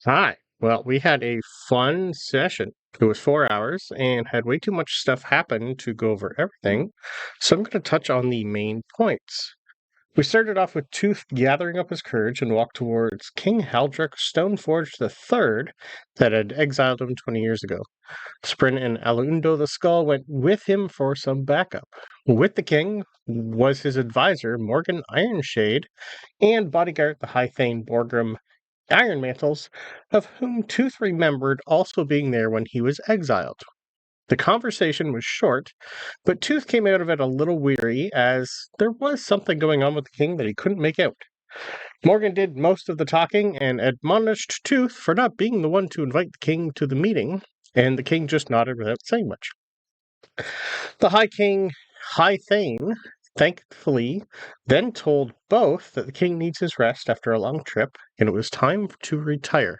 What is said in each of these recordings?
Hi. Well, we had a fun session. It was 4 hours and had way too much stuff happen to go over everything. So I'm going to touch on the main points. We started off with Tooth gathering up his courage and walked towards King Haldrick Stoneforge III that had exiled him 20 years ago. Sabryn and Alundo the Skull went with him for some backup. With the king was his advisor, Morgan Ironshade, and bodyguard the High Thane Borgrim Iron Mantles, of whom Tooth remembered also being there when he was exiled. The conversation was short, but Tooth came out of it a little weary, as there was something going on with the king that he couldn't make out. Morgan did most of the talking and admonished Tooth for not being the one to invite the king to the meeting, and the king just nodded without saying much. The High Thane, thankfully, then told both that the king needs his rest after a long trip, and it was time to retire.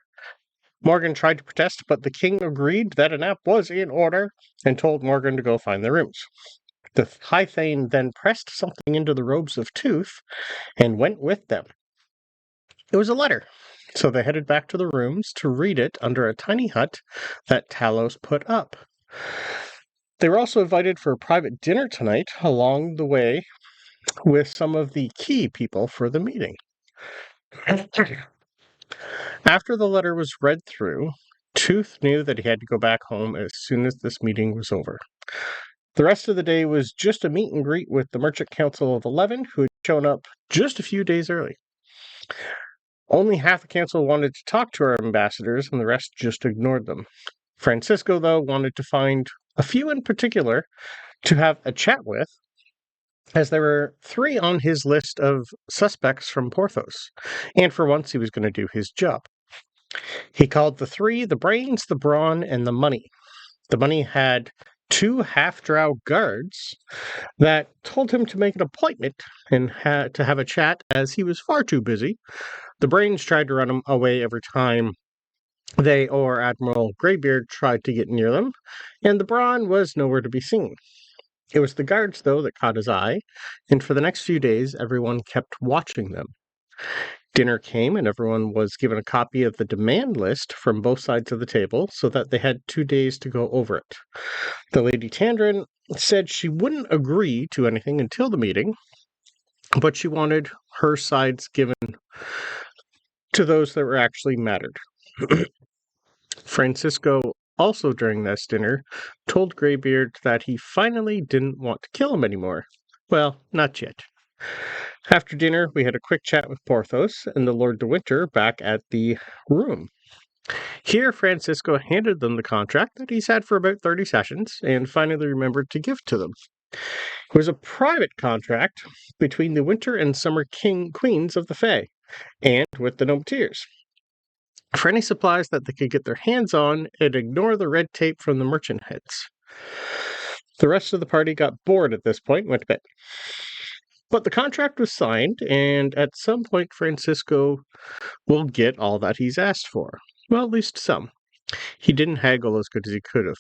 Morgan tried to protest, but the king agreed that a nap was in order and told Morgan to go find the rooms. The High Thane then pressed something into the robes of Tooth and went with them. It was a letter, so they headed back to the rooms to read it under a tiny hut that Talos put up. They were also invited for a private dinner tonight along the way with some of the key people for the meeting. After the letter was read through, Tooth knew that he had to go back home as soon as this meeting was over. The rest of the day was just a meet and greet with the Merchant Council of 11, who had shown up just a few days early. Only half the council wanted to talk to our ambassadors, and the rest just ignored them. Francisco, though, wanted to find a few in particular to have a chat with, as there were 3 on his list of suspects from Porthos, and for once he was going to do his job. He called the 3 the brains, the brawn, and the money. The money had 2 half-drow guards that told him to make an appointment and to have a chat, as he was far too busy. The brains tried to run him away every time they or Admiral Greybeard tried to get near them, and the brawn was nowhere to be seen. It was the guards, though, that caught his eye, and for the next few days everyone kept watching them. Dinner came, and everyone was given a copy of the demand list from both sides of the table, so that they had 2 days to go over it. The Lady Tandrin said she wouldn't agree to anything until the meeting, but she wanted her sides given to those that were actually mattered. Francisco, also during this dinner, told Greybeard that he finally didn't want to kill him anymore. Well, not yet. After dinner, we had a quick chat with Porthos and the Lord de Winter back at the room. Here, Francisco handed them the contract that he's had for about 30 sessions and finally remembered to give to them. It was a private contract between the Winter and Summer Queens of the Fae, and with the Nometeers, for any supplies that they could get their hands on and ignore the red tape from the merchant heads. The rest of the party got bored at this point and went to bed. But the contract was signed, and at some point Francisco will get all that he's asked for. Well, at least some. He didn't haggle as good as he could have.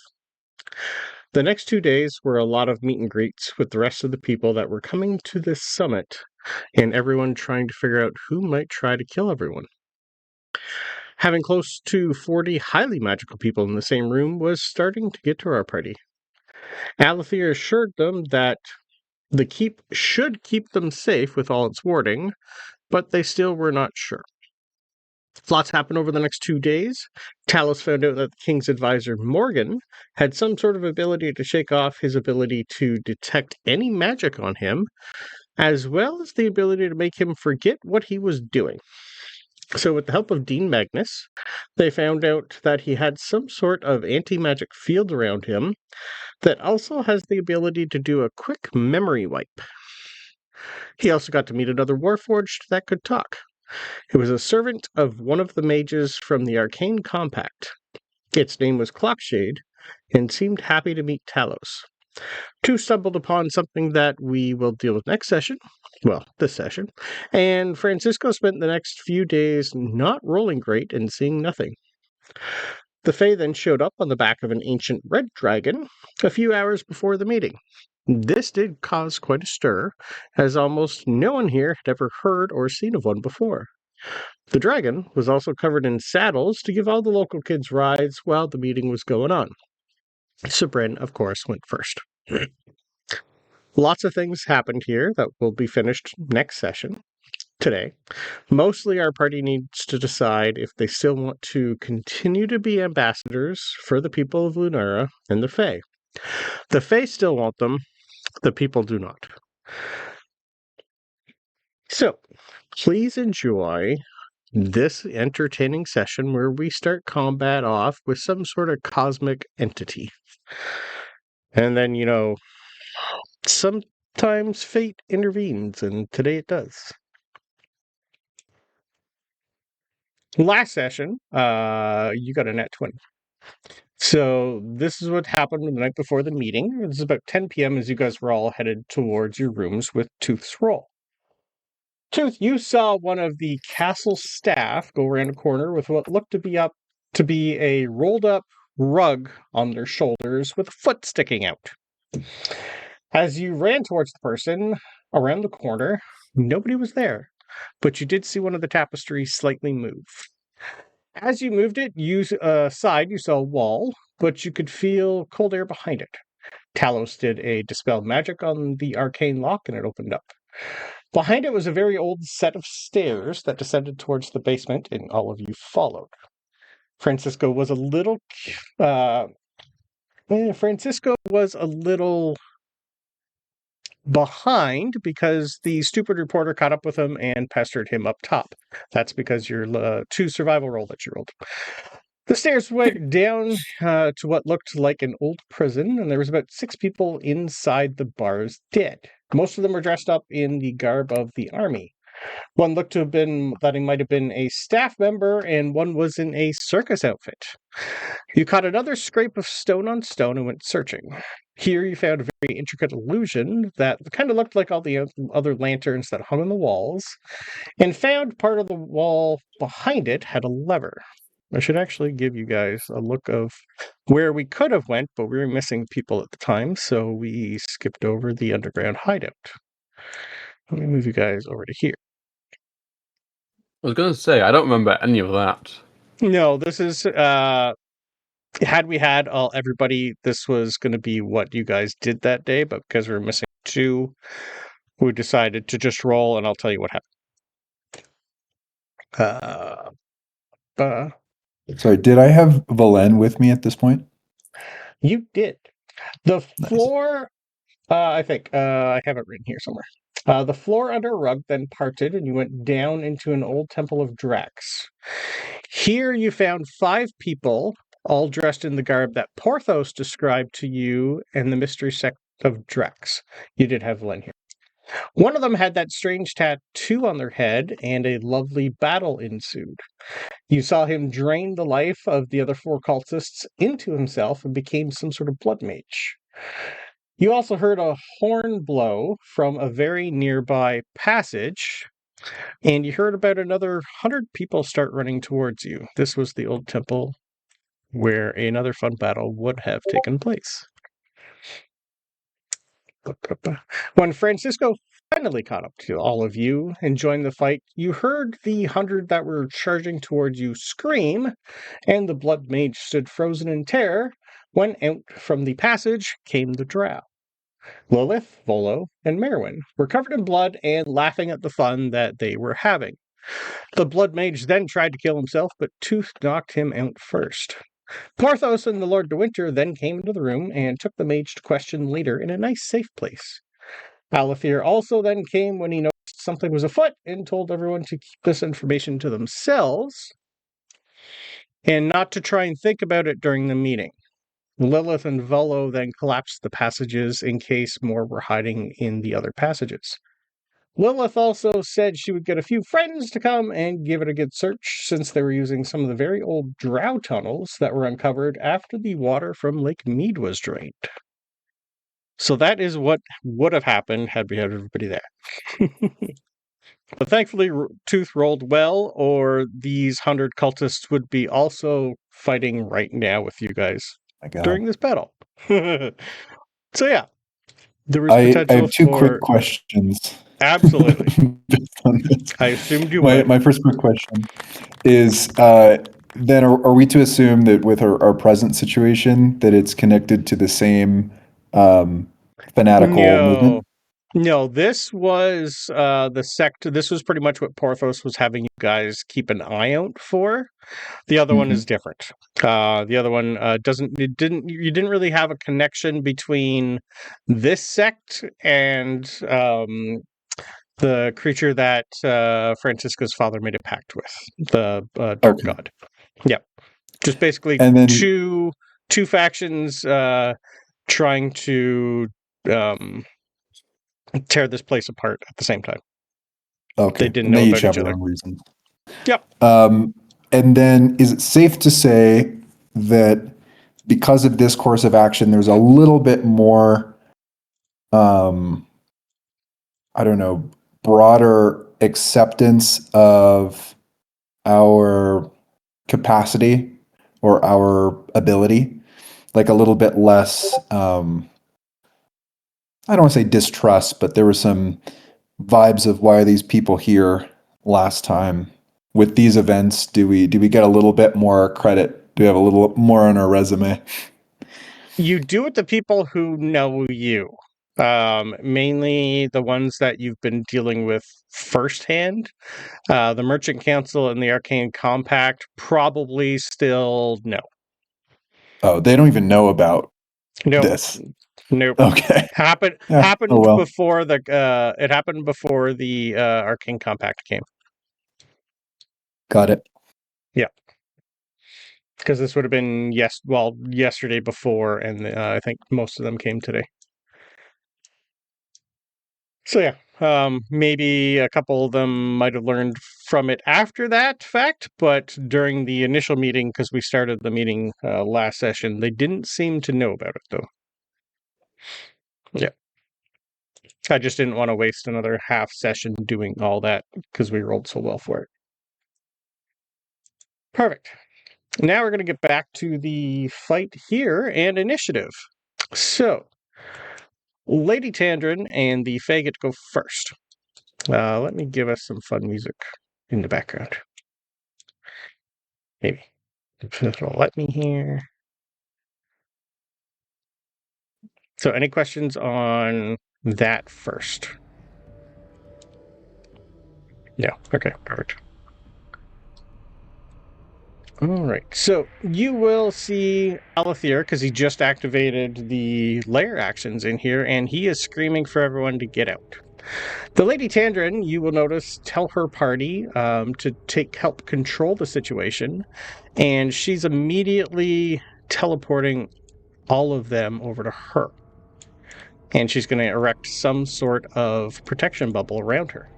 The next 2 days were a lot of meet and greets with the rest of the people that were coming to this summit, and everyone trying to figure out who might try to kill everyone. Having close to 40 highly magical people in the same room was starting to get to our party. Alethea assured them that the keep should keep them safe with all its warding, but they still were not sure. Lots happened over the next 2 days. Talos found out that the king's advisor, Morgan, had some sort of ability to shake off his ability to detect any magic on him, as well as the ability to make him forget what he was doing. So with the help of Dean Magnus, they found out that he had some sort of anti-magic field around him that also has the ability to do a quick memory wipe. He also got to meet another Warforged that could talk. It was a servant of one of the mages from the Arcane Compact. Its name was Clockshade, and seemed happy to meet Talos. 2 stumbled upon something that we will deal with next session. Well, this session. And Francisco spent the next few days not rolling great and seeing nothing. The Fae then showed up on the back of an ancient red dragon a few hours before the meeting. This did cause quite a stir, as almost no one here had ever heard or seen of one before. The dragon was also covered in saddles to give all the local kids rides while the meeting was going on. Sabryn, of course, went first. Lots of things happened here that will be finished next session today. Mostly our party needs to decide if they still want to continue to be ambassadors for the people of Lunara and the Fey. The Fey still want them, the people do not. So, please enjoy this entertaining session where we start combat off with some sort of cosmic entity. And then, sometimes fate intervenes, and today it does. Last session, you got a nat 20. So this is what happened the night before the meeting. It was about 10 p.m. as you guys were all headed towards your rooms with Tooth's roll. Tooth, you saw one of the castle staff go around a corner with what looked to be a rolled-up rug on their shoulders with a foot sticking out. As you ran towards the person around the corner, nobody was there, but you did see one of the tapestries slightly move. As you moved it, you saw a wall, but you could feel cold air behind it. Talos did a dispel magic on the arcane lock, and it opened up. Behind it was a very old set of stairs that descended towards the basement, and all of you followed. Francisco was a little behind because the stupid reporter caught up with him and pestered him up top. That's because your 2 survival roll that you rolled. The stairs went down to what looked like an old prison, and there was about 6 people inside the bars dead. Most of them were dressed up in the garb of the army. One looked to have been that he might have been a staff member, and one was in a circus outfit. You caught another scrape of stone on stone and went searching. Here you found a very intricate illusion that kind of looked like all the other lanterns that hung on the walls, and found part of the wall behind it had a lever. I should actually give you guys a look of where we could have went, but we were missing people at the time, so we skipped over the underground hideout. Let me move you guys over to here. I was going to say, I don't remember any of that. No, this is, had we had everybody, this was going to be what you guys did that day, but because we were missing 2, we decided to just roll, and I'll tell you what happened. Sorry, did I have Valen with me at this point? You did. The Nice. floor, I think, I have it written here somewhere. The floor under a rug then parted, and you went down into an old temple of Drax. Here you found 5 people, all dressed in the garb that Porthos described to you and the mystery sect of Drax. You did have Valen here. One of them had that strange tattoo on their head, and a lovely battle ensued. You saw him drain the life of the other 4 cultists into himself and became some sort of blood mage. You also heard a horn blow from a very nearby passage, and you heard about another 100 people start running towards you. This was the old temple where another fun battle would have taken place. When Francisco finally caught up to all of you and joined the fight, you heard the 100 that were charging towards you scream, and the blood mage stood frozen in terror when out from the passage came the Drow. Lilith, Volo, and Merwin were covered in blood and laughing at the fun that they were having. The blood mage then tried to kill himself, but Tooth knocked him out first. Porthos and the Lord de Winter then came into the room and took the mage to question later in a nice safe place. Alethir also then came when he noticed something was afoot and told everyone to keep this information to themselves and not to try and think about it during the meeting. Lilith and Volo then collapsed the passages in case more were hiding in the other passages. Lilith also said she would get a few friends to come and give it a good search, since they were using some of the very old Drow tunnels that were uncovered after the water from Lake Mead was drained. So that is what would have happened had we had everybody there. But thankfully, Tooth rolled well, or these 100 cultists would be also fighting right now with you guys during this battle. So yeah, there was potential I have 2 for quick questions. Absolutely. Based on this. I assumed you would. My first quick question is, then are we to assume that with our present situation that it's connected to the same fanatical movement? No, this was the sect. This was pretty much what Porthos was having you guys keep an eye out for. The other one is different. The other one you didn't really have a connection between this sect and the creature that Francisca's father made a pact with, the Dark God. Yeah, just basically And then two factions trying to tear this place apart at the same time. okay, They didn't and know they about each have each their other. own reasons. Yep. And then is it safe to say that because of this course of action, there's a little bit more, I don't know, broader acceptance of our capacity or our ability, like a little bit less, I don't want to say distrust, but there were some vibes of why are these people here last time. With these events, do we get a little bit more credit? Do we have a little more on our resume? You do with the people who know you. Mainly the ones that you've been dealing with firsthand. The Merchant Council and the Arcane Compact probably still no. Oh, they don't even know about this. Nope. Okay. Happened before the it happened before the Arcane Compact came. Got it. Yeah. Because this would have been yesterday before, and I think most of them came today. So yeah, maybe a couple of them might have learned from it after that fact, but during the initial meeting, because we started the meeting last session, they didn't seem to know about it though. Yeah. I just didn't want to waste another half session doing all that because we rolled so well for it. Perfect. Now we're going to get back to the fight here and initiative. So, Lady Tandrin and the Fae get to go first. Let me give us some fun music in the background. Maybe. If it'll let me here. So, any questions on that first? No. Okay, perfect. All right. So, you will see Alethir, because he just activated the lair actions in here, and he is screaming for everyone to get out. The Lady Tandrin, you will notice, tell her party to help control the situation, and she's immediately teleporting all of them over to her. And she's going to erect some sort of protection bubble around her.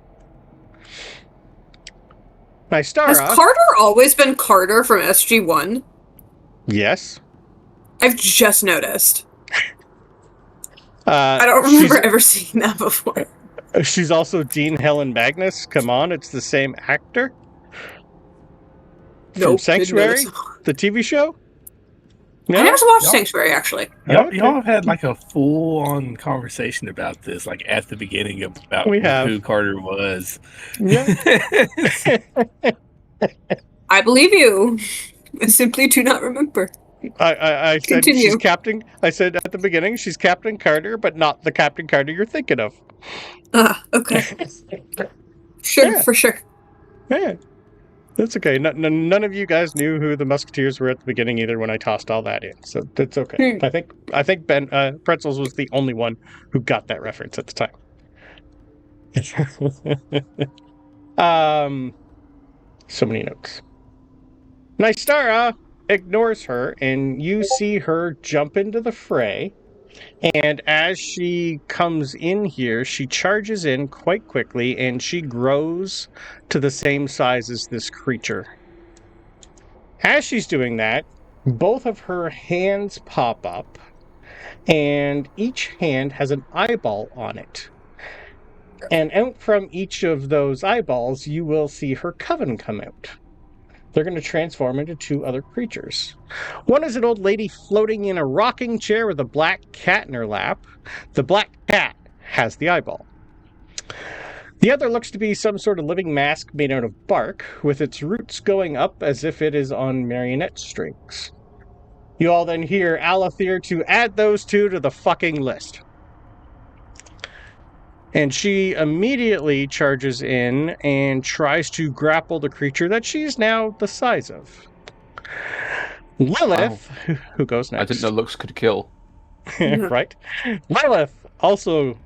Nystara. Has Carter always been Carter from SG-1? Yes. I've just noticed. I don't remember ever seeing that before. She's also Dean Helen Magnus. Come on, it's the same actor. From Sanctuary, the TV show? No? I never watched Sanctuary, actually. Y'all have had like a full-on conversation about this, like at the beginning about who Carter was. Yeah. I believe you. I simply do not remember. I said she's Captain. I said at the beginning she's Captain Carter, but not the Captain Carter you're thinking of. Okay. Sure, yeah. For sure. Yeah. That's okay. None of you guys knew who the Musketeers were at the beginning either when I tossed all that in, so that's okay. I think Ben Pretzels was the only one who got that reference at the time. So many notes. Nystara ignores her, and you see her jump into the fray. And as she comes in here, she charges in quite quickly, and she grows to the same size as this creature. As she's doing that, both of her hands pop up, and each hand has an eyeball on it. And out from each of those eyeballs, you will see her coven come out. They're going to transform into two other creatures. One is an old lady floating in a rocking chair with a black cat in her lap. The black cat has the eyeball. The other looks to be some sort of living mask made out of bark, with its roots going up as if it is on marionette strings. You all then hear Alathir to add those two to the fucking list. And she immediately charges in and tries to grapple the creature that she's now the size of. Lilith, who goes next? I didn't know looks could kill. Right? Lilith also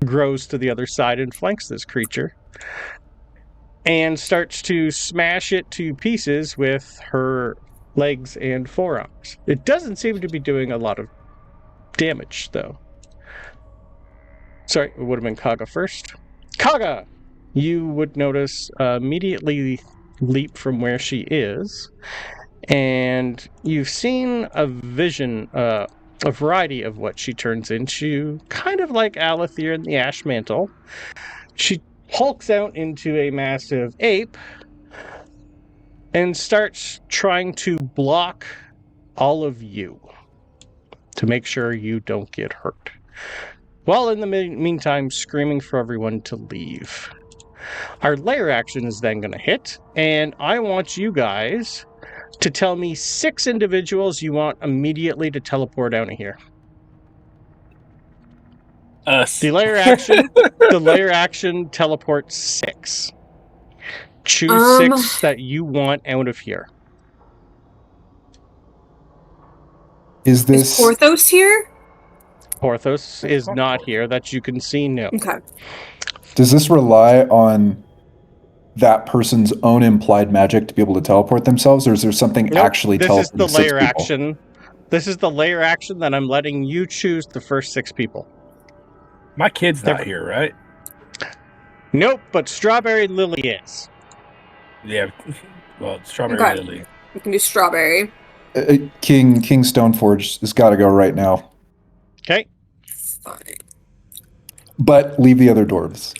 grows to the other side and flanks this creature and starts to smash it to pieces with her legs and forearms. It doesn't seem to be doing a lot of damage, though. Sorry, it would have been Kaga first. Kaga! You would notice immediately leap from where she is, and you've seen a vision, a variety of what she turns into, kind of like Alathir in the Ash Mantle. She hulks out into a massive ape and starts trying to block all of you to make sure you don't get hurt. While in the meantime, screaming for everyone to leave. Our lair action is then going to hit, and I want you guys to tell me 6 individuals you want immediately to teleport out of here. Us. The lair action teleports 6. Choose 6 that you want out of here. Is this Is Porthos here? Porthos is not here that you can see, no. Okay. Does this rely on that person's own implied magic to be able to teleport themselves, or is there something Nope, actually this is teleporting the 6 lair people? action. This is the lair action that I'm letting you choose the first 6 people. My kid's not here, right? Nope, but Strawberry Lily is. Yeah. Well, Strawberry Okay. Lily. We can do strawberry. King Stoneforge has got to go right now, Okay. Fine. but leave the other dwarves.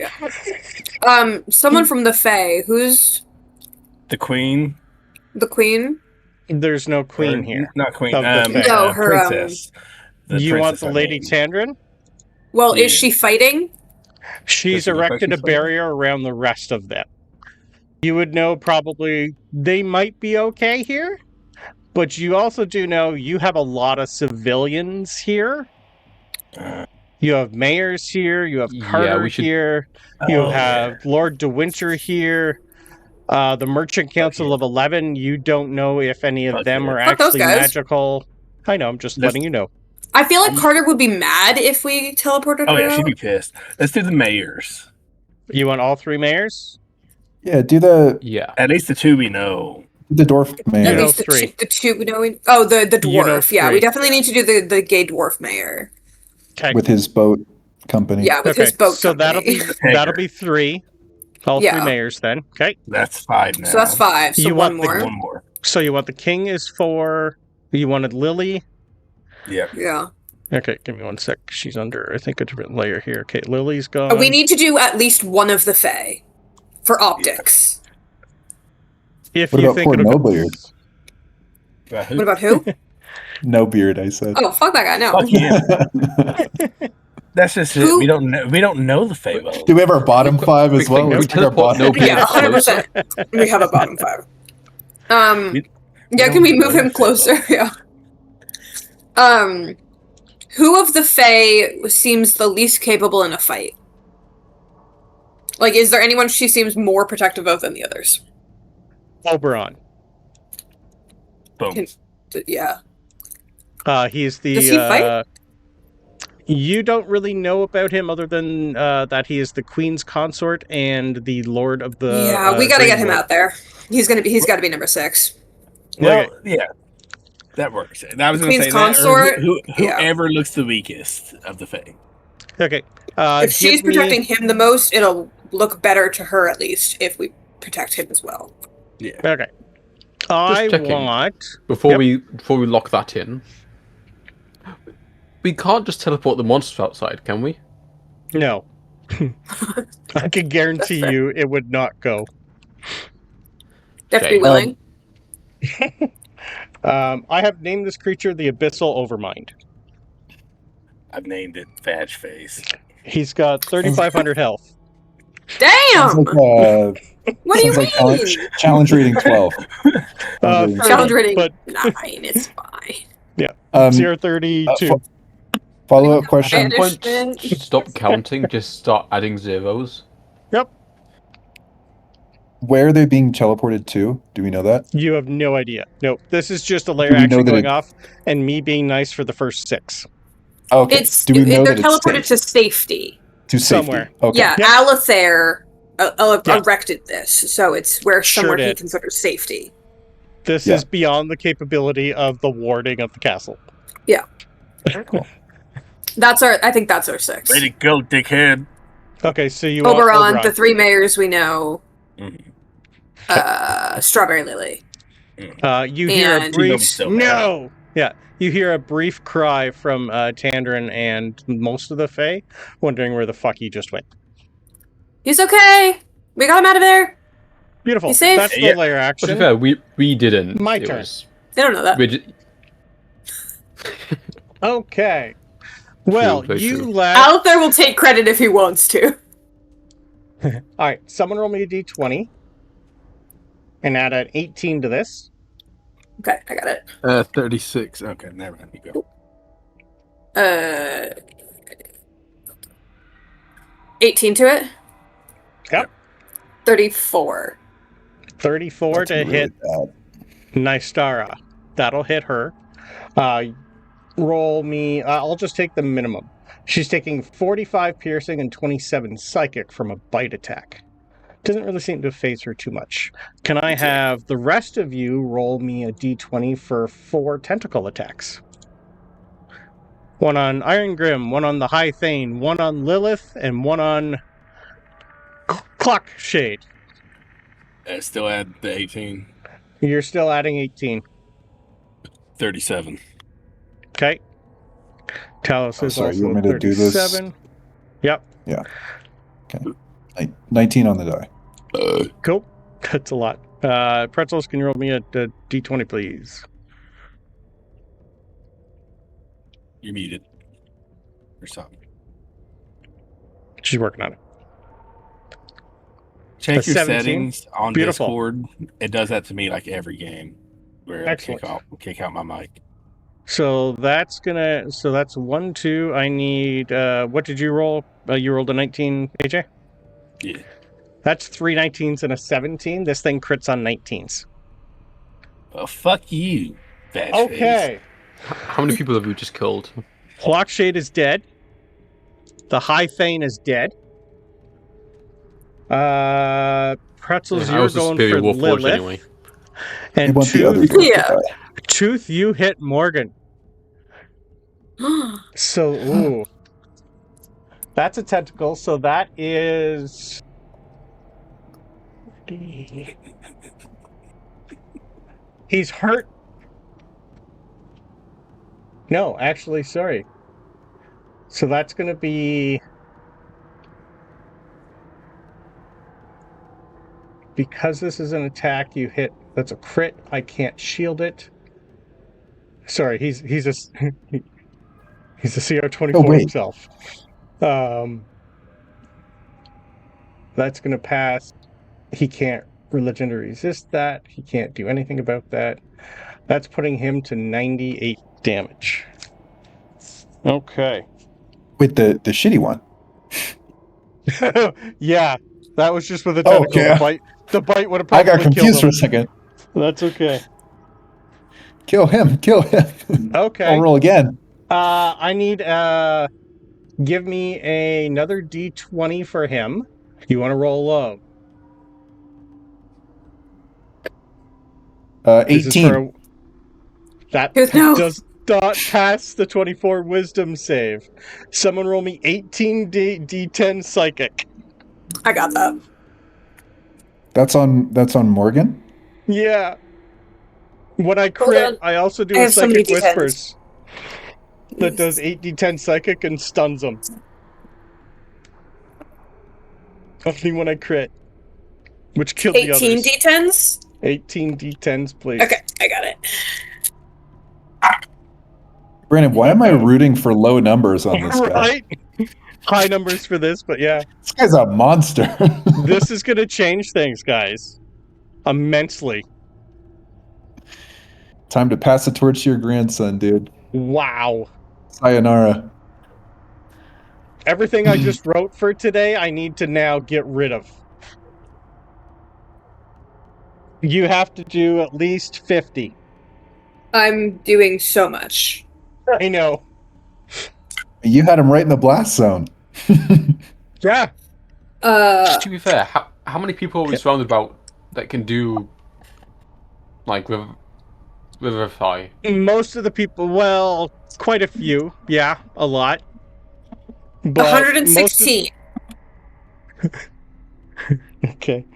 Yeah. Someone from the Fae. Who's The Queen. the queen? There's no queen Or- here. Not Queen. Of the Fae. No, her, Princess. You want the I Lady mean. Tandrin? Well, Yeah. is she fighting? She's Does it look like erected a she's fighting? barrier around the rest of them. You would know probably they might be okay here, but you also do know you have a lot of civilians here. Uh, You have mayors here, you have Yeah, Carter we should- here, you oh, have Lord De Winter here, the Merchant Council of 11, you don't know if any of Fuck them yeah. are Fuck those actually guys. magical. I know, I'm just There's- letting you know. I feel like Carter would be mad if we teleported Oh her yeah, she'd out. be pissed. Let's do the mayors. You want all 3 mayors? Yeah, do the Yeah. At least the 2 we know. dwarf At mayor. know least the 3. the 2 we know. The dwarf. You know Yeah, 3. we definitely need to do the gay dwarf mayor. Okay. with his boat company. Yeah, with his boat so company. that'll be 3. All 3 Yeah. mayors then. Okay. That's 5 now. So that's 5. So You one want the- more. One more. So you want the king is 4. You wanted Lily. Yeah. Yeah. Okay, give me 1 sec. She's under, I think, a different layer here. Okay, Lily's gone. We need to do at least one of the Fae for optics. If What you about think poor it'll go- Nobeard? But who- What about who? No beard, I said. Oh, fuck that guy. No. Fuck him. That's just it. Who- We don't know. We don't know the Feywild. Do we have our bottom 5 as well? we Let's pick our teleport bottom. Nobeard Yeah, closer. 100%. We have a bottom 5. We- Yeah, can we move him closer? Yeah. Who of the Fae seems the least capable in a fight? Like, is there anyone she seems more protective of than the others? Oberon. Boom. Yeah. He's the. Does he fight? You don't really know about him other than that he is the queen's consort and the lord of the. Yeah, we gotta get him Greenwood. out there. He's got to be number 6. Well, Okay. yeah, that works. And I was going to Queen's say that, or consort? Yeah. whoever looks the weakest of the Fae. Okay. If she's give me- protecting him the most, it'll look better to her at least if we protect him as well. Yeah. Okay. I checking. want. Before Yep. we lock that in, we can't just teleport the monsters outside, can we? No. I can guarantee That's fair. you it would not go. You have to be Okay. willing. I have named this creature the Abyssal Overmind. I've named it Fadge Face. He's got 3,500 health. Sounds Damn! like, What do you sounds like mean? challenge rating 12. Challenge rating Challenge 12. rating but 9. It's fine. Um, 032. Follow-up At question. some point, Banishment. stop counting. Just start adding zeros. Yep. Where are they being teleported to? Do we know that? You have no idea. No, this is just a layer Do we know action that going it- off and me being nice for the first 6. Okay. Do we know they're that it's teleported safe? to safety. To safety. somewhere. Okay. Yeah, Yep. Alathair Yeah. erected this, so it's where Sure somewhere he did. considers safety. This Yeah. is beyond the capability of the warding of the castle. Cool. I think that's our 6. Let it go, dickhead. Okay, so you want Oberon, Oberon. the 3 mayors we know, Mhm. Strawberry Lily. You hear a And- brief So no. Yeah, you hear a brief cry from Tandrin and most of the Fae, wondering where the fuck he just went. He's okay. We got him out of there. Beautiful. You safe? That's the Yeah. layer But to be action. fair, we didn't. My It turn. was- They don't know that. we ju- Okay. Well, very you true. left. Alathair will take credit if he wants to. All right, someone roll me a d20 and add an 18 to this. Okay, I got it. 36. Okay, never mind. You go. 18 to it. Yep. 34. 34 That's to really hit bad. Nystara. That'll hit her. Roll me. I'll just take the minimum. She's taking 45 piercing and 27 psychic from a bite attack. Doesn't really seem to phase her too much. Can I have the rest of you roll me a d20 for 4 tentacle attacks? One on Iron Grim, one on the High Thane, one on Lilith, and one on Clock Shade. Still add the 18. You're still adding 18. 37. Okay. Talos is sorry, you also want me to do this? 37. Yep. 19 on the die. Cool. That's a lot. Pretzels, can you roll me a d20, please? You're muted. Or something. She's working on it. Check A your 17. settings on Beautiful. Discord. It does that to me like every game. Where I Excellent. kick out my mic. So that's 1, 2. I need, what did you roll? You rolled a 19, AJ? Yeah. That's 3 19s and a 17. This thing crits on 19s. Well, fuck you, Batch Okay. How many people have we just killed? Clockshade is dead. The High Thane is dead. Pretzels, I you're was a going superior for Warforged Lilith. anyway. I And want the other Tooth, dwarf to Yeah. die. Tooth, you hit Morgan. So, ooh. That's a tentacle, so that is... He's hurt. No, actually, sorry. So that's going to be... Because this is an attack, you hit... That's a crit. I can't shield it. Sorry, he's a... He's a CR24 Oh, wait. himself. That's going to pass. He can't religion to resist that. He can't do anything about that. That's putting him to 98 damage. Okay. Wait, the shitty one. Yeah, that was just with a Oh, tentacle. yeah. The bite would have I probably got confused killed for him. a second. That's okay. Kill him. Okay. I'll roll again. I need give me another d20 for him. You want to roll low. This is 18. That No. does not pass the 24 wisdom save. Someone roll me 18 d10 psychic. I got that. That's on Morgan? Yeah. When I Hold crit, on. I also do I a have so many psychic D10s. whispers. That does 8d10 psychic and stuns them. Only when I crit. Which killed the 18 others. D10s? 18 d10s, please. Okay, I got it. Brandon, why am I rooting for low numbers on this guy? Right? high numbers for this, but yeah. This guy's a monster. This is going to change things, guys. Immensely. Time to pass the torch to your grandson, dude. Wow. Sayonara. Everything I just wrote for today, I need to now get rid of. You have to do at least 50. I'm doing so much. I know. You had him right in the blast zone. Yeah. Just to be fair, how many people are we surrounded about that can do, like, Vivify? Most of the people, well, quite a few. Yeah, a lot. But 116. Okay.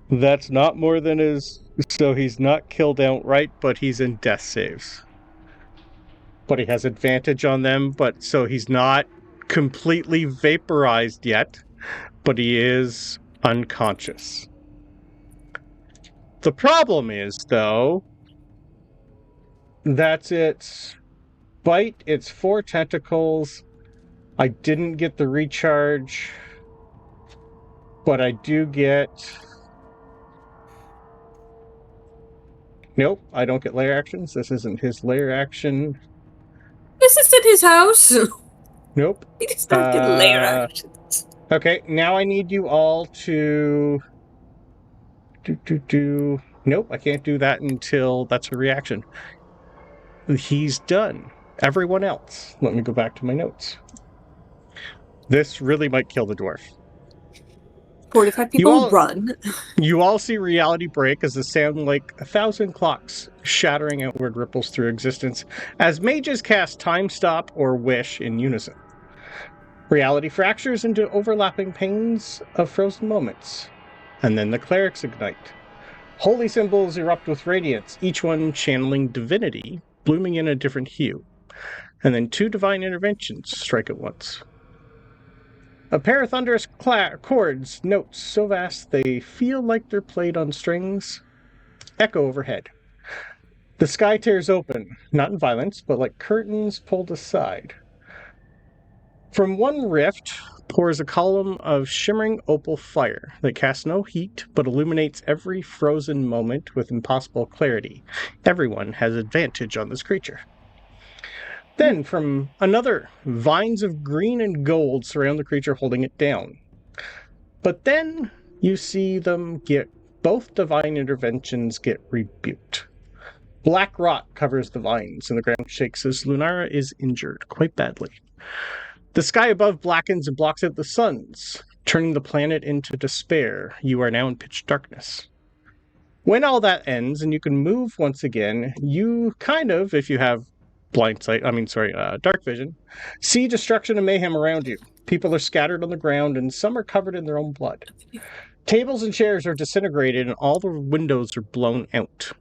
That's not more than his... So he's not killed outright, but he's in death saves. But he has advantage on them, but so he's not completely vaporized yet, but he is unconscious. The problem is, though, that's its bite, its 4 tentacles. I didn't get the recharge, but I do get... Nope, I don't get lair actions. This isn't his lair action. This isn't his house. Nope. He does not get lair actions. Okay, now I need you all to... Nope, I can't do that until that's a reaction. He's done. Everyone else. Let me go back to my notes. This really might kill the dwarf. 45 people run. You all see reality break as the sound like 1,000 clocks shattering outward ripples through existence as mages cast Time Stop or Wish in unison. Reality fractures into overlapping panes of frozen moments. And then the clerics ignite. Holy symbols erupt with radiance, each one channeling divinity, blooming in a different hue. And then 2 divine interventions strike at once. A pair of thunderous chords, notes so vast they feel like they're played on strings, echo overhead. The sky tears open, not in violence, but like curtains pulled aside. From one rift pours a column of shimmering opal fire that casts no heat, but illuminates every frozen moment with impossible clarity. Everyone has advantage on this creature. Then, from another, vines of green and gold surround the creature holding it down. But then, you see them get, both divine interventions get rebuked. Black rot covers the vines, and the ground shakes as Lunara is injured, quite badly. The sky above blackens and blocks out the suns, turning the planet into despair. You are now in pitch darkness. When all that ends, and you can move once again, you kind of, if you have dark vision, see destruction and mayhem around you. People are scattered on the ground, and some are covered in their own blood. Tables and chairs are disintegrated, and all the windows are blown out.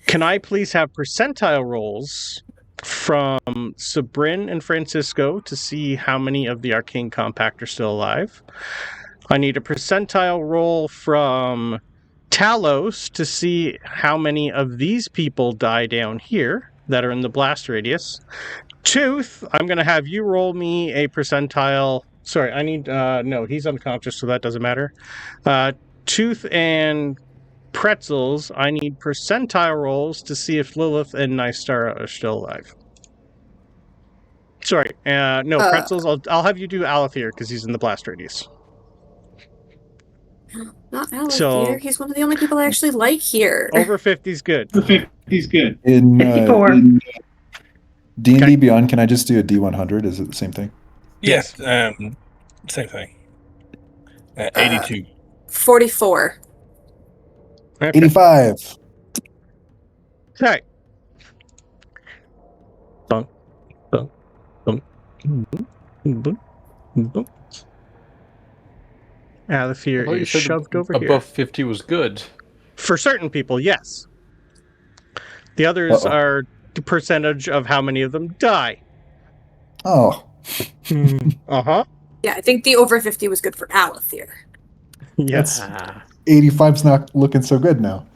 Can I please have percentile rolls from Sabryn and Francisco to see how many of the Arcane Compact are still alive? I need a percentile roll from Talos to see how many of these people die down here that are in the blast radius. Tooth, I'm going to have you roll me a percentile. Sorry, I need... no, he's unconscious, so that doesn't matter. Tooth and Pretzels, I need percentile rolls to see if Lilith and Nystara are still alive. Sorry, no, Pretzels, I'll have you do Alethir, because he's in the blast radius. Not Alethir, he's one of the only people I actually like here. Over 50's good. He's good. In 54. D&D Beyond, can I just do a D100? Is it the same thing? Yes, same thing. 82. 44. Okay. 85. Okay. Bum, bum, bum, bum, bum. Alethir is shoved over here. Above 50 was good. For certain people, yes. The others are the percentage of how many of them die. Oh. Uh-huh. Yeah, I think the over 50 was good for Alethir. Yes. 85's not looking so good now.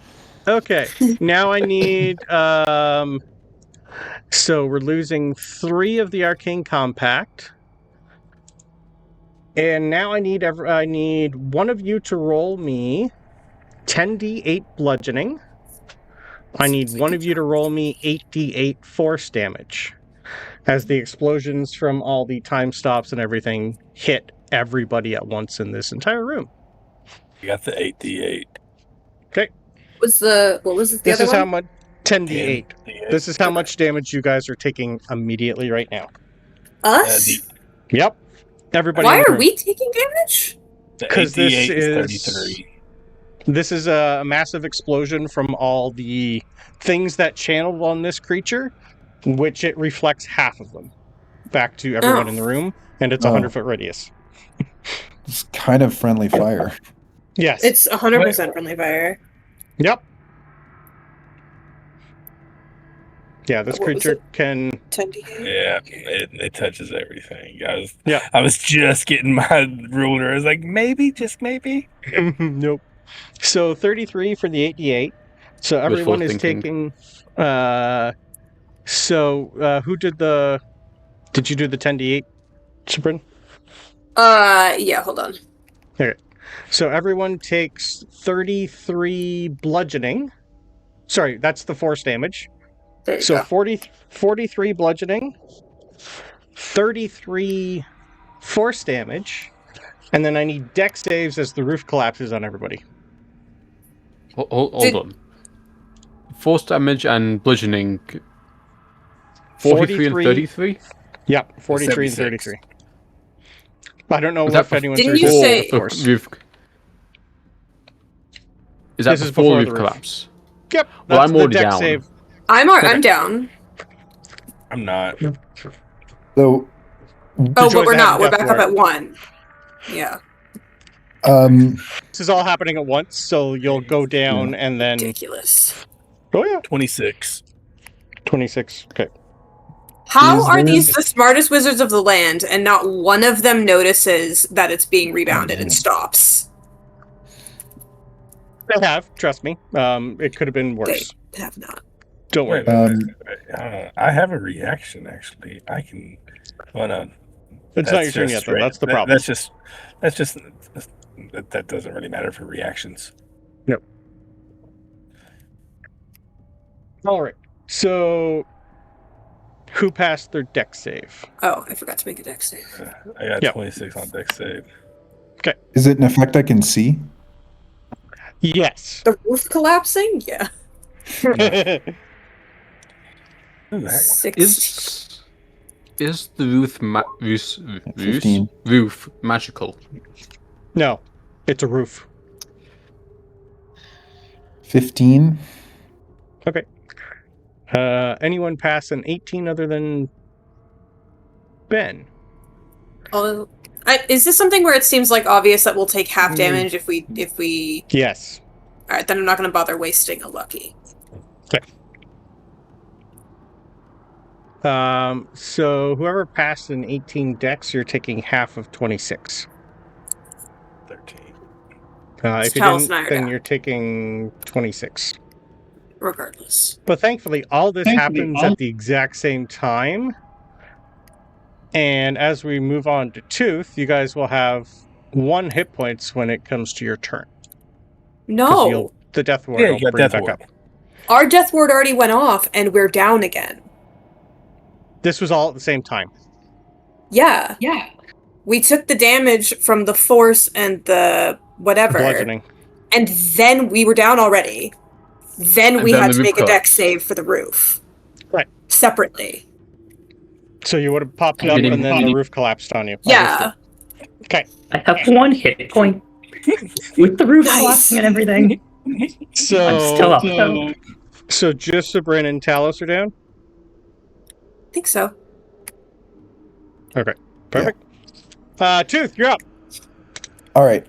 Okay. Now I need So we're losing 3 of the Arcane Compact. And now I need one of you to roll me 10d8 bludgeoning. I need one of you to roll me 8d8 force damage, as the explosions from all the time stops and everything hit everybody at once in this entire room. You got the 8d8. Okay. What was the This other is one? how much 10d8. This is how much damage you guys are taking immediately right now. Us? Yep. Everybody. Why are we taking damage? Because this 8d8 is 33. This is a massive explosion from all the things that channeled on this creature, which it reflects half of them back to everyone in the room, and it's a 100-foot radius. It's kind of friendly fire. Yes. It's 100% friendly fire. Yep. Yeah, this What was creature it? can... 10d8? Yeah, it touches everything. Yeah. I was just getting my ruler. I was like, maybe, just maybe. Nope. So 33 for the 8d8. So everyone is taking... who did the... Did you do the 10d8, Sabryn? Yeah, hold on. Okay. So everyone takes 33 bludgeoning. Sorry, that's the force damage. There you So go. 43 bludgeoning, 33 force damage, and then I need dex saves as the roof collapses on everybody. Hold on. Force damage and bludgeoning. 43 and 33? Yep, 43 76. and 33. I don't know if anyone's Didn't you resisting say- the force. Is that This is before before roof the roof. collapse? Yep, Well, that's I'm the already dex down. save. I'm down. I'm not. So, Oh, Joy's but we're ahead not. of We're Death back up Ward. at 1. Yeah. This is all happening at once, so you'll go down and then... Ridiculous. Oh yeah, 26. 26. Okay. How Is are there- these the smartest wizards of the land, and not one of them notices that it's being rebounded and stops? They have, trust me. It could have been worse. They have not. Don't worry. I have a reaction, actually. I can... Well, no. It's not your turn yet, though. That's the problem. That doesn't really matter for reactions. Nope. All right. So, who passed their dex save? Oh, I forgot to make a dex save. I got Yep. 26 on dex save. is it an effect I can see? Yes. The roof collapsing? Yeah. Ooh, heck. 6. Is the roof 15. roof magical? No, it's a roof. 15. Okay. Anyone pass an 18 other than Ben? Oh, is this something where it seems like obvious that we'll take half damage if we? Yes. All right, then I'm not going to bother wasting a lucky. So whoever passed an 18 dex, you're taking half of 26. 13. If you Talos didn't, and I are then down. you're taking 26. Regardless. But thankfully, all this happens at the exact same time. And as we move on to Tooth, you guys will have 1 hit points when it comes to your turn. 'Cause No, the Death Ward Yeah, will you got bring Death back Ward. up. our death ward already went off, and we're down again. This was all at the same time. Yeah. We took the damage from the force and the whatever, Bludgeoning. and then we were down already. Then And we then had the to roof make a collapsed. dex save for the roof. Right. Separately. So you would have popped up and then the roof collapsed on you. Yeah. Okay. I have 1 hit point with the roof Nice. collapsing and everything. So I'm still up though. So just Sabryn and Talos are down? I think so. Okay. Perfect. Tooth, you're up. All right.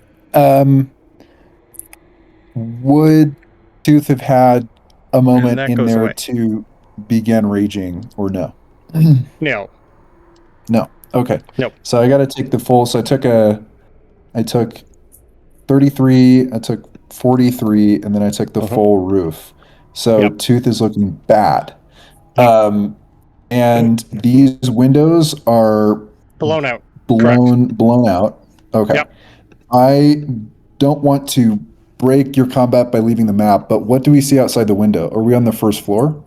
Would Tooth have had a moment that in goes there away. to begin raging, or no? No. No. Okay. Nope. So I got to take the full. So I took 33. I took 43, and then I took the full roof. So Yep. Tooth is looking bad. And these windows are blown out. Blown out. Okay. Yep. I don't want to break your combat by leaving the map, but what do we see outside the window? Are we on the first floor?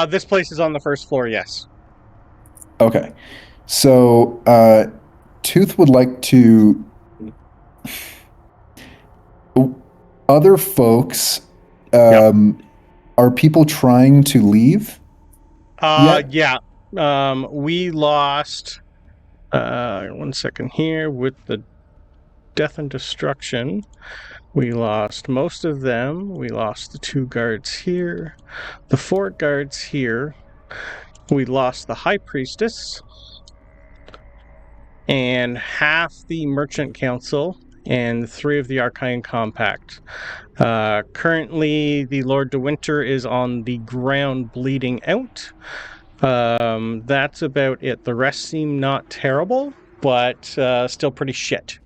This place is on the first floor, yes. Okay. So, Tooth would like to... Other folks, are people trying to leave? Yeah. We lost... 1 second here. With the death and destruction, we lost most of them. We lost the 2 guards here. The 4 guards here. We lost the High Priestess. And half the Merchant Council. And 3 of the Arcane Compact. Currently, the Lord de Winter is on the ground bleeding out. That's about it. The rest seem not terrible, but still pretty shit.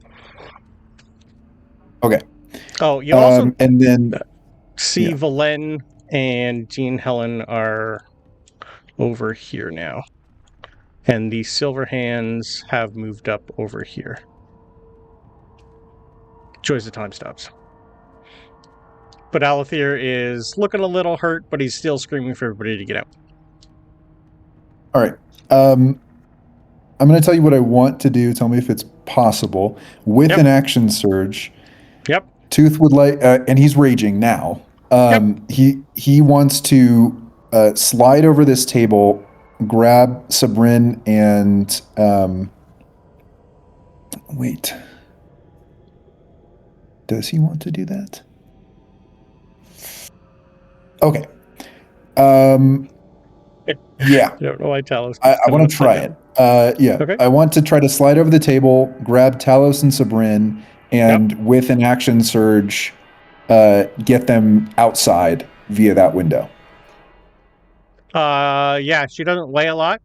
Okay. Oh, you also and then see Valen and Jean Helen are over here now. And the Silver Hands have moved up over here. Joys of time stops. But Alethir is looking a little hurt, but he's still screaming for everybody to get out. All right. I'm going to tell you what I want to do. Tell me if it's possible. With an action surge. Yep. Tooth would like, and he's raging now. He wants to slide over this table, grab Sabryn, and wait. Does he want to do that? Okay. Yeah. I don't know why Talos. I want to try it. Okay. I want to try to slide over the table, grab Talos and Sabryn, and with an action surge, get them outside via that window. Yeah, she doesn't weigh a lot.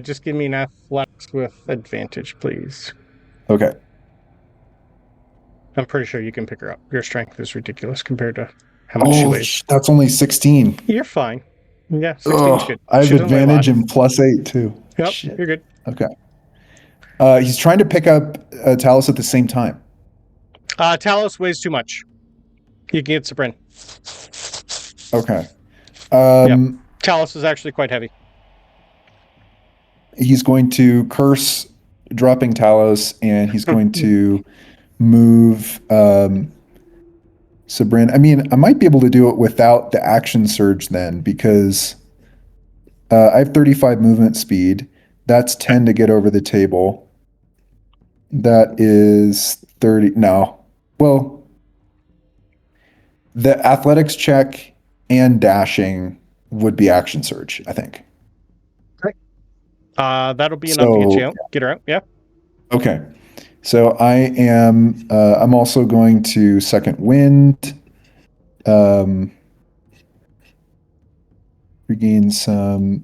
Just give me an athletics with advantage, please. Okay. I'm pretty sure you can pick her up. Your strength is ridiculous compared to how much she weighs. That's only 16. You're fine. Yeah, 16 is good. I have advantage and +8 too. Yep, Shit. You're good. Okay. He's trying to pick up Talos at the same time. Talos weighs too much. You can get Sabryn. Okay. Talos is actually quite heavy. He's going to curse dropping Talos, and he's going to move Sabryn. I mean, I might be able to do it without the action surge then, because I have 35 movement speed. That's 10 to get over the table. That is 30. No. Well, the athletics check and dashing would be action surge, I think. Okay. That'll be enough to get you out. Get her out, yeah. Okay. So I'm also going to second wind, regain some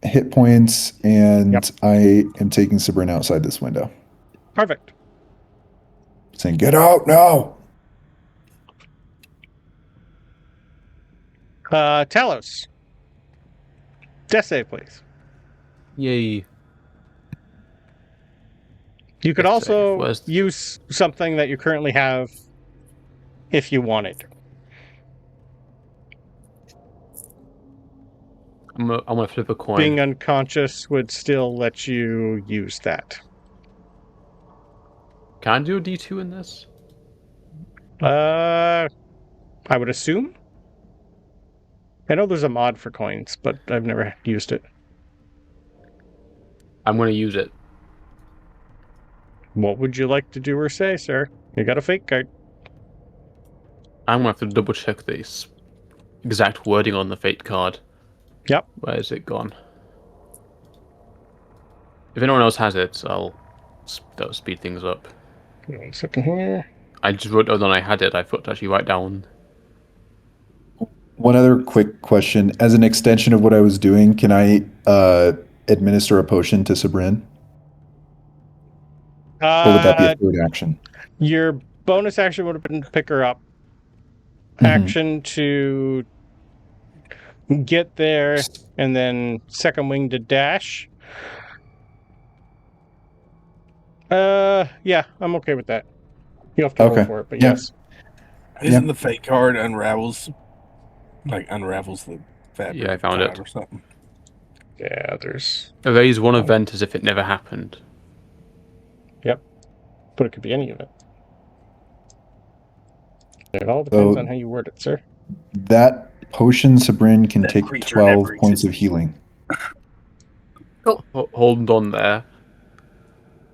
hit points, and I am taking Sabryn outside this window. Perfect. Saying, get out now! Talos. Death save, please. Yay. You could also use something that you currently have if you wanted. I'm gonna flip a coin. Being unconscious would still let you use that. Can I do a D2 in this? I would assume. I know there's a mod for coins, but I've never used it. I'm gonna use it. What would you like to do or say, sir? You got a fake card. I'm gonna have to double check this exact wording on the fate card. Yep. Where is it gone? If anyone else has it, that'll speed things up. 1 second here. I just wrote down I had it. I forgot to actually write down. One other quick question. As an extension of what I was doing, can I administer a potion to Sabryn? Or would that be a third action? Your bonus action would have been to pick her up. Action to get there, and then second wing to dash. Yeah, I'm okay with that. You have to roll for it, but yes. Isn't the fate card unravels the fabric? Yeah, I found it. Or something. Yeah, there's... Erase one event as if it never happened. Yep. But it could be any event. It all depends on how you word it, sir. That potion, Sabryn, can take 12 points of healing. Cool. Hold on there.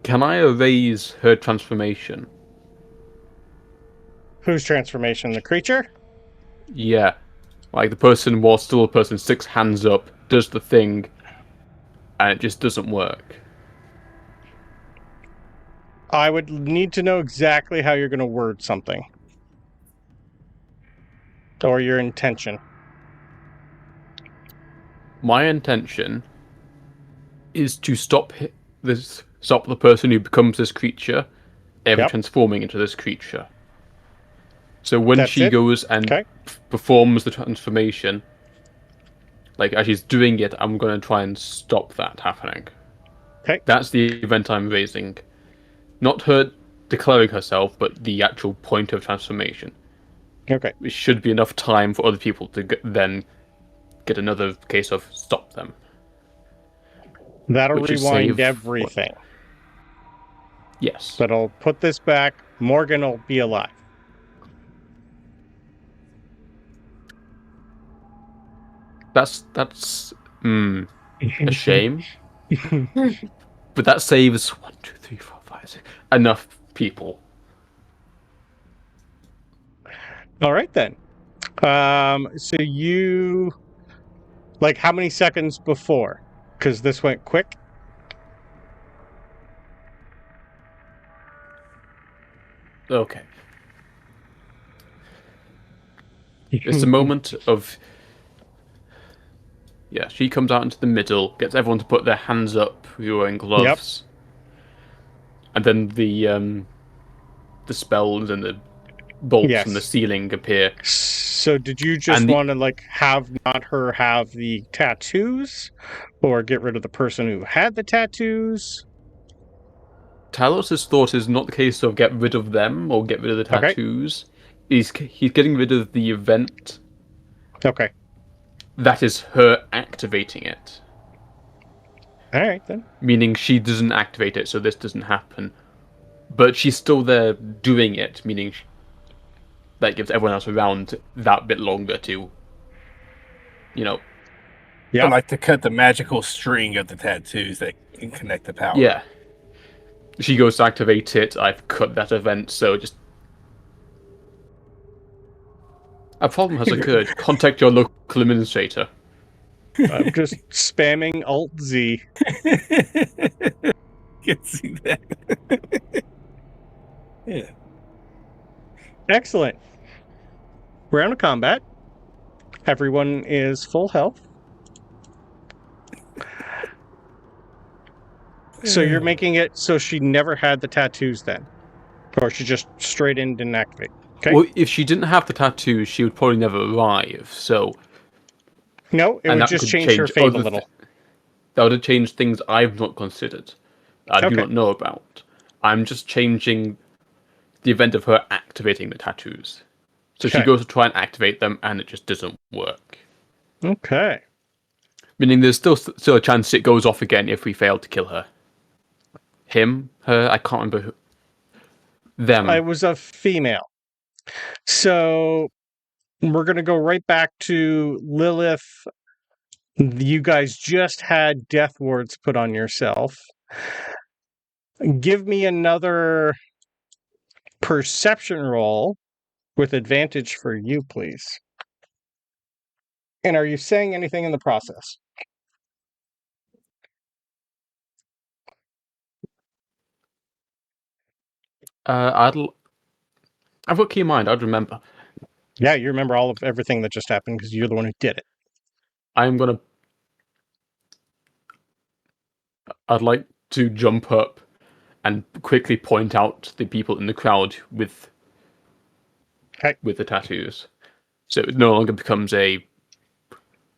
Can I erase her transformation? Whose transformation? The creature? Yeah. Like the person, while still a person, sticks hands up, does the thing, and it just doesn't work. I would need to know exactly how you're going to word something. Or your intention. My intention is to stop the person who becomes this creature ever transforming into this creature. So when she goes and performs the transformation, like as she's doing it, I'm going to try and stop that happening. Okay. That's the event I'm raising. Not her declaring herself, but the actual point of transformation. Okay. It should be enough time for other people to then get another case of stop them. That'll rewind everything. Yes. But I'll put this back. Morgan will be alive. That's a shame. But that saves 1, 2, 3, 4, 5, 6 enough people. All right then. So you, like, how many seconds before? Because this went quick. Okay. It's a moment of... Yeah, she comes out into the middle, gets everyone to put their hands up, wearing gloves. Yep. And then the spells and the bolts from the ceiling appear. So did you just want to, like, have the tattoos? Or get rid of the person who had the tattoos? Talos' thought is not the case of get rid of them or get rid of the tattoos. He's getting rid of the event. Okay. That is her activating it. Alright then. Meaning she doesn't activate it, so this doesn't happen. But she's still there doing it, meaning that gives everyone else around that bit longer to, I like to cut the magical string of the tattoos that can connect the power. Yeah. She goes to activate it, I've cut that event, so just... A problem has occurred. Contact your local administrator. I'm just spamming Alt-Z. Can see that. Yeah. Excellent. Round of combat. Everyone is full health. So you're making it so she never had the tattoos then? Or she just straight in didn't activate? Okay. Well, if she didn't have the tattoos, she would probably never arrive, so... No, it would just change her fate a little. That would have changed things I've not considered. I do not know about. I'm just changing the event of her activating the tattoos. So she goes to try and activate them, and it just doesn't work. Okay. Meaning there's still a chance it goes off again if we fail to kill her. Him? Her? I can't remember who. Them. I was a female. So we're going to go right back to Lilith. You guys just had death wards put on yourself. Give me another perception roll with advantage for you, please. And are you saying anything in the process? I've got key in mind, I'd remember. Yeah, you remember all of everything that just happened because you're the one who did it. I'd like to jump up and quickly point out the people in the crowd with the tattoos. So it no longer becomes a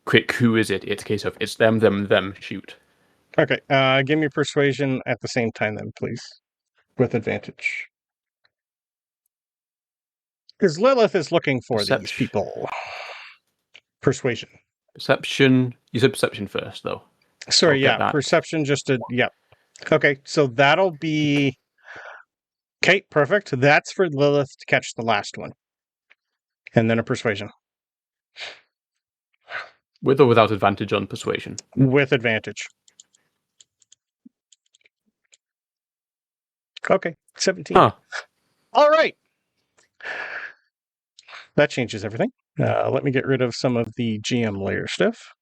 quick, who is it? It's a case of it's them, shoot. Okay, give me persuasion at the same time then, please. With advantage. Because Lilith is looking for these people. Persuasion. Perception. You said perception first, though. Sorry, yeah. Perception just a... Yeah. Okay, so that'll be... Okay, perfect. That's for Lilith to catch the last one. And then a persuasion. With or without advantage on persuasion? With advantage. Okay, 17. Huh. All right. That changes everything. Let me get rid of some of the GM layer stuff.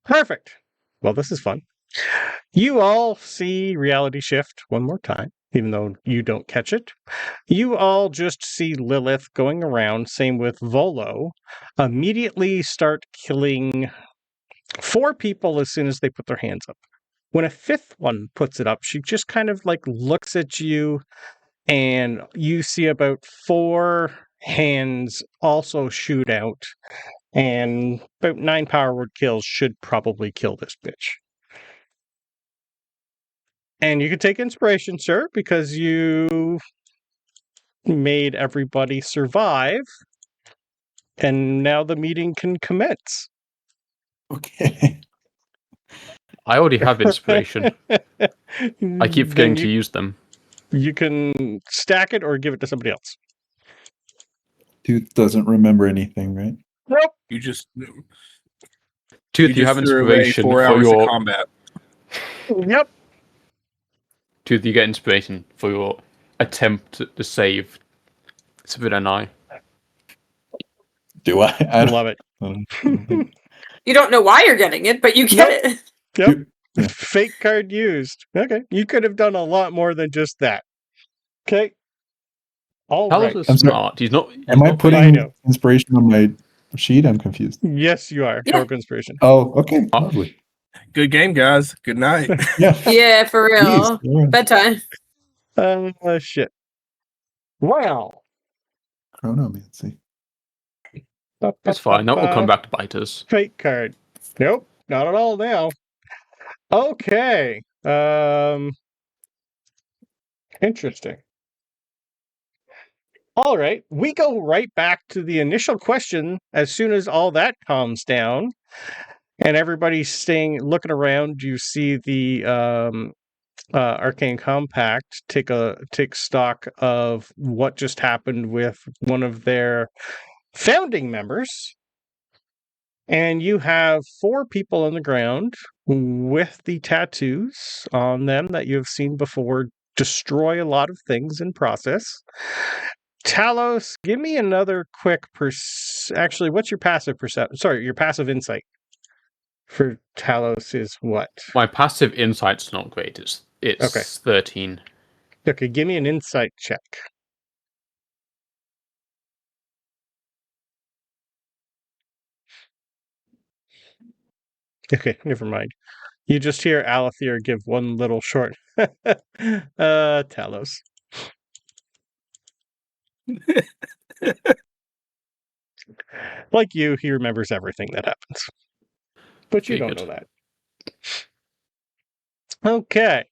Perfect. Well, this is fun. You all see reality shift one more time, even though you don't catch it. You all just see Lilith going around, same with Volo, immediately start killing 4 people as soon as they put their hands up. When a 5th one puts it up, she just kind of like looks at you, and you see about 4 hands also shoot out, and about 9 power word kills should probably kill this bitch. And you can take inspiration, sir, because you made everybody survive, and now the meeting can commence. Okay. I already have inspiration. I keep forgetting to use them. You can stack it or give it to somebody else. Tooth doesn't remember anything, right? Nope. You just Tooth, you have threw away inspiration 4 for hours your of combat. Yep. Tooth, you get inspiration for your attempt to save Sabryn and I. Do I? I love it. You don't know why you're getting it, but you get it. Yep. Yeah. Fake card used. Okay. You could have done a lot more than just that. Okay. All Talos right. is I'm sorry. smart. He's not. Am I I putting know. inspiration on my sheet? I'm confused. Yes, you are. Yeah. Heroic inspiration. Oh, okay. Lovely. Good game, guys. Good night. Yeah. Yeah, for real. Jeez, yeah. Bedtime. Shit. Wow. Chronomancy. It's fine. That will come back to bite us. Fake card. Nope. Not at all now. Okay. Interesting. All right. We go right back to the initial question as soon as all that calms down and everybody's looking around. You see the Arcane Compact take stock of what just happened with one of their founding members. And you have 4 people on the ground with the tattoos on them that you have seen before destroy a lot of things in process. Talos, give me another quick actually, what's your passive perception? Sorry, your passive insight for Talos is what? My passive insight's not great. It's Okay. 13. Okay, give me an insight check. Okay, never mind. You just hear Alethir give one little short Talos. Like you, he remembers everything that happens. But you don't know that. Okay.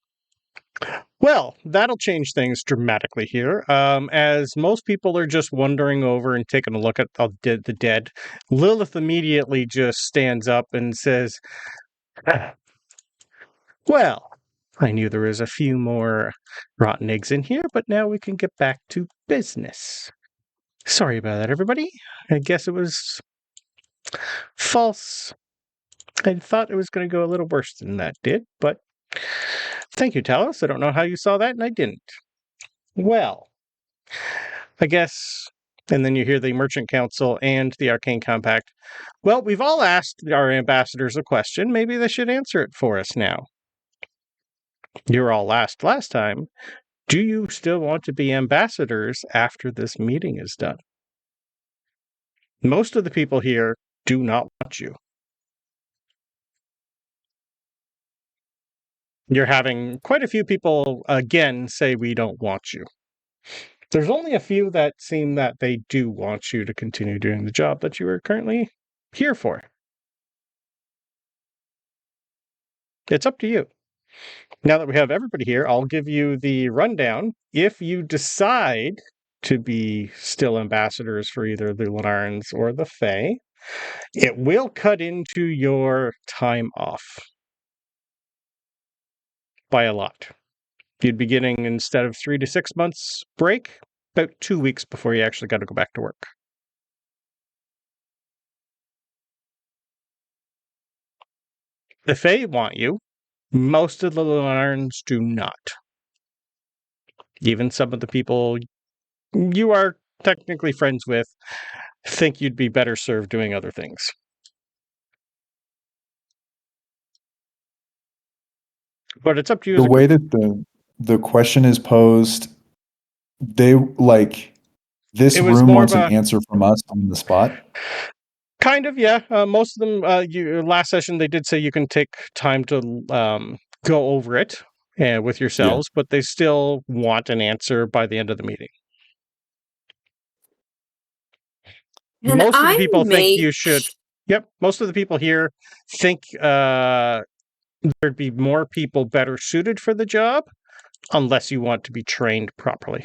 Well, that'll change things dramatically here. As most people are just wandering over and taking a look at the dead, Lilith immediately just stands up and says, well, I knew there was a few more rotten eggs in here, but now we can get back to business. Sorry about that, everybody. I guess it was false. I thought it was going to go a little worse than that did, but thank you, Talos. I don't know how you saw that, and I didn't. Well, I guess... And then you hear the Merchant Council and the Arcane Compact. Well, we've all asked our ambassadors a question. Maybe they should answer it for us now. You were all asked last time. Do you still want to be ambassadors after this meeting is done? Most of the people here do not want you. You're having quite a few people, again, say we don't want you. There's only a few that seem that they do want you to continue doing the job that you are currently here for. It's up to you. Now that we have everybody here, I'll give you the rundown. If you decide to be still ambassadors for either the Lunarans or the Fey, it will cut into your time off by a lot. You'd be getting, instead of 3 to 6 months break, about 2 weeks before you actually got to go back to work. The Fey want you. Most of the Lunarans do not. Even some of the people you are technically friends with think you'd be better served doing other things. But it's up to you. The way that the question is posed, they like this room wants an answer from us on the spot. Kind of, yeah. Most of them, last session, they did say you can take time to go over it with yourselves, but they still want an answer by the end of the meeting. And most of the people think you should. Yep, most of the people here think there'd be more people better suited for the job, unless you want to be trained properly.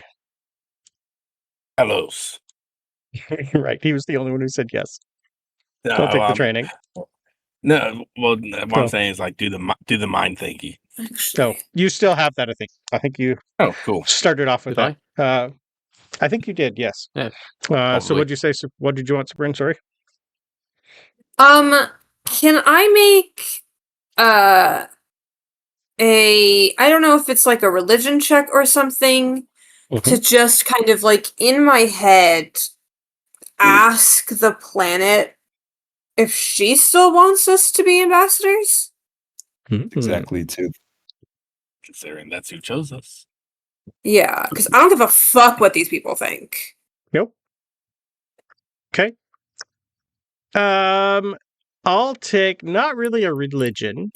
Talos. Right, he was the only one who said yes. No, Don't take the training. No, well, what I'm saying is like do the mind thingy. So you still have that, I think. I think you. Oh, cool. Started off with Did that. I think you did. Yes. Yeah. So what did you say? What did you want, Sabryn? Sorry. Can I make I don't know if it's like a religion check or something to just kind of like in my head ask the planet if she still wants us to be ambassadors? Exactly, too. Considering that's who chose us. Yeah, because I don't give a fuck what these people think. Nope. Okay. I'll take not really a religion.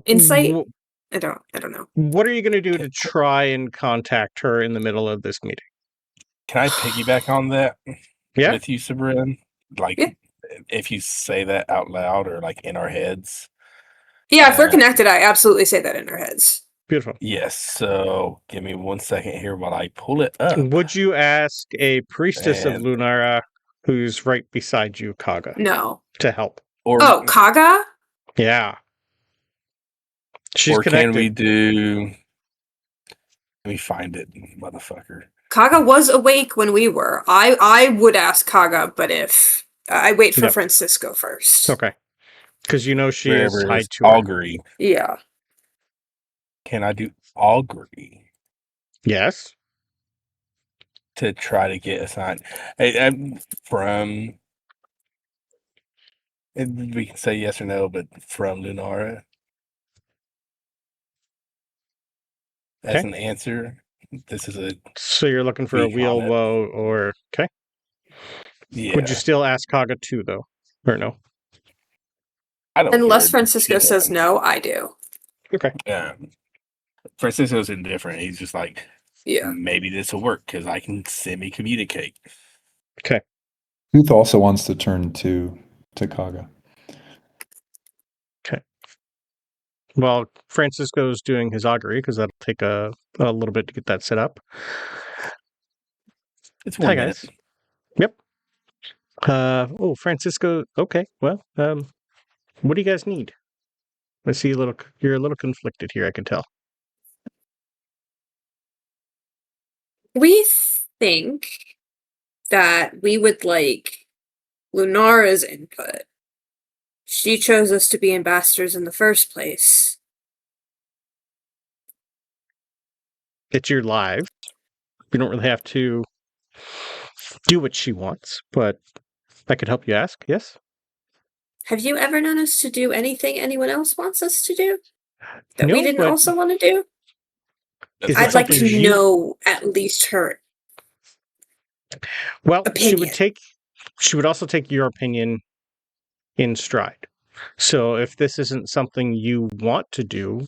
Insight? I don't know. What are you going to do to try and contact her in the middle of this meeting? Can I piggyback on that? Yeah. With you, Sabryn? Like, if you say that out loud or like in our heads. Yeah, if we're connected, I absolutely say that in our heads. Beautiful. Yes. So give me 1 second here while I pull it up. Would you ask a priestess of Lunara who's right beside you, Kaga? No. To help. Kaga? Yeah. She's or connected. Can we do... Let me find it, motherfucker. Kaga was awake when we were. I would ask Kaga, but if... I wait for Francisco first. Okay. Because you know she Wherever is tied to augury. Yeah. Can I do augury? Yes. To try to get assigned. From... We can say yes or no, but from Lunara. As an answer, this is a... So you're looking for a wheel woe or... Okay. Yeah. Would you still ask Kaga too, though? Or no? I don't Unless Francisco says no, I do. Okay. Yeah. Francisco's indifferent. He's just like, maybe this will work because I can semi-communicate. Okay. Huth also wants to turn to Kaga. Okay. Well, Francisco's doing his augury because that'll take a little bit to get that set up. It's 1 minute. Guys. Yep. Francisco. Okay. Well, what do you guys need? I see you're a little conflicted here, I can tell. We think that we would like Lunara's input. She chose us to be ambassadors in the first place. It's your lives. You don't really have to do what she wants, but I could help you ask, yes? Have you ever known us to do anything anyone else wants us to do? That No, we didn't also want to do? I'd like to know at least her opinion. She would also take your opinion in stride. So if this isn't something you want to do,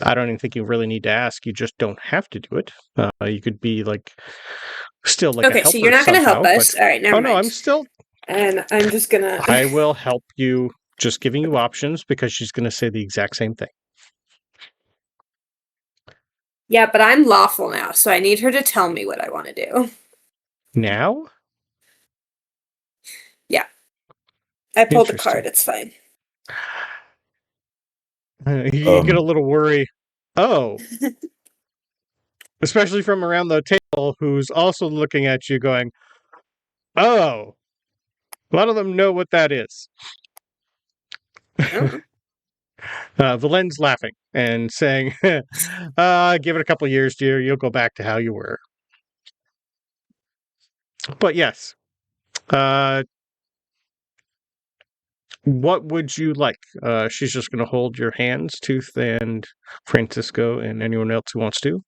I don't even think you really need to ask. You just don't have to do it. You could be still a helper. Okay, so you're not going to help us. But... All right, never mind. No, I'm still... And I'm just going to... I will help you, just giving you options, because she's going to say the exact same thing. Yeah, but I'm lawful now, so I need her to tell me what I want to do. Now? Yeah. I pulled the card, it's fine. You get a little worry. Oh. Especially from around the table, who's also looking at you going, oh. A lot of them know what that is. Valen's laughing and saying, give it a couple years, dear. You'll go back to how you were. But yes. What would you like? She's just going to hold your hands, Tooth and Francisco and anyone else who wants to.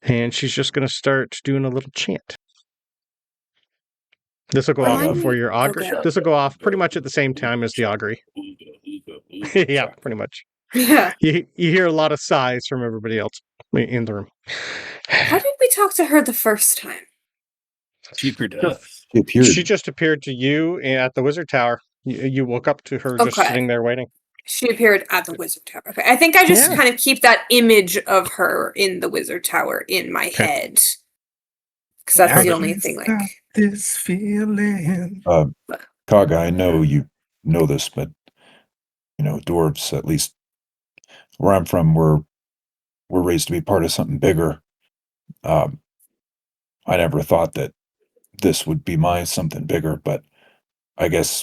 And she's just going to start doing a little chant. This will go off before your augury. Okay. This will go off pretty much at the same time as the augury. Yeah, pretty much. Yeah. You hear a lot of sighs from everybody else in the room. How did we talk to her the first time? She appeared. She just appeared to you at the Wizard Tower. You woke up to her just sitting there waiting. She appeared at the Wizard Tower. Okay. I think I just kind of keep that image of her in the Wizard Tower in my head. Because that's the only thing, this feeling. Kaga, I know you know this, but, dwarves, at least where I'm from, we're raised to be part of something bigger. I never thought that this would be my something bigger, but I guess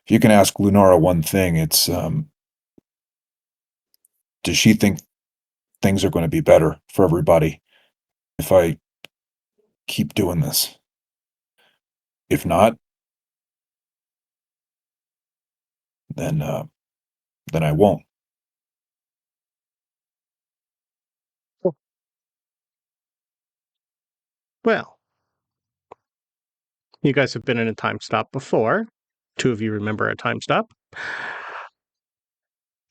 if you can ask Lunara one thing, it's, does she think things are going to be better for everybody if I keep doing this? If not, then I won't. Well, you guys have been in a time stop before. 2 of you remember a time stop.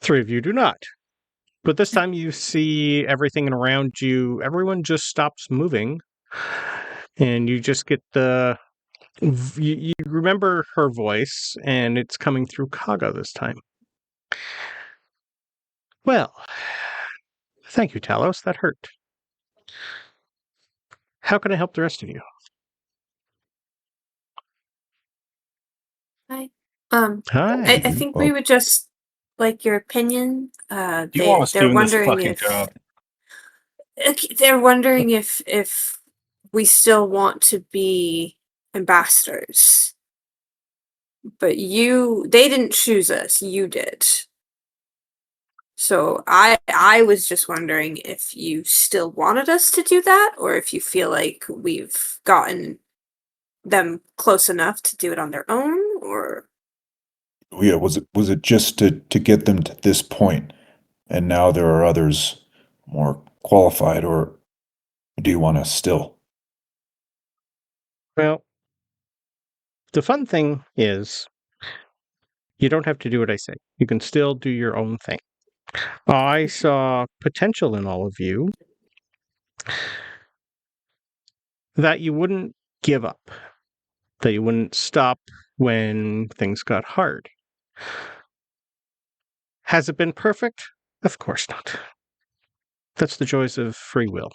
3 of you do not. But this time you see everything around you. Everyone just stops moving. And you just get you remember her voice, and it's coming through Kaga this time. Well, thank you, Talos. That hurt. How can I help the rest of you? Hi. Hi. I think we would just like your opinion. You want us doing this fucking job? They're wondering if we still want to be ambassadors. But they didn't choose us, you did. So I was just wondering if you still wanted us to do that, or if you feel like we've gotten them close enough to do it on their own, or... Yeah, was it just to get them to this point, and now there are others more qualified, or do you want us still? Well, the fun thing is, you don't have to do what I say. You can still do your own thing. I saw potential in all of you that you wouldn't give up, that you wouldn't stop when things got hard. Has it been perfect? Of course not. That's the joys of free will.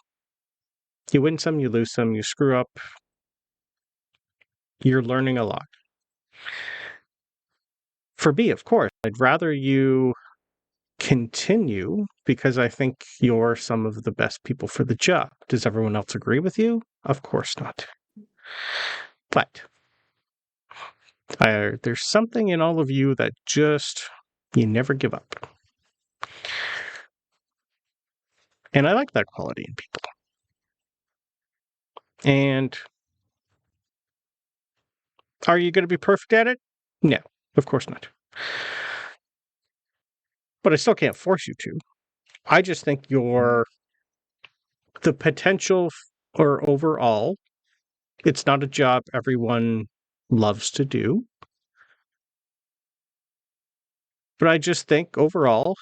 You win some, you lose some, you screw up. You're learning a lot. For me, of course, I'd rather you continue because I think you're some of the best people for the job. Does everyone else agree with you? Of course not. But there's something in all of you that you never give up. And I like that quality in people. And are you going to be perfect at it? No, of course not. But I still can't force you to. I just think the potential, or overall, it's not a job everyone loves to do. But I just think overall,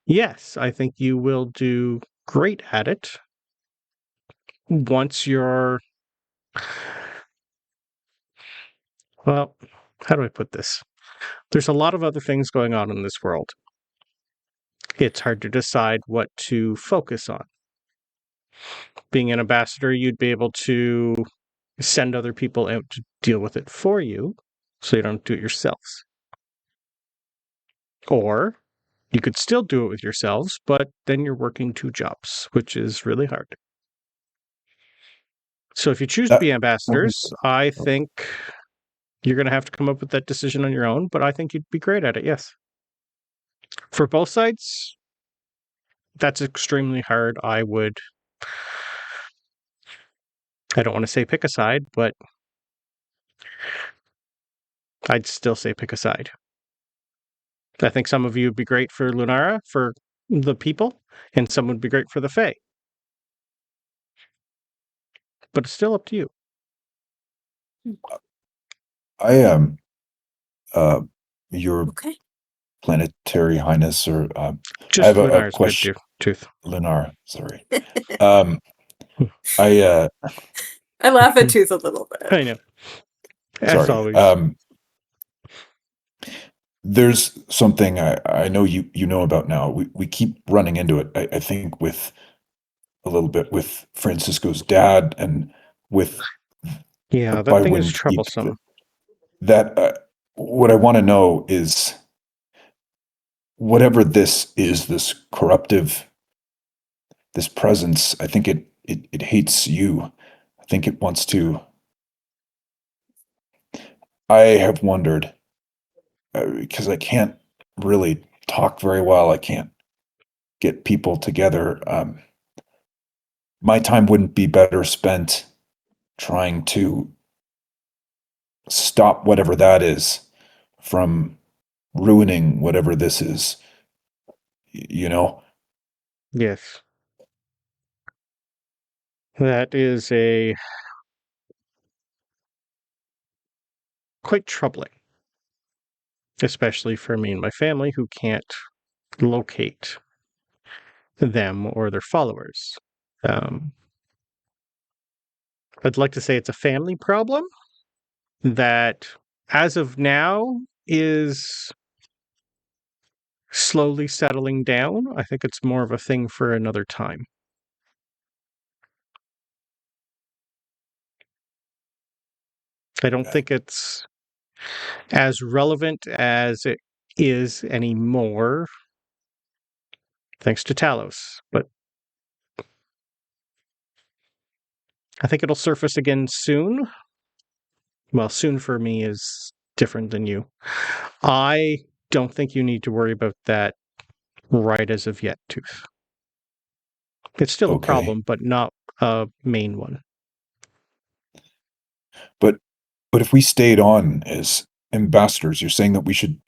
Yes, I think you will do great at it once you're... Well, how do I put this? There's a lot of other things going on in this world. It's hard to decide what to focus on. Being an ambassador, you'd be able to send other people out to deal with it for you, so you don't do it yourselves. Or you could still do it with yourselves, but then you're working 2 jobs, which is really hard. So if you choose to be ambassadors, I think you're going to have to come up with that decision on your own, but I think you'd be great at it, yes. For both sides, that's extremely hard. I don't want to say pick a side, but I'd still say pick a side. I think some of you would be great for Lunara, for the people, and some would be great for the Fae. But it's still up to you. I am your Okay. planetary highness, or Just I have Lunara's a question. Tooth. Lunara, sorry. I laugh at Tooth a little bit. I know. As sorry. always. There's something I know you know about now. We keep running into it. I think with a little bit with Francisco's dad and with Yeah, that thing is troublesome. What I want to know is whatever this is, this corruptive, this presence. I think it hates you. I think it wants to. I have wondered. Because I can't really talk very well. I can't get people together. My time wouldn't be better spent trying to stop whatever that is from ruining whatever this is. You know? Yes. That is quite troubling. Especially for me and my family who can't locate them or their followers. I'd like to say it's a family problem that, as of now, is slowly settling down. I think it's more of a thing for another time. I don't think it's as relevant as it is anymore, thanks to Talos, but I think it'll surface again soon. Well, soon for me is different than you. I don't think you need to worry about that right as of yet, Tooth. It's still a problem, but not a main one. But if we stayed on as ambassadors, you're saying that we should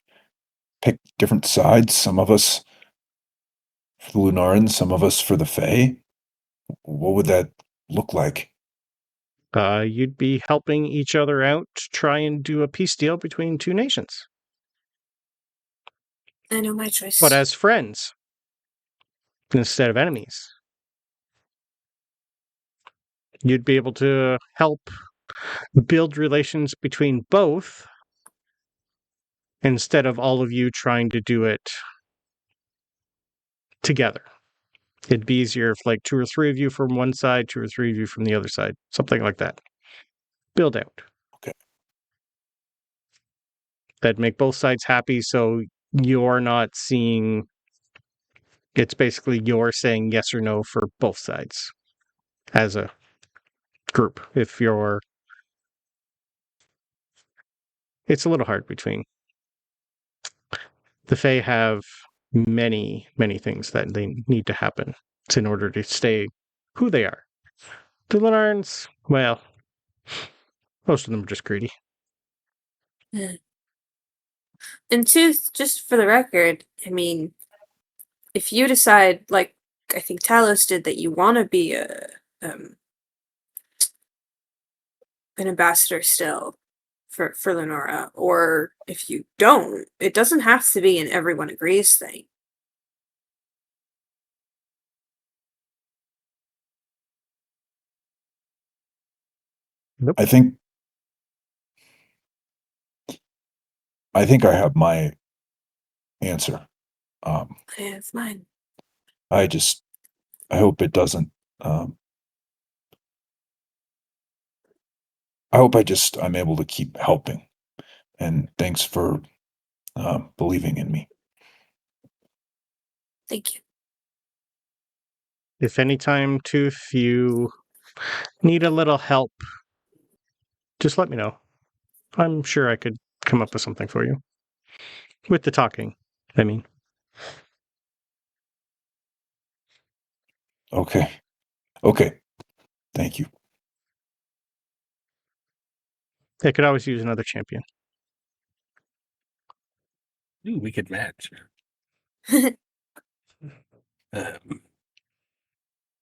pick different sides? Some of us for the Lunarans, some of us for the Fae? What would that look like? You'd be helping each other out to try and do a peace deal between 2 nations. I know my choice. But as friends, instead of enemies. You'd be able to help build relations between both instead of all of you trying to do it together. It'd be easier if 2 or 3 of you from one side, 2 or 3 of you from the other side, something like that. Build out. Okay. That'd make both sides happy, so you're not seeing... It's basically you're saying yes or no for both sides as a group. If you're... It's a little hard between... The Fae have many, many things that they need to happen in order to stay who they are. The Lunarans, well, most of them are just greedy. Yeah. And Tooth, just for the record, I mean, if you decide, like I think Talos did, that you want to be an ambassador still for Lunara, or if you don't, it doesn't have to be an everyone agrees thing. Nope. I think I have my answer. I have mine. I hope it doesn't. I hope I'm able to keep helping. And thanks for believing in me. Thank you. If anytime, Tooth, you need a little help, just let me know. I'm sure I could come up with something for you. With the talking, I mean. Okay. Thank you. They could always use another champion. Ooh, we could match.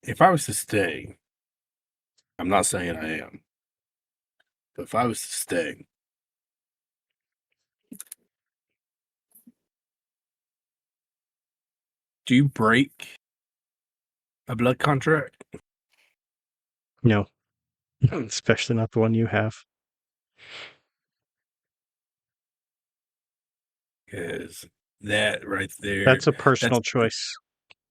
If I was to stay, I'm not saying I am, but if I was to stay, do you break a blood contract? No. Especially not the one you have. Because that right there, That's a personal choice.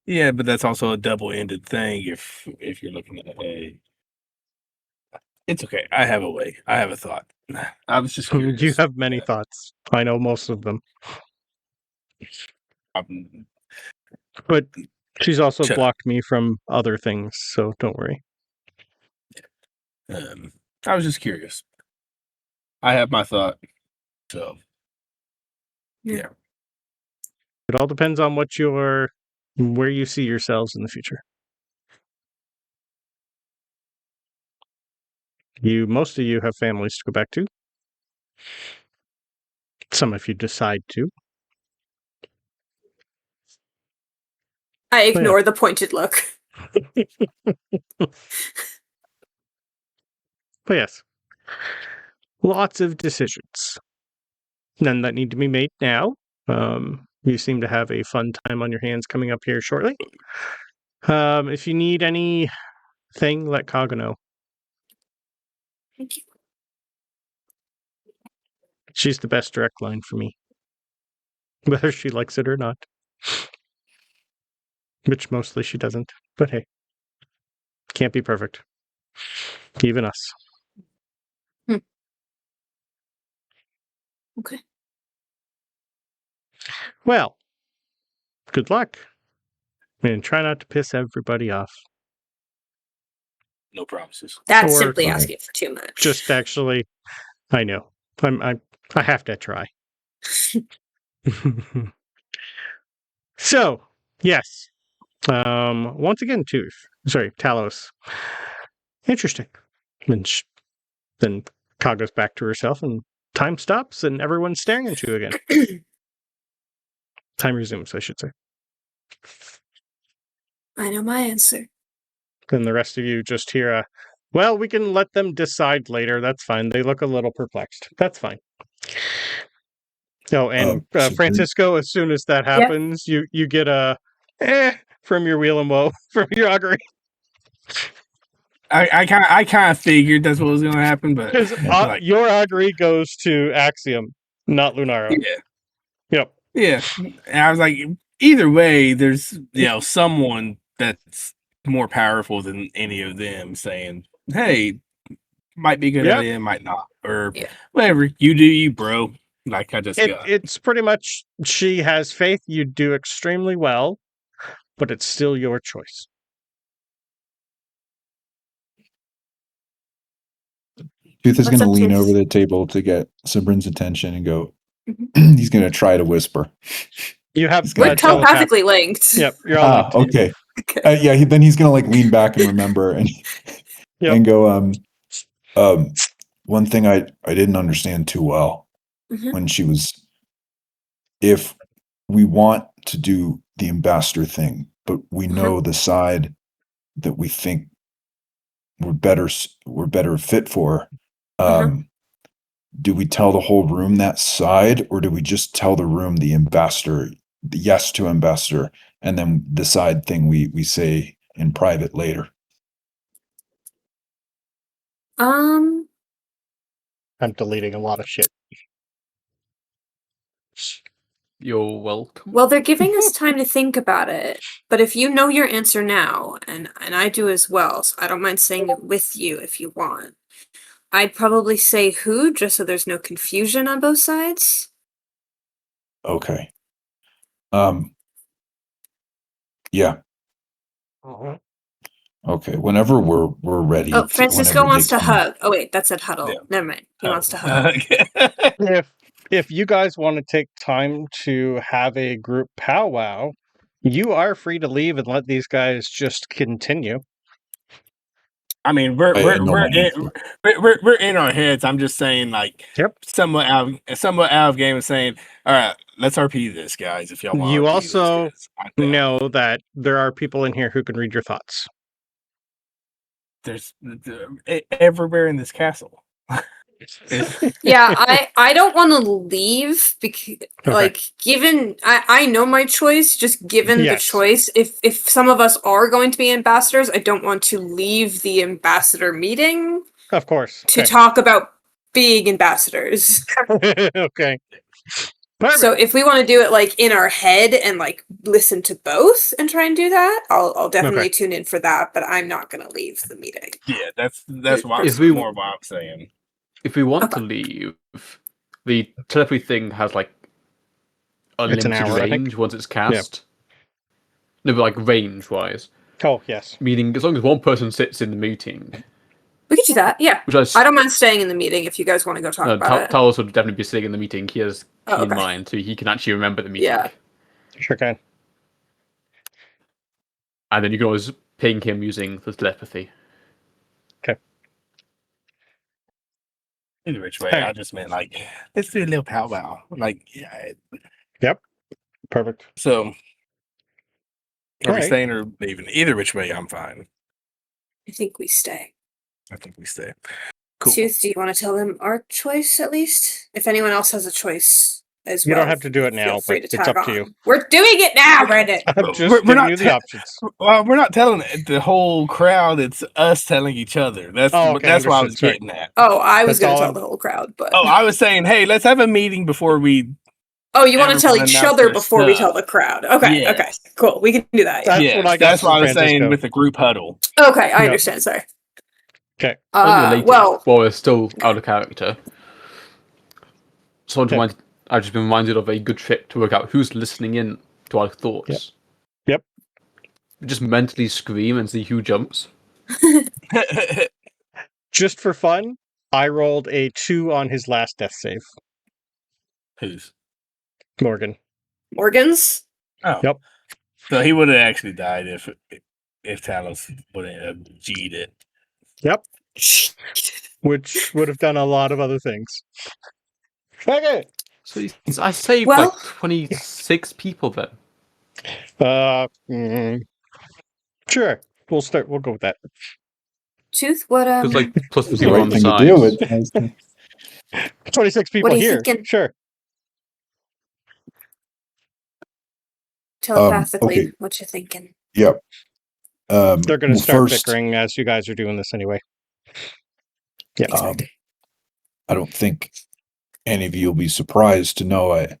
Yeah, but that's also a double-ended thing if you're looking at it's okay. I have a way. I have a thought. I was just curious. You have many thoughts. I know most of them. But she's also blocked me from other things, so don't worry. I was just curious. I have my thought. So, yeah. It all depends on where you see yourselves in the future. Most of you have families to go back to. Some of you decide to. I ignore the pointed look. But yes, lots of decisions. None that need to be made now. You seem to have a fun time on your hands coming up here shortly. If you need anything, let Kaga know. Thank you. She's the best direct line for me. Whether she likes it or not. Which mostly she doesn't. But hey. Can't be perfect. Even us. Okay. Well, good luck. And try not to piss everybody off. No promises. That's simply asking for too much. Just actually, I know. I have to try. So, yes. Once again, Talos. Interesting. And then Kaga's back to herself, and time stops, and everyone's staring at you again. Time resumes, I should say. I know my answer. Then the rest of you just hear well, we can let them decide later. That's fine. They look a little perplexed. That's fine. Oh, and Francisco, as soon as that happens, you get a from your wheel and woe, from your augury. I kind of figured that's what was going to happen, but your augury goes to Axiom, not Lunara. Yeah. Yep. Yeah, and I was like, either way, there's someone that's more powerful than any of them saying, "Hey, might be a good idea, might not," or whatever. You do you, bro. Like I just got. It's pretty much she has faith. You do extremely well, but it's still your choice. Tooth is going to lean over the table to get Sabryn's attention and go. He's going to try to whisper. We're telepathically linked. Yep, you're all linked. Okay. Then he's going to lean back and remember and and go. One thing I didn't understand too well when she was. If we want to do the ambassador thing, but we know the side that we think we're better fit for. Do we tell the whole room that side, or do we just tell the room the ambassador, the yes to ambassador, and then the side thing we say in private later? I'm deleting a lot of shit. You're welcome. Well, they're giving us time to think about it. But if you know your answer now, and I do as well, so I don't mind saying it with you if you want. I'd probably say who, just so there's no confusion on both sides. Okay. Yeah. Okay. Whenever we're ready. Oh, Francisco whenever wants to they come- hug. Oh wait, that said huddle. Yeah. Never mind. He wants to hug. If you guys want to take time to have a group powwow, you are free to leave and let these guys just continue. I mean, we're I know my we're in our heads. I'm just saying, like, Yep. somewhat out of game and saying, all right, let's RP this, guys. If y'all want, You RP also this, 'cause I'm down. know that there are people in here who can read your thoughts. There's everywhere in this castle. Yeah, I don't want to leave because, like, given I know my choice. Just given the choice, if some of us are going to be ambassadors, I don't want to leave the ambassador meeting. Of course. To talk about being ambassadors. Okay. Perfect. So if we want to do it like in our head and like listen to both and try and do that, I'll definitely tune in for that. But I'm not going to leave the meeting. Yeah, that's why more what I'm saying. If we want to leave, the telepathy thing has like unlimited range once it's cast. Yeah. No, but like range wise. Oh yes. Meaning, as long as one person sits in the meeting, we could do that. Yeah, I don't mind staying in the meeting if you guys want to go talk about it. Talos would definitely be sitting in the meeting. He has keen mind, so he can actually remember the meeting. Yeah, sure can. And then you can always ping him using the telepathy. Okay. Either which way, I just meant like let's do a little powwow. Like, yeah. Yep. Perfect. So, are we staying or leaving? Either which way, I'm fine. I think we stay. I think we stay. Cool. Tooth, do you want to tell them our choice at least? If anyone else has a choice as well. You don't have to do it now, but it's up to you. We're doing it now, Brandon! We're not the options. Well, we're not telling the whole crowd. It's us telling each other. That's that's what I was getting at. Oh, I was going to tell the whole crowd, but... Oh, I was saying, hey, let's have a meeting before we... Oh, you want to tell each other before we tell the crowd. Okay, okay, cool. We can do that. Yeah. That's what I was saying with the group huddle. Okay, I understand, sorry. Okay. Well, we're still out of character. So I've just been reminded of a good trick to work out who's listening in to our thoughts. Yep. Just mentally scream and see who jumps. Just for fun, I rolled a 2 on his last death save. Whose? Morgan. Morgan's? Oh. Yep. So he would have actually died if Talos would have G'd it. Yep. Which would have done a lot of other things. Okay. So I saved like 26 people then. Sure. We'll go with that. Tooth, what Because like plus the the people right on the thing to do. sides. 26 people here. Thinking? Sure. Telepathically, what you thinking? Yep. They're going to start bickering as you guys are doing this anyway. Yeah. I don't think any of you will be surprised to know I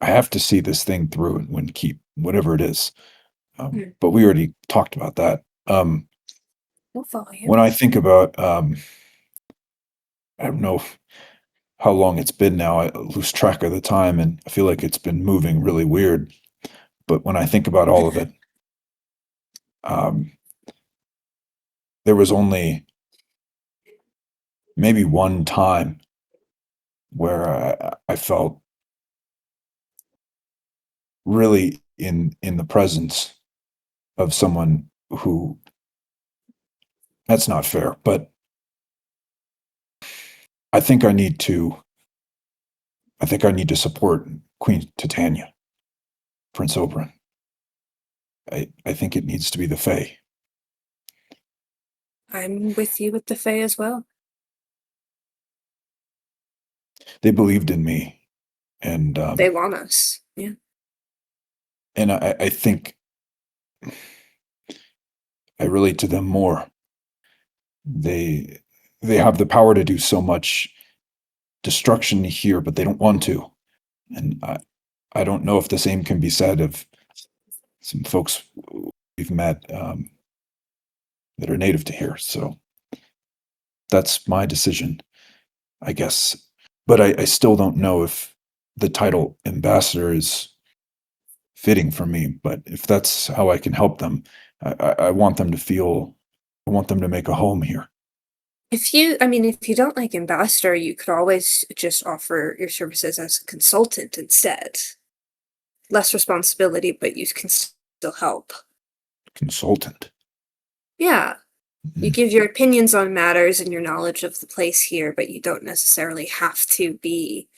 have to see this thing through and keep whatever it is. But we already talked about that. We'll follow you. When I think about, I don't know how long it's been now. I lose track of the time, and I feel like it's been moving really weird. But when I think about all of it, there was only maybe one time where I felt really in the presence of someone who, that's not fair, but I think I need to support Queen Titania, Prince Oberyn. I think it needs to be the Fae. I'm with you with the Fae as well. They believed in me, and they want us. Yeah. And I think I relate to them more. They they have the power to do so much destruction here, but they don't want to. And I don't know if the same can be said of some folks we've met that are native to here. So that's my decision, I guess. But I still don't know if the title ambassador is fitting for me. But if that's how I can help them, I want them to feel, I want them to make a home here. If you don't like ambassador, you could always just offer your services as a consultant instead. Less responsibility, but you can still help. Consultant. Yeah. You give your opinions on matters and your knowledge of the place here, but you don't necessarily have to be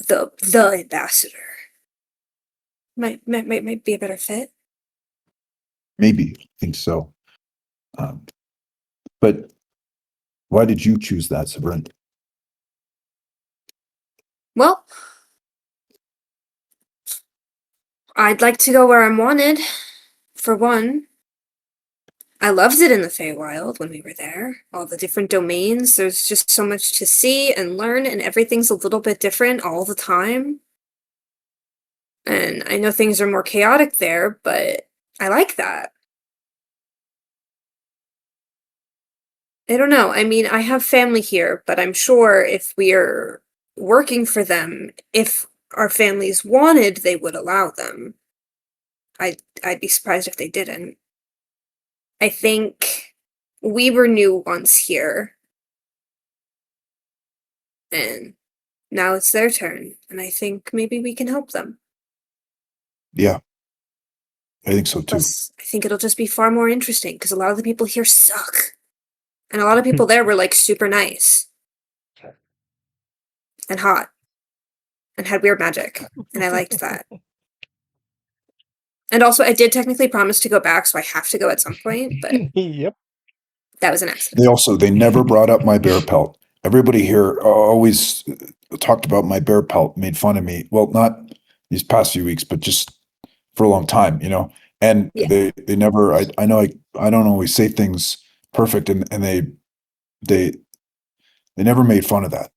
the ambassador. Might be a better fit. Maybe. I think so. But why did you choose that, Sabryn? Well, I'd like to go where I'm wanted, for one. I loved it in the Feywild when we were there. All the different domains, there's just so much to see and learn, and everything's a little bit different all the time. And I know things are more chaotic there, but I like that. I don't know. I mean, I have family here, but I'm sure if we're working for them, if our families wanted, they would allow them. I'd be surprised if they didn't. I think we were new once here. And now it's their turn, and I think maybe we can help them. Yeah. I think so too. Plus, I think it'll just be far more interesting, because a lot of the people here suck. And a lot of people there were, like, super nice. And hot. And had weird magic. And I liked that. And also, I did technically promise to go back, so I have to go at some point, but Yep. that was an accident. They never brought up my bear pelt. Everybody here always talked about my bear pelt, made fun of me. Well, not these past few weeks, but just for a long time, you know. And Yeah. they never. I know I don't always say things perfect, and they never made fun of that.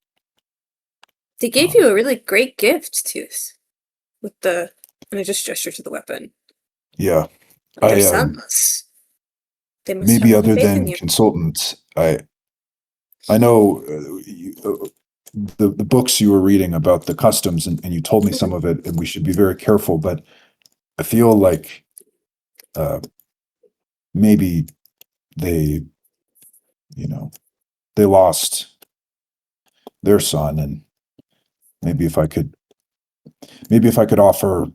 They gave you a really great gift, Tooth. With the, and I just gestured to the weapon. Yeah, Their sons. They must maybe have other faith in than you. consultants, I know the books you were reading about the customs, and you told me some of it, and we should be very careful. But I feel like maybe they, they lost their son, and maybe if I could offer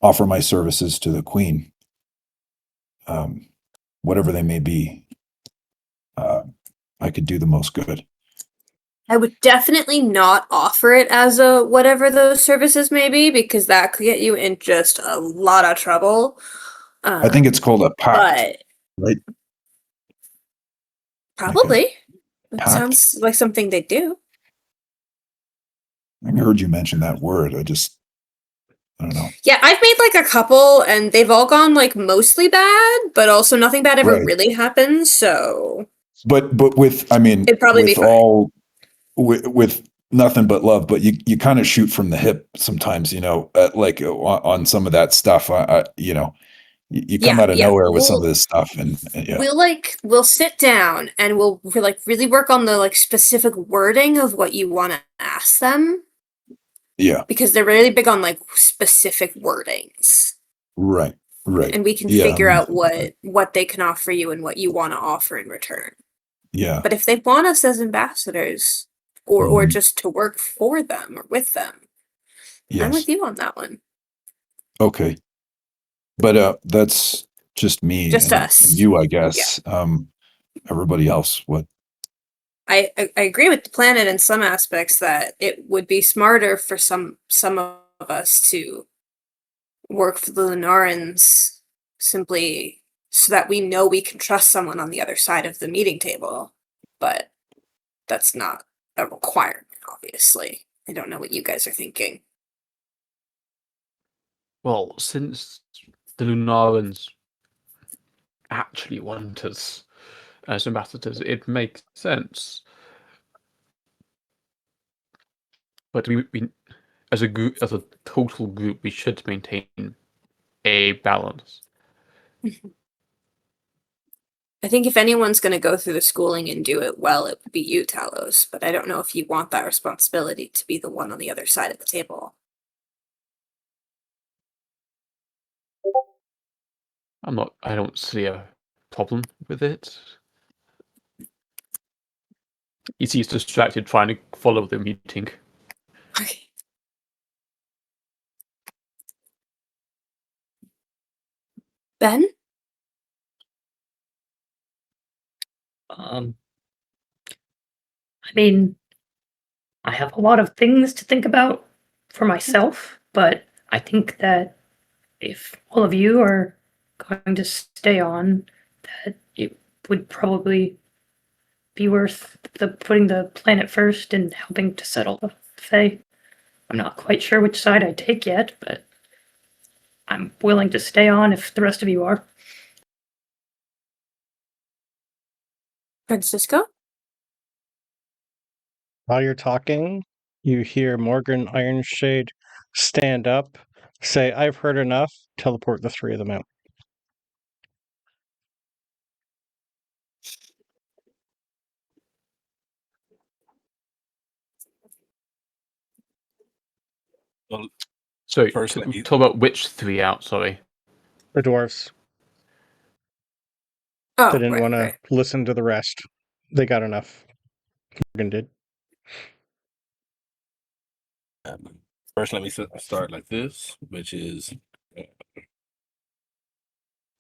offer my services to the Queen, whatever they may be, I could do the most good. I would definitely not offer it as a whatever those services may be, because that could get you in just a lot of trouble. I think it's called a pact, right? Probably. It pact. sounds like something they do. I heard you mention that word. I don't know. Yeah, I've made like a couple, and they've all gone like mostly bad, but also nothing bad ever really happens. So, but with, I mean, it'd probably be fine. With nothing but love, but you kind of shoot from the hip sometimes, like on some of that stuff. You come out of nowhere with some of this stuff, and we'll sit down and we'll like really work on the like specific wording of what you want to ask them. Yeah, because they're really big on like specific wordings. Right. And we can figure out what they can offer you and what you want to offer in return. Yeah. But if they want us as ambassadors, or just to work for them or with them, I'm with you on that one. Okay. But that's just me, just us, and you, I guess. Yeah. Everybody else, what? I agree with the planet in some aspects that it would be smarter for some of us to work for the Lunarans simply so that we know we can trust someone on the other side of the meeting table. But that's not a requirement, obviously. I don't know what you guys are thinking. Well, since the Lunarans actually want us as ambassadors, it makes sense. But we as a group, as a total group, we should maintain a balance. I think if anyone's going to go through the schooling and do it well, it would be you, Talos. But I don't know if you want that responsibility to be the one on the other side of the table. I don't see a problem with it. He's distracted trying to follow the meeting. Okay. Ben? I mean, I have a lot of things to think about for myself, but I think that if all of you are going to stay on, that it would probably be worth putting the planet first and helping to settle the Fey. I'm not quite sure which side I take yet, but I'm willing to stay on if the rest of you are. Francisco? While you're talking, you hear Morgan Ironshade stand up, say, "I've heard enough," teleport the three of them out. Well, So, first, let me- talk about which three out, sorry. The dwarves. Oh, They didn't want to right. listen to the rest. They got enough. Morgan did. First, let me start like this, which is...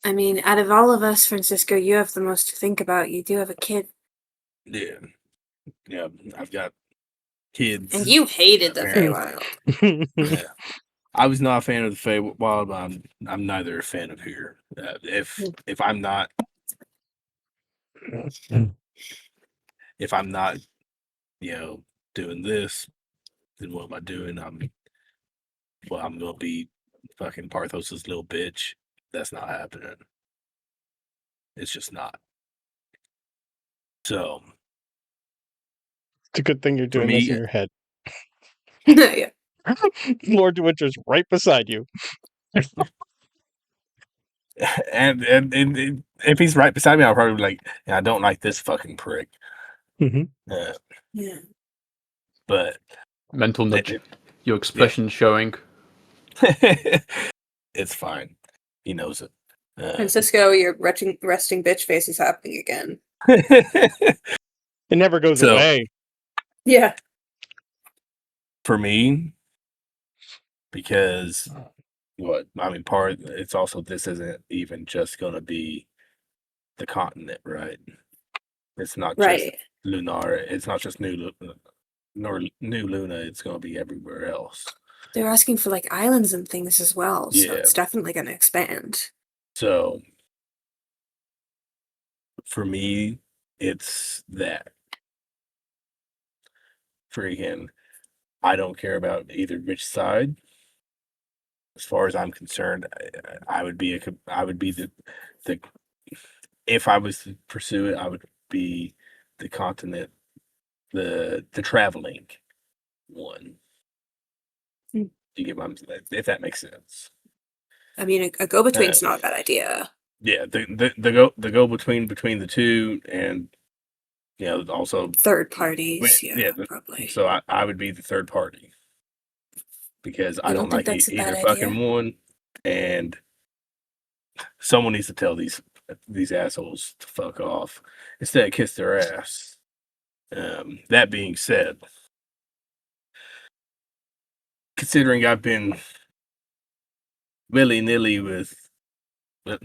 I mean, out of all of us, Francisco, you have the most to think about. You do have a kid. Yeah. Yeah, I've got kids. And you hated the Feywild. Yeah. I was not a fan of the Feywild, but I'm neither a fan of here. If I'm not doing this, then what am I doing? I'm gonna be fucking Parthos's little bitch. That's not happening. It's just not. So It's a good thing you're doing this in your head. Yeah. Lord Winter's right beside you. and if he's right beside me, I'll probably be like, yeah, I don't like this fucking prick. Mm-hmm. Yeah. But mental nudge. Your expression showing. It's fine. He knows it. Francisco, your resting bitch face is happening again. It never goes away. Yeah. For me, because it's also, this isn't even just going to be the continent, right? It's not just Lunara. It's not just New Luna. It's going to be everywhere else. They're asking for like islands and things as well, so Yeah. it's definitely going to expand. So for me, it's that. Freaking, I don't care about either which side. As far as I'm concerned, I would be the if I was to pursue it, I would be the continent, the traveling one. Hmm. You get if that makes sense. I mean, a go-between's not a bad idea. Yeah, the go between the two, and also third parties. Probably. So I would be the third party, because I don't like either fucking one, and someone needs to tell these assholes to fuck off instead of kiss their ass. That being said, considering I've been willy-nilly with...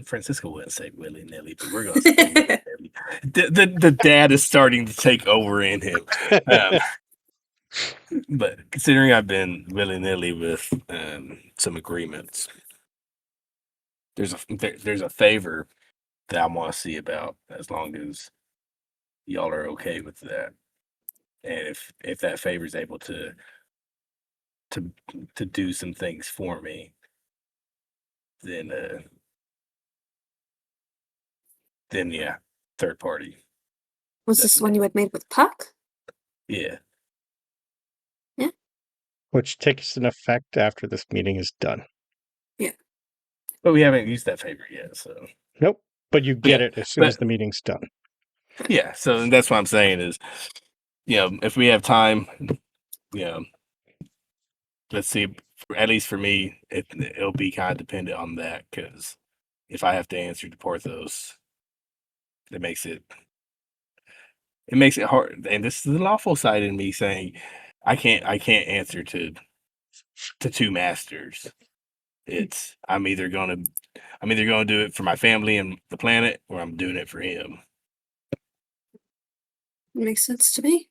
Francisco wouldn't say willy-nilly, but we're going to say willy-nilly. The dad is starting to take over in him. But considering I've been willy-nilly with some agreements, there's a favor that I want to see about, as long as y'all are okay with that. And if that favor is able to do some things for me, then then yeah, third party. Was this the one you had made with Puck? Yeah. Which takes an effect after this meeting is done. Yeah. But we haven't used that favor yet, so. Nope. But you get it as soon as the meeting's done. Yeah, so that's what I'm saying is, if we have time, let's see, at least for me, it'll be kind of dependent on that, because if I have to answer to Porthos, it makes it hard. And this is the lawful side in me saying, I can't answer to two masters. I'm either gonna do it for my family and the planet, or I'm doing it for him. Makes sense to me.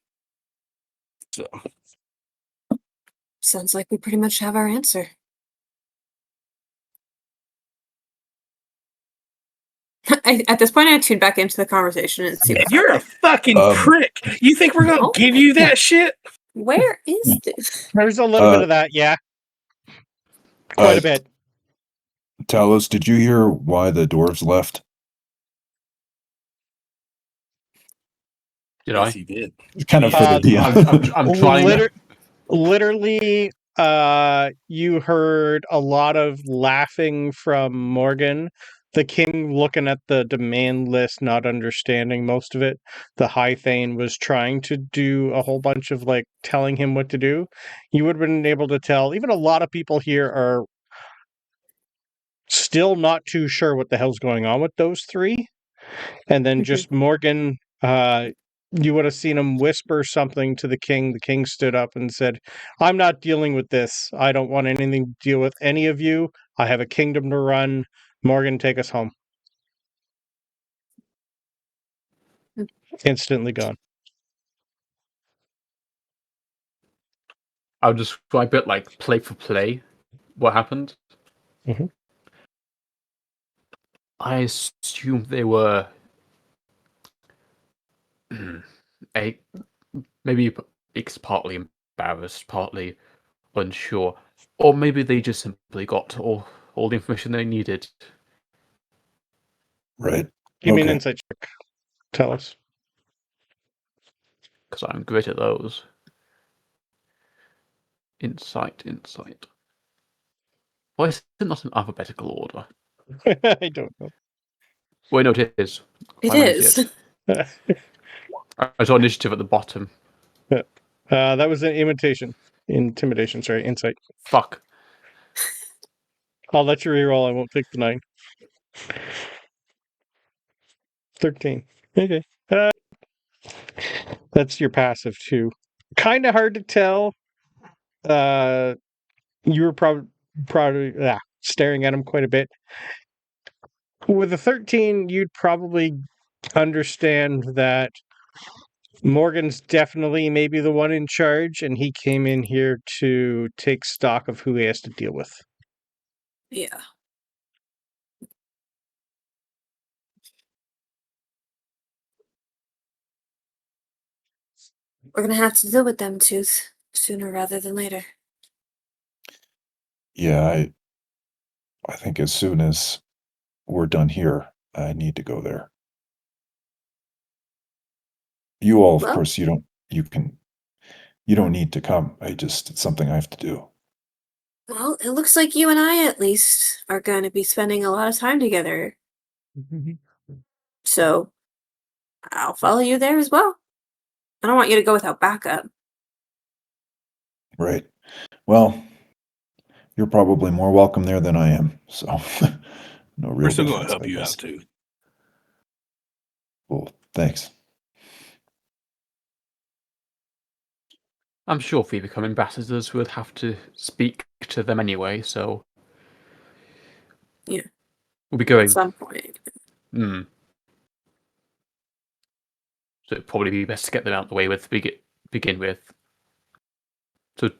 So sounds like we pretty much have our answer. At this point, I tune back into the conversation and see. You're a fucking prick. You think we're gonna give you that shit? Where is this? There's a little bit of that, yeah. Quite a bit. Talos, did you hear why the dwarves left? Did Yes, I? he did. Kind of for the deal. I'm trying. Literally, you heard a lot of laughing from Morgan. The king looking at the demand list, not understanding most of it. The High Thane was trying to do a whole bunch of telling him what to do. You would have been able to tell. Even a lot of people here are still not too sure what the hell's going on with those three. And then just Morgan, you would have seen him whisper something to the king. The king stood up and said, I'm not dealing with this. I don't want anything to deal with any of you. I have a kingdom to run. Morgan, take us home. Instantly gone. I'll describe it like play for play. What happened? Mm-hmm. I assume they were maybe it's partly embarrassed, partly unsure, or maybe they just simply got all the information they needed. Right. Give me an insight check. Tell us. Because I'm great at those. Insight. Why is it not in alphabetical order? I don't know. Wait, no, it is. It is. I saw initiative at the bottom. That was an intimidation, sorry, insight. Fuck. I'll let you reroll. I won't take the 9. 13. Okay. That's your passive too. Kind of hard to tell. You were probably staring at him quite a bit. With a 13, you'd probably understand that Morgan's definitely maybe the one in charge, and he came in here to take stock of who he has to deal with. Yeah. We're gonna have to deal with them two sooner rather than later. Yeah, I think as soon as we're done here, I need to go there. You all, of course, you don't need to come. It's something I have to do. Well, it looks like you and I, at least, are going to be spending a lot of time together. So, I'll follow you there as well. I don't want you to go without backup. Right. Well, you're probably more welcome there than I am, so no real We're still going to difference, help I you guess. out, too. Well, thanks. I'm sure if we become ambassadors, we'd have to speak to them anyway, so... Yeah. We'll be going... At some point. So it'd probably be best to get them out of the way with begin with. So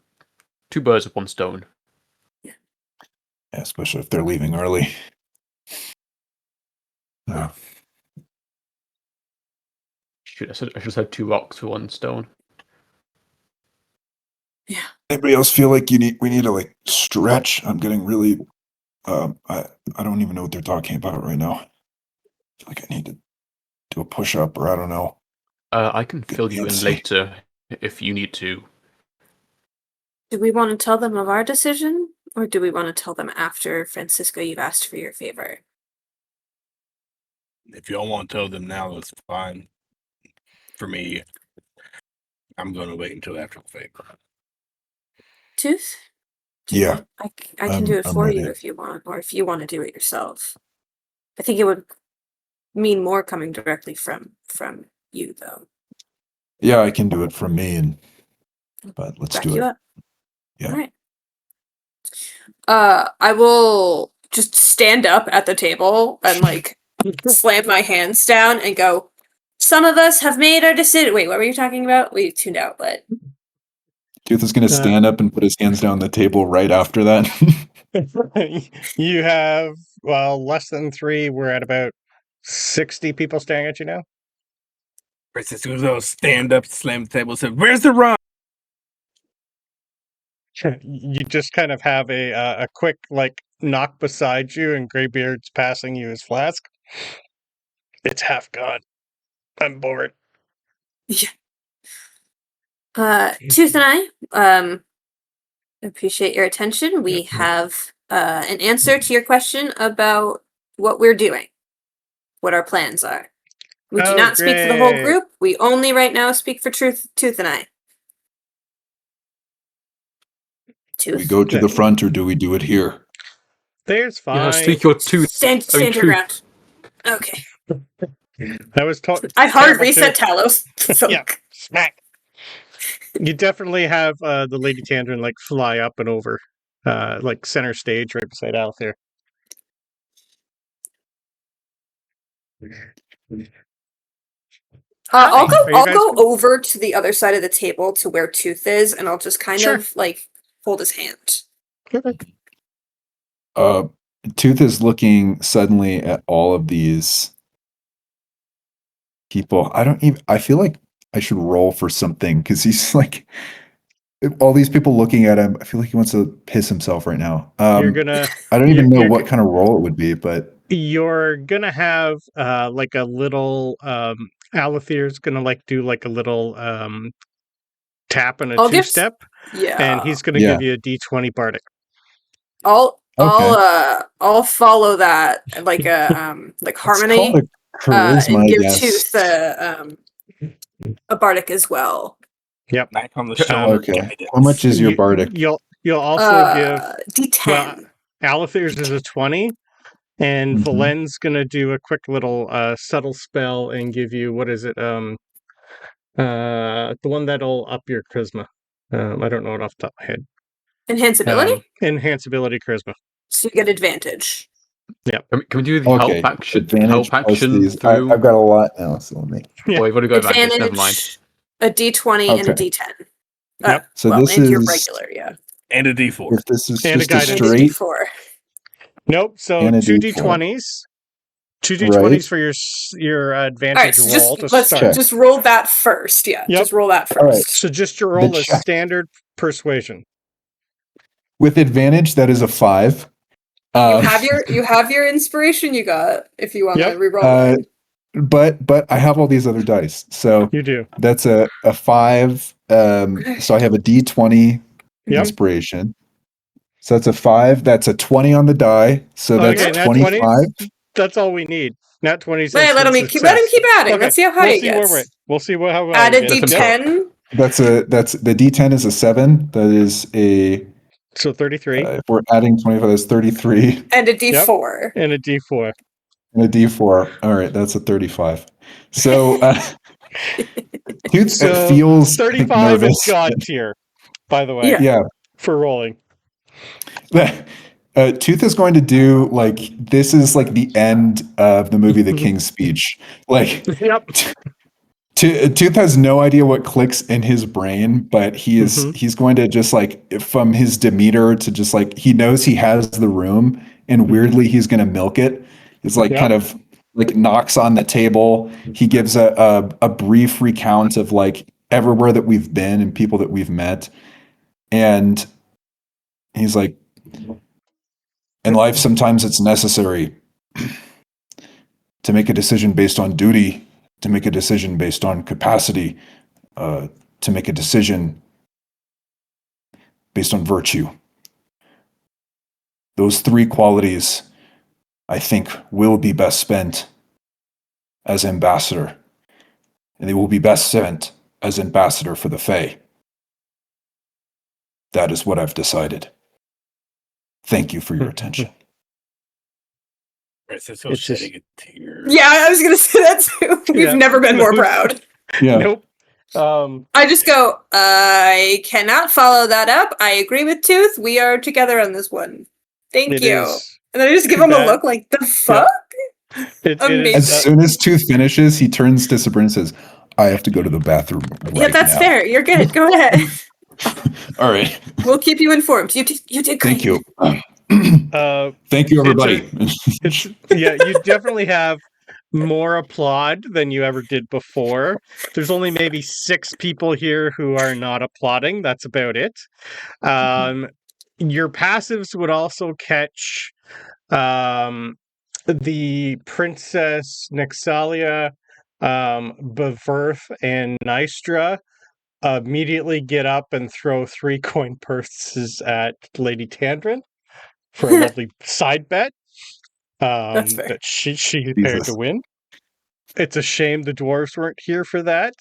2 birds with 1 stone. Yeah, especially if they're leaving early. I should have said 2 rocks with 1 stone. Yeah. Anybody else feel like we need to stretch? I'm getting really I don't even know what they're talking about right now. I feel like I need to do a push-up, or I don't know. I can fill you in later if you need to. Do we want to tell them of our decision, or do we want to tell them after, Francisco, you've asked for your favor? If y'all want to tell them now, that's fine. For me, I'm going to wait until after the favor. Tooth? Yeah. I can do it for you if you want, or if you want to do it yourself. I think it would mean more coming directly from you, though. Yeah, I can do it from me, but let's Back do you it. up. Yeah. All right. I will just stand up at the table and like slam my hands down and go, some of us have made our decision. Wait, what were you talking about? We tuned out, but Tooth is going to stand up and put his hands down on the table right after that. You have, well, less than 3. We're at about 60 people staring at you now. Francisco will stand up, slam the table, and say, "Where's the rum?" You just kind of have a quick like knock beside you, and Greybeard's passing you his flask. It's half gone. I'm bored. yeah. Tooth and I appreciate your attention. We have an answer to your question about what we're doing, what our plans are. We do not speak for the whole group. We only right now speak for Tooth and I. Tooth. We go to the front, or do we do it here? There's fine. Yeah, speak your tooth. Stand your ground. Okay. I was told. I hard reset Talos. So. Yeah, smack. You definitely have the Lady Tandrin like fly up and over, like center stage right beside Althir. I'll go over to the other side of the table to where Tooth is, and I'll just kind of like hold his hand. Tooth is looking suddenly at all of these people. I feel like I should roll for something, because he's like, all these people looking at him. I feel like he wants to piss himself right now. I don't even know what kind of roll it would be, but you're gonna have like a little Alethir's gonna like do like a little tap and a two-step. Yeah. And he's gonna give you a D20 bardic. I'll follow that like a like harmony. Charisma, and give Tooth a bardic as well. Yep. Back on the shoulder. Okay. How much is your bardic? You'll also give D10. Well, Alethir's is a 20, and Valen's gonna do a quick little subtle spell and give you, what is it? The one that'll up your charisma. I don't know it off the top of my head. Enhanceability? Enhanceability charisma. So you get advantage. Yeah. Can we do the help action? Advantage help action through? I've got a lot now, so let me. Oh, you've already got advantage. Never mind. A D20 and a D10. Yep. So this is your regular, yeah. And a D4. If this is and just a straight. D4. Nope. So 2 D20s. 2 D20s for your advantage roll. Let's just roll that first. Yeah. Yep. Just roll that first. Right. So just your roll is standard persuasion. With advantage, that is a 5. You have your inspiration you got if you want to reroll it. But I have all these other dice. So you do. That's a 5. So I have a D20 inspiration. So that's a 5. That's a 20 on the die. So that's 25. 20s, that's all we need. Nat 20s. Let him keep adding. Okay. Let's see how high he gets. We'll see how add a D10. That's the D10 is a 7. That is a. So 33. If we're adding 25, that's 33. And a D4. Yep. And a D4. And a D4. All right, that's a 35. So, Tooth feels 35 is God tier, by the way. Yeah. For rolling. Tooth is going to do this is like the end of the movie The King's Speech. Tooth has no idea what clicks in his brain, but he's going to just from his demeanor to just he knows he has the room, and weirdly he's going to milk it. It's kind of knocks on the table. He gives a brief recount of everywhere that we've been and people that we've met, and he's like, in life sometimes it's necessary to make a decision based on duty to make a decision based on capacity, to make a decision based on virtue. Those three qualities, I think, will be best spent as ambassador. And they will be best spent as ambassador for the Fae. That is what I've decided. Thank you for your attention. So shedding a tear. Yeah, I was gonna say that too. We've never been more proud. Yeah. Nope. I just go, I cannot follow that up. I agree with Tooth. We are together on this one. Thank you. And then I just give him a look like, the fuck? Amazing. As soon as Tooth finishes, he turns to Sabryn and says, I have to go to the bathroom right that's now. fair. You're good. Go ahead. All right. We'll keep you informed. You did great. Thank you. Thank you, everybody. You definitely have more applaud than you ever did before. There's only maybe 6 people here who are not applauding. That's about it. Your passives would also catch the Princess Nexalia, Beverth, and Nystra immediately get up and throw 3 coin purses at Lady Tandrin for a lovely side bet that she prepared to win. It's a shame the dwarves weren't here for that.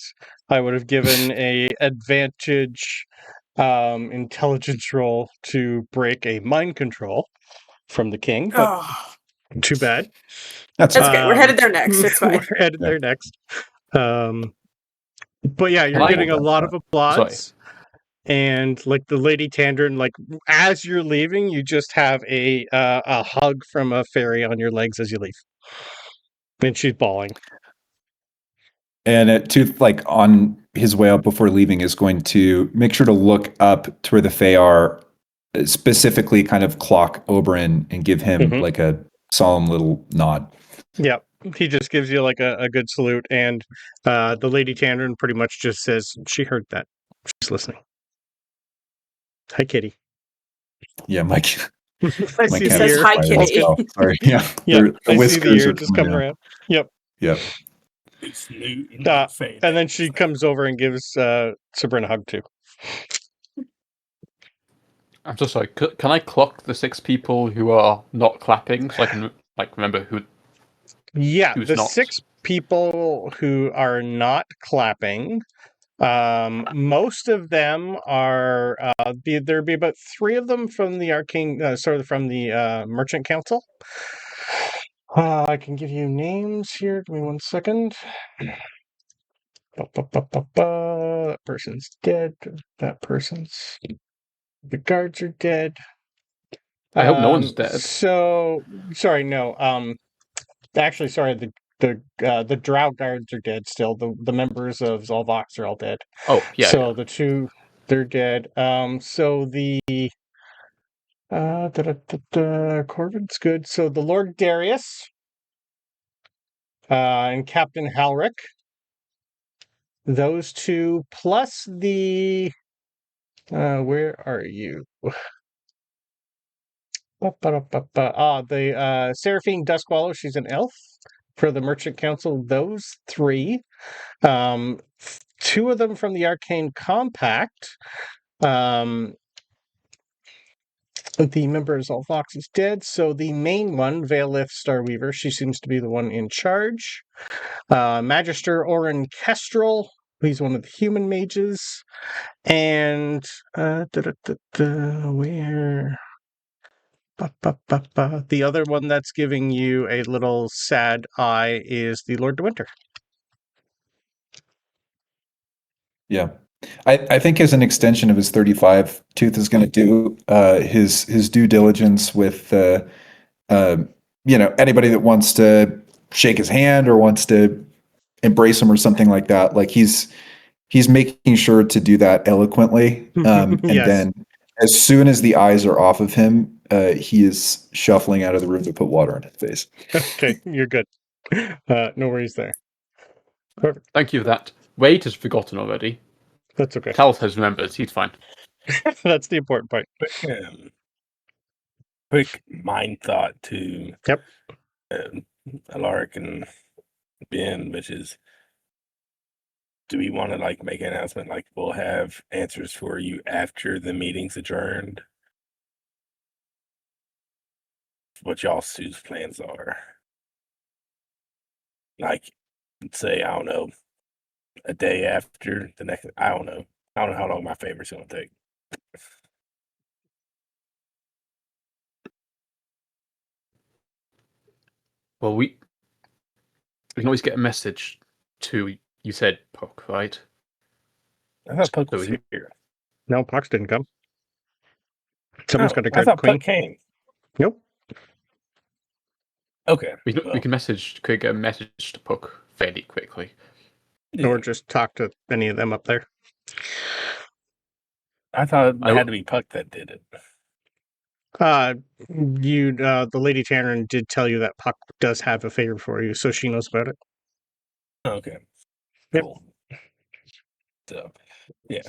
I would have given a advantage intelligence roll to break a mind control from the king, but too bad. That's okay. We're headed there next. It's fine. We're headed there next. But yeah, you're getting a lot of applause. And like the Lady Tandrin, like as you're leaving, you just have a hug from a fairy on your legs as you leave. And she's bawling. And Tooth, like on his way up before leaving, is going to make sure to look up to where the Fae are, specifically kind of clock Oberyn and give him like a solemn little nod. Yeah, he just gives you like a good salute, and the Lady Tandrin pretty much just says she heard that. She's listening. Hi, Kitty. Yeah, Mike. He says hi, Kitty. Well. Sorry. Yeah. Yeah. The whiskers are just coming around. Yep. Yep. It's new. And then she comes over and gives Sabryn a hug too. I'm so sorry. Can I clock the 6 people who are not clapping so I can remember who? Yeah, who's the not? 6 people who are not clapping. Most of them are. There'd be about 3 of them from the Arcane, from the Merchant Council. I can give you names here. Give me 1 second. That person's dead. That person's. The guards are dead. I hope no one's dead. So sorry, no. Actually, sorry. The Drow guards are dead still. The members of Zolvox are all dead. Oh yeah. So the 2, they're dead. So the Corvin's good. So the Lord Darius, and Captain Halric. Those 2 plus the. Where are you? The Seraphine Duskwallow, she's an elf for the Merchant Council. Those 3. 2 of them from the Arcane Compact. The member of Zolvox is dead, so the main one, Veilith Starweaver, she seems to be the one in charge. Magister Orin Kestrel, he's one of the human mages. And where? The other one that's giving you a little sad eye is the Lord de Winter. Yeah. I think as an extension of his 35, Tooth is going to do his due diligence with anybody that wants to shake his hand or wants to embrace him or something like that. Like he's making sure to do that eloquently. And Yes. Then as soon as the eyes are off of him, he is shuffling out of the room to put water on his face. Okay, you're good. No worries there. Perfect. Thank you for that. Wade has forgotten already. That's okay. Talos has remembered. He's fine. That's the important part. Quick mind thought to Yep. Alaric and Ben, which is do we want to like make an announcement like we'll have answers for you after the meeting's adjourned? What y'all's plans are? Like, say, I don't know, a day after the next. I don't know how long my favorite's gonna take. Well, we can always get a message to, you said, Puck, right? I thought Puck was So here. No, Puck didn't come. Someone's got to I guard the thought queen. Puck came. Nope. Okay. We could get a message to Puck fairly quickly. Or just talk to any of them up there. I thought it had to be Puck that did it. The Lady Tannerin did tell you that Puck does have a favor for you, so she knows about it. Okay. Yep. Cool. So, yeah.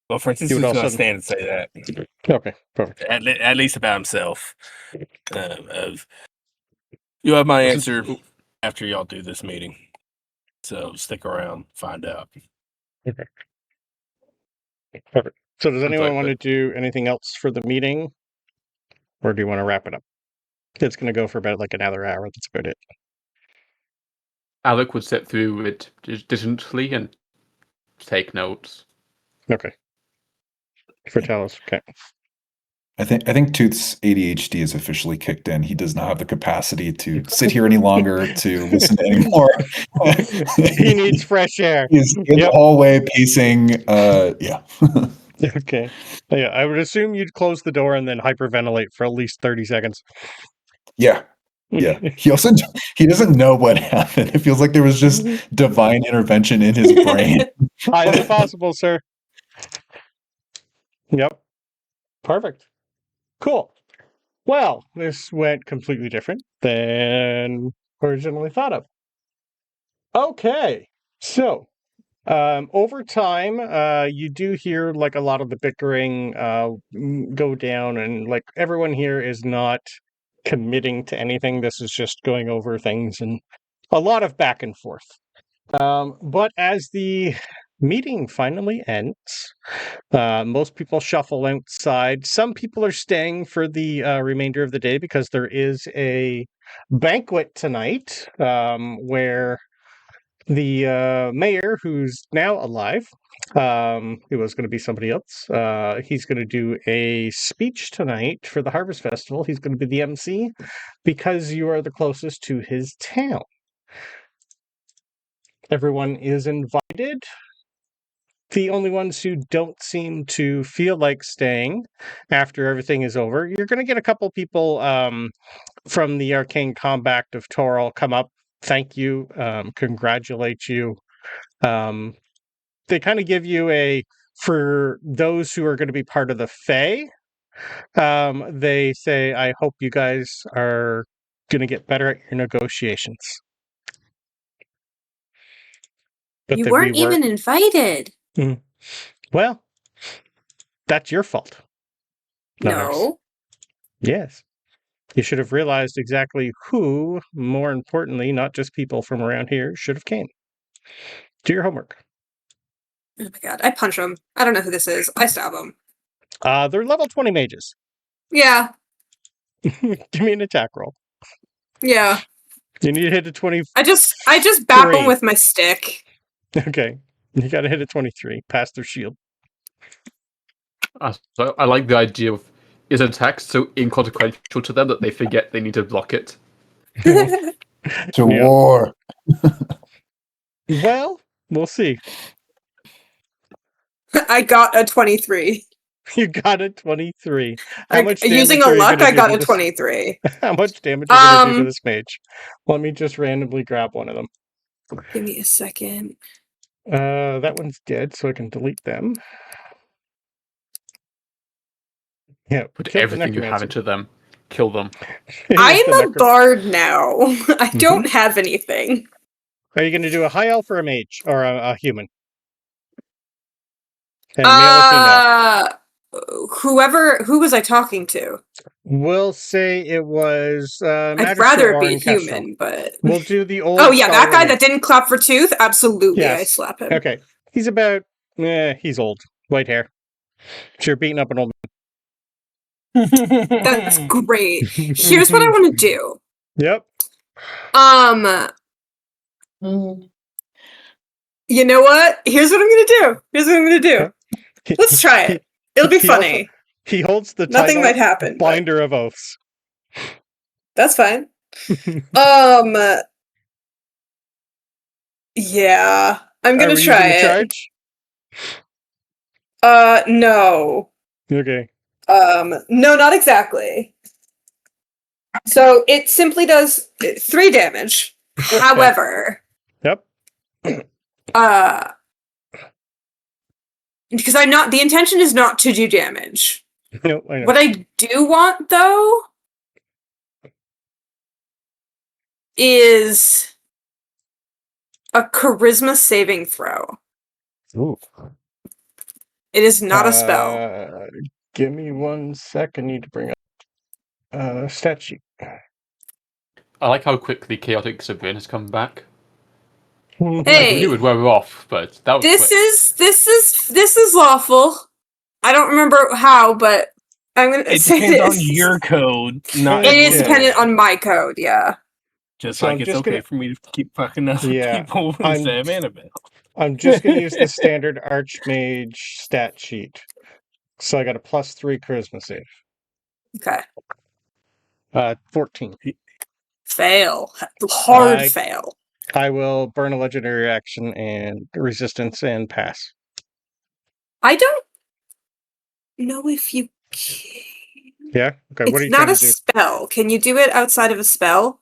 Well, Francis is would going to also- stand and say that. Okay, perfect. At least about himself. You have my answer after y'all do this meeting. So stick around, find out. Okay. Perfect. So does anyone like want to that. do anything else for the meeting? Or do you want to wrap it up? It's going to go for about like another hour. That's about it. Alec would sit through it distantly and take notes. Okay. For Talos, okay. I think Tooth's ADHD is officially kicked in. He does not have the capacity to sit here any longer to listen to any more. He needs fresh air. He's in the hallway pacing. Yeah. Okay. Yeah, I would assume you'd close the door and then hyperventilate for at least 30 seconds. Yeah. Yeah. He doesn't know what happened. It feels like there was just divine intervention in his brain. Highly possible, sir. Yep. Perfect. Cool. Well, this went completely different than originally thought of. Okay. So, over time, you do hear like a lot of the bickering go down, and like everyone here is not committing to anything. This is just going over things and a lot of back and forth. But as the meeting finally ends, most people shuffle outside. Some people are staying for the remainder of the day because there is a banquet tonight where the mayor, who's now alive, it was going to be somebody else. He's going to do a speech tonight for the Harvest Festival. He's going to be the MC because you are the closest to his town. Everyone is invited. The only ones who don't seem to feel like staying after everything is over, you're going to get a couple people from the Arcane Compact of Toril come up, thank you, congratulate you. They kind of give you for those who are going to be part of the Fae, they say, I hope you guys are going to get better at your negotiations. But you weren't even invited. Well, that's your fault. Not ours. No. Yes. You should have realized exactly who, more importantly, not just people from around here, should have came. Do your homework. Oh my god, I punch him. I don't know who this is. I stab him. They're level 20 mages. Yeah. Give me an attack roll. Yeah. You need to hit a 20. I just bap him with my stick. Okay. You gotta hit a 23. Pass their shield. So I like the idea of is an attack so inconsequential to them that they forget they need to block it. To war. Well, we'll see. I got a 23. You got a 23. How much using a luck, I got a 23. How much damage are you going to do to this mage? Let me just randomly grab one of them. Give me a second. That one's dead, so I can delete them. Yeah, put everything you have into them. Kill them. I'm a bard now. I don't have anything. Are you going to do a high elf or a mage? Or a human? And male or female? Who was I talking to? We'll say it was I'd rather be a human, but we'll do the old. Oh yeah, that guy that didn't clap for tooth. Absolutely, yes. I slap him. Okay, He's about, he's old. White hair. Sure, beating up an old That's great. Here's what I want to do. Yep. You know what? Here's what I'm gonna do. Let's try it. It'll be funny. He holds the Nothing title might happen. Binder of Oaths. That's fine. Yeah. I'm gonna try it. Charge? No. Okay. No, not exactly. So it simply does 3 damage. However, Yep. because the intention is not to do damage. No, I know. What I do want, though, is a charisma saving throw. Ooh. It is not a spell. Give me 1 sec. I need to bring up stat sheet. I like how quickly chaotic Sabryn has come back. Hey, I knew it were off, but that was this is lawful. I don't remember how, but I'm gonna It say depends this. on your code, not It is yours. dependent on my code. Yeah. Just So like I'm it's just okay gonna- for me to keep fucking other people I'm- instead of Annabelle. I'm just going to use the standard Archmage stat sheet. So I got a +3 charisma save. Okay. 14. Fail. Hard I- fail. I will burn a legendary action and resistance and pass. I don't know if you can. Yeah? Okay, what are It's you not trying a to do? spell. Can you do it outside of a spell?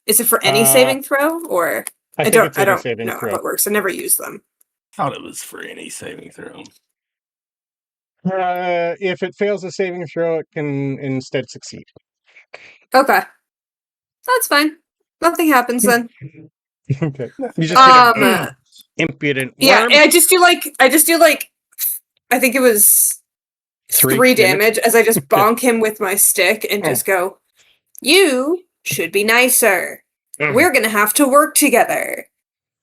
Is it for any saving throw, or I think it's any saving know throw. how it works. I never use them. Thought it was for any saving throw. If it fails a saving throw, it can instead succeed. Okay, that's fine. Nothing happens then. Okay. You just get an impudent worm. Yeah, I just do like I think it was 3 damage as I just bonk him with my stick and just go, "You should be nicer. We're gonna have to work together."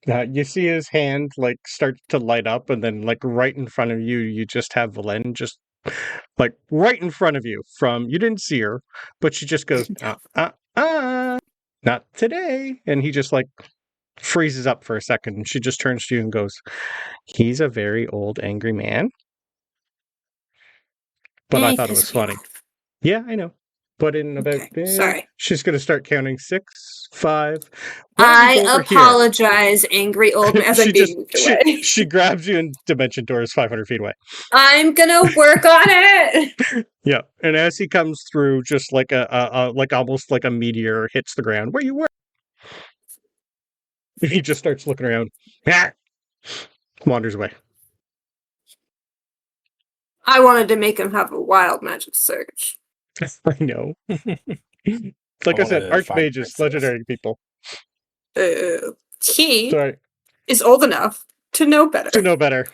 You see his hand like start to light up, and then like right in front of you, you just have Valen just like right in front of you. You didn't see her, but she just goes, not today, and he just like freezes up for a second, and she just turns to you and goes, "He's a very old, angry man." But I thought it was funny. Yeah, I know. But in about sorry. she's going to start counting 6, 5. I apologize, angry old man, as I'm being moved away. She grabs you and dimension doors 500 feet away. I'm gonna work on it. Yeah, and as he comes through, just like like almost like a meteor hits the ground where you were. He just starts looking around. Wanders away. I wanted to make him have a wild magic surge. I know. Like I said, archmages, legendary people. He Sorry. is old enough to know better.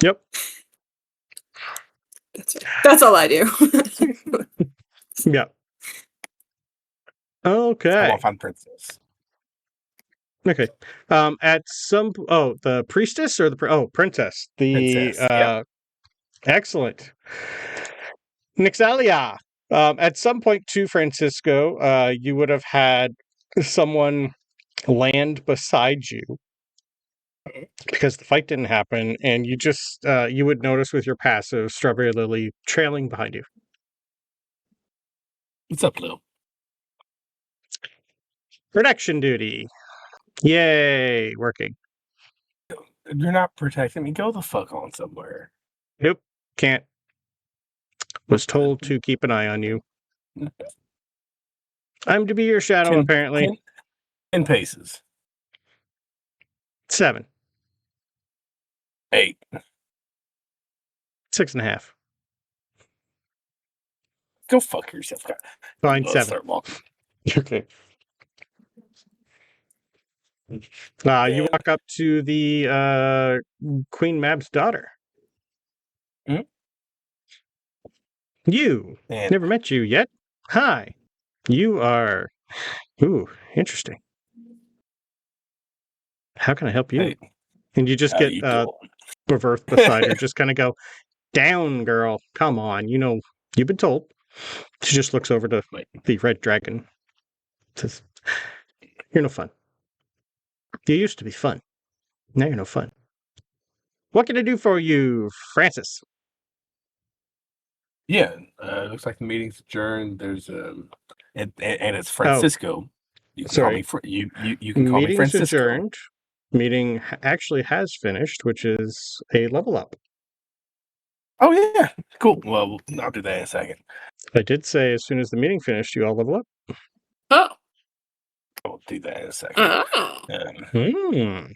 Yep. That's all I do. Yeah. Okay. I want to find princess. Okay. At some the priestess or the princess. Princess, yep. Excellent. Nixalia. At some point too, Francisco, you would have had someone land beside you because the fight didn't happen, and you just you would notice with your passive Strawberry Lily trailing behind you. What's up, Lou? Protection duty. Yay, working. You're not protecting me. Go the fuck on somewhere. Nope, can't. Was told to keep an eye on you. I'm to be your shadow, apparently. 10 paces. 7. 8. 6.5. Go fuck yourself. Fine, Let's 7. start walking. Okay. You walk up to the Queen Mab's daughter. Hmm? You. Never met you yet. Hi. You are... Ooh, interesting. How can I help you? Hey, And you just get Reverse beside her, just kind of go, down, girl. Come on. You know, you've been told. She just looks over to the red dragon. Says, you're no fun. You used to be fun. Now you're no fun. What can I do for you, Francis? Yeah, looks like the meeting's adjourned. There's and it's Francisco. You can sorry. call me you can call me Francisco. Meeting's adjourned. Meeting actually has finished, which is a level up. Oh yeah, cool. Well, I'll do that in a second. I did say as soon as the meeting finished, you all level up. Oh. I'll do that in a second. Oh.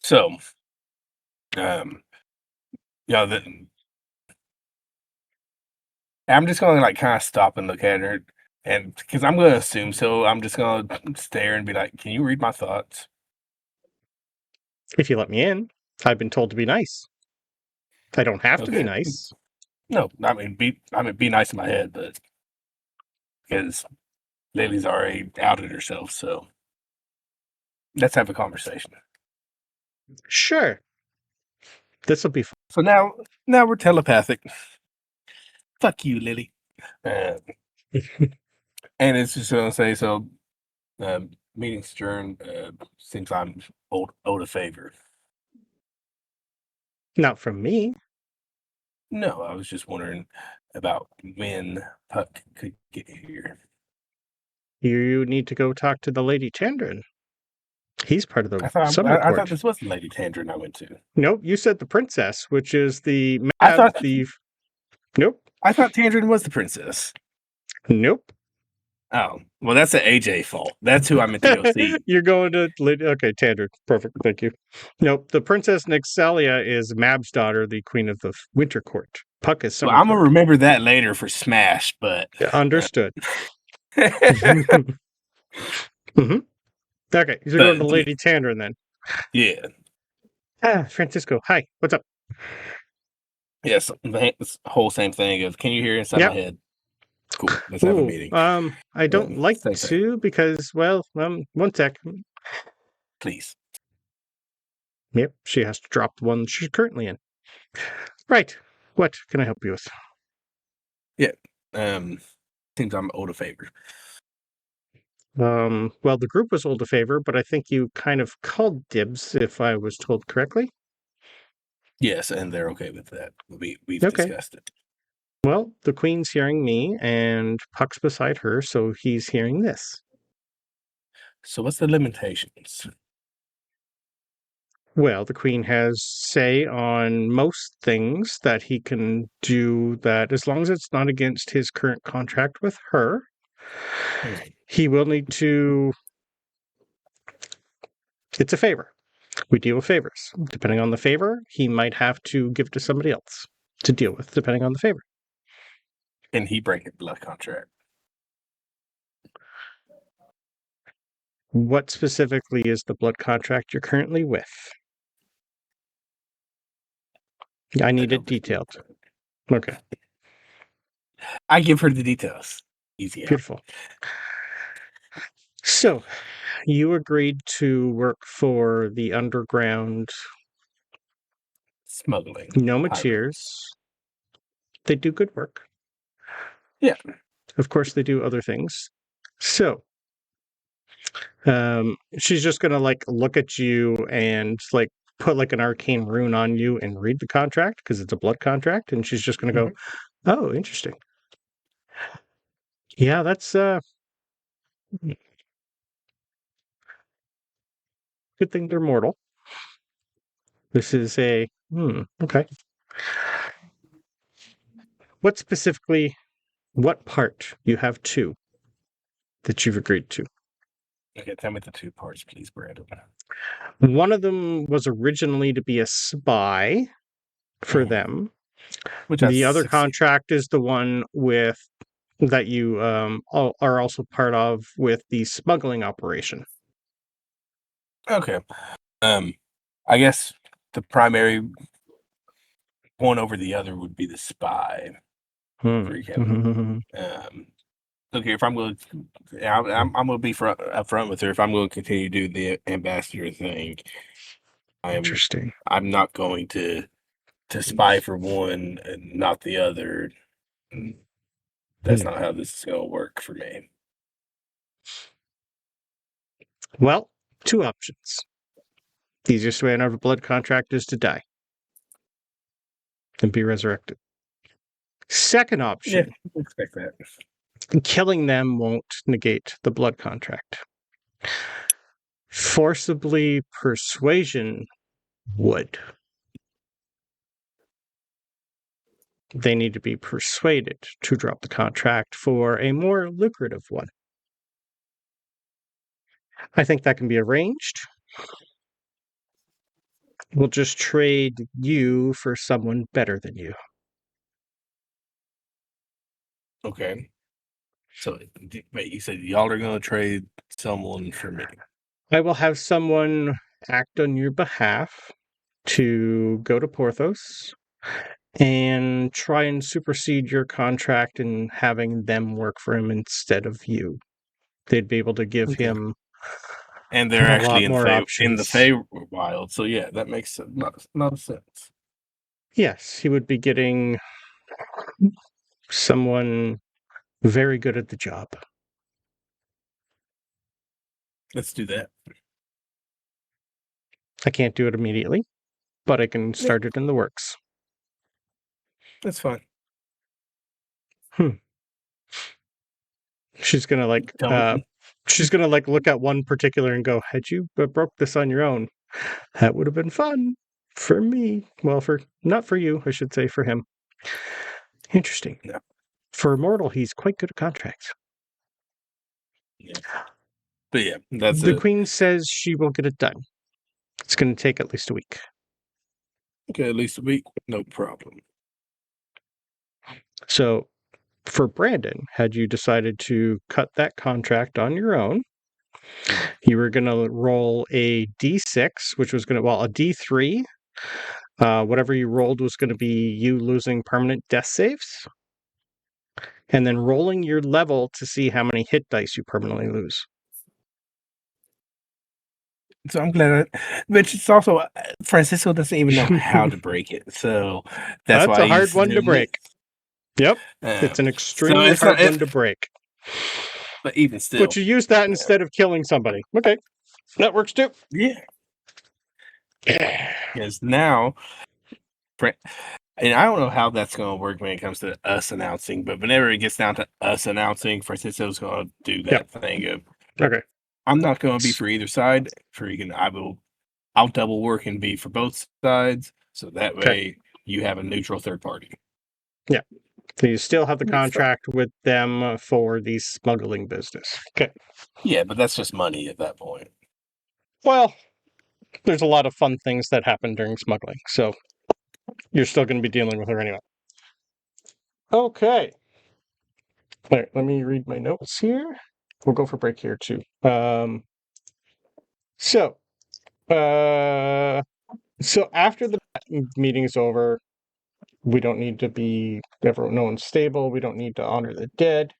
So, yeah, I'm just gonna like kind of stop and look at her, and because I'm gonna assume so, I'm just gonna stare and be like, "Can you read my thoughts?" If you let me in, I've been told to be nice. I don't have to be nice. No, I mean be nice in my head, but because Lily's already outed herself, so let's have a conversation. Sure. This will be fun. So now we're telepathic. Fuck you, Lily. And it's just gonna say so. Meeting's adjourned. Seems I'm owed a favor. Not from me. No, I was just wondering about when Puck could get here. You need to go talk to the Lady Chandran. He's part of the I Summer Court. thought this was the Lady Tandrin I went to. Nope, you said the princess, which is the Nope. I thought Tandrin was the princess. Nope. Oh, well, that's an AJ fault. That's who I meant to go see. You're going to okay, Tandrin. Perfect. Thank you. Nope. The Princess Nixalia is Mab's daughter, the Queen of the Winter Court. Puck is Summer Well, I'm Court. gonna remember that later for Smash, but understood. Mm-hmm. Okay, you're going to Lady Tandrin then. Yeah. Francisco. Hi. What's up? Yes, the whole same thing of can you hear inside my head? Cool. Let's have a meeting. I don't like to because, well, one sec. Please. Yep, she has to drop the one she's currently in. Right. What can I help you with? Yeah. Seems I'm owed a favor. Well, the group was owed a favor, but I think you kind of called dibs, if I was told correctly. Yes, and they're okay with that. We've discussed it. Well, the Queen's hearing me, and Puck's beside her, so he's hearing this. So what's the limitations? Well, the Queen has say on most things that he can do that as long as it's not against his current contract with her. He will need to... It's a favor. We deal with favors. Depending on the favor, he might have to give to somebody else to deal with, depending on the favor. Can he break a blood contract? What specifically is the blood contract you're currently with? I need it detailed. Okay. I give her the details. Easy. Beautiful. So, you agreed to work for the underground smuggling Nometeers. They do good work. Yeah. Of course, they do other things. So, she's just gonna like look at you and like put like an arcane rune on you and read the contract because it's a blood contract, and she's just gonna go, "Oh, interesting. Yeah, that's good thing they're mortal. This is a okay. What specifically? What part? You have two that you've agreed to. Okay, tell me the two parts, please, Brandon. One of them was originally to be a spy for them. Which the other contract is the one with that you are also part of with the smuggling operation. Okay. I guess the primary one over the other would be the spy. Okay, if I'm going to, I'm going to be upfront with her. If I'm going to continue to do the ambassador thing, Interesting. I'm not going to spy for one and not the other. That's not how this is going to work for me. Well, two options. The easiest way out of a blood contract is to die and be resurrected. Second option. Yeah, expect that. Killing them won't negate the blood contract. Forcibly persuasion would. They need to be persuaded to drop the contract for a more lucrative one. I think that can be arranged. We'll just trade you for someone better than you. Okay. So, wait, you said y'all are going to trade someone for me? I will have someone act on your behalf to go to Porthos and try and supersede your contract and having them work for him instead of you. They'd be able to give him and they're actually in the Feywild, so yeah, that makes a lot of sense. Yes, he would be getting someone very good at the job. Let's do that. I can't do it immediately, but I can start it in the works. That's fine. She's gonna look at one particular and go, "Had you broke this on your own, that would have been fun for me. Well, not for you, I should say, for him." Interesting. Yeah. For a mortal, he's quite good at contracts. Yeah. But yeah, that's the Queen says she will get it done. It's going to take at least a week. Okay, at least a week, no problem. So, for Brandon, had you decided to cut that contract on your own, you were going to roll a D6, which was a D3. Whatever you rolled was going to be you losing permanent death saves, and then rolling your level to see how many hit dice you permanently lose. So I'm glad, but it's also Francisco doesn't even know how to break it, so that's why a hard one to break. Yep, it's an extremely hard one to break. But even still, but you use that instead of killing somebody. Okay, that works too. Yeah. Because now, and I don't know how that's going to work when it comes to us announcing, but whenever it gets down to us announcing, Francisco's going to do that thing of, okay, I'm not going to be for either side. I'll double work and be for both sides, so that way you have a neutral third party. Yeah, so you still have the contract with them for the smuggling business. Okay. Yeah, but that's just money at that point. Well, there's a lot of fun things that happen during smuggling, so you're still going to be dealing with her anyway. Okay. All right, let me read my notes here. We'll go for break here too. So after the meeting is over, we don't need to be no one's stable. We don't need to honor the dead.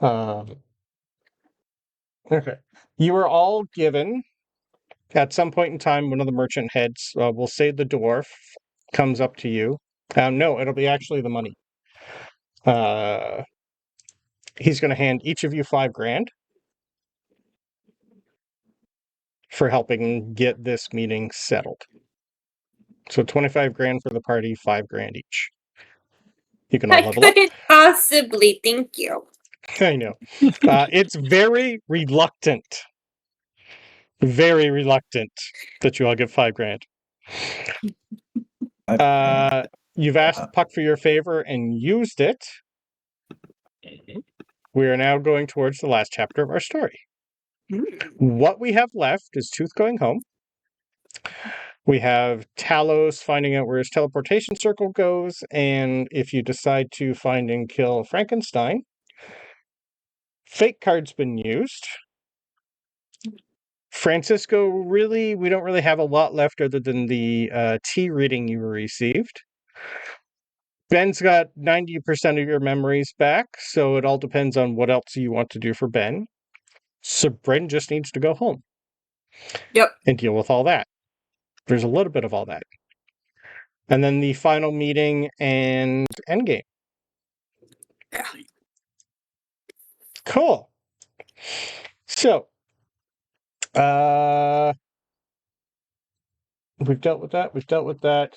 Okay, you are all given. At some point in time, one of the merchant heads, we'll say the dwarf, comes up to you. No, it'll be actually the money. He's going to hand each of you $5,000 for helping get this meeting settled. So $25,000 for the party, $5,000 each. You can all level up. Possibly, thank you. I know. It's very reluctant that you all get $5,000. You've asked Puck for your favor and used it. We are now going towards the last chapter of our story. What we have left is Tooth going home. We have Talos finding out where his teleportation circle goes, and if you decide to find and kill Frankenstein, fake card's been used. Francisco, we don't really have a lot left other than the tea reading you received. Ben's got 90% of your memories back, so it all depends on what else you want to do for Ben. Sabryn just needs to go home. Yep. And deal with all that. There's a little bit of all that. And then the final meeting and endgame. Yeah. Cool. So, we've dealt with that. We've dealt with that.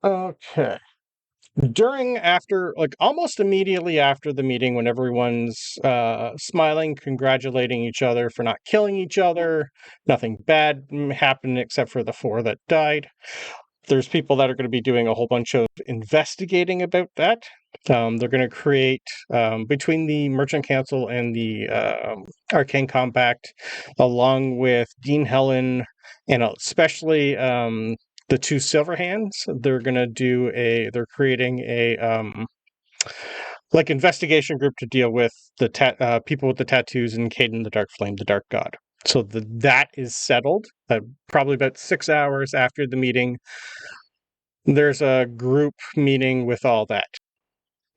Okay. Almost immediately after the meeting, when everyone's smiling, congratulating each other for not killing each other, nothing bad happened except for the 4 that died. There's people that are going to be doing a whole bunch of investigating about that. They're going to create, between the Merchant Council and the Arcane Compact, along with Dean Helen, and especially the 2 Silverhands, they're creating a investigation group to deal with the people with the tattoos and Caden the Dark Flame, the Dark God. So that is settled. Probably about 6 hours after the meeting, there's a group meeting with all that.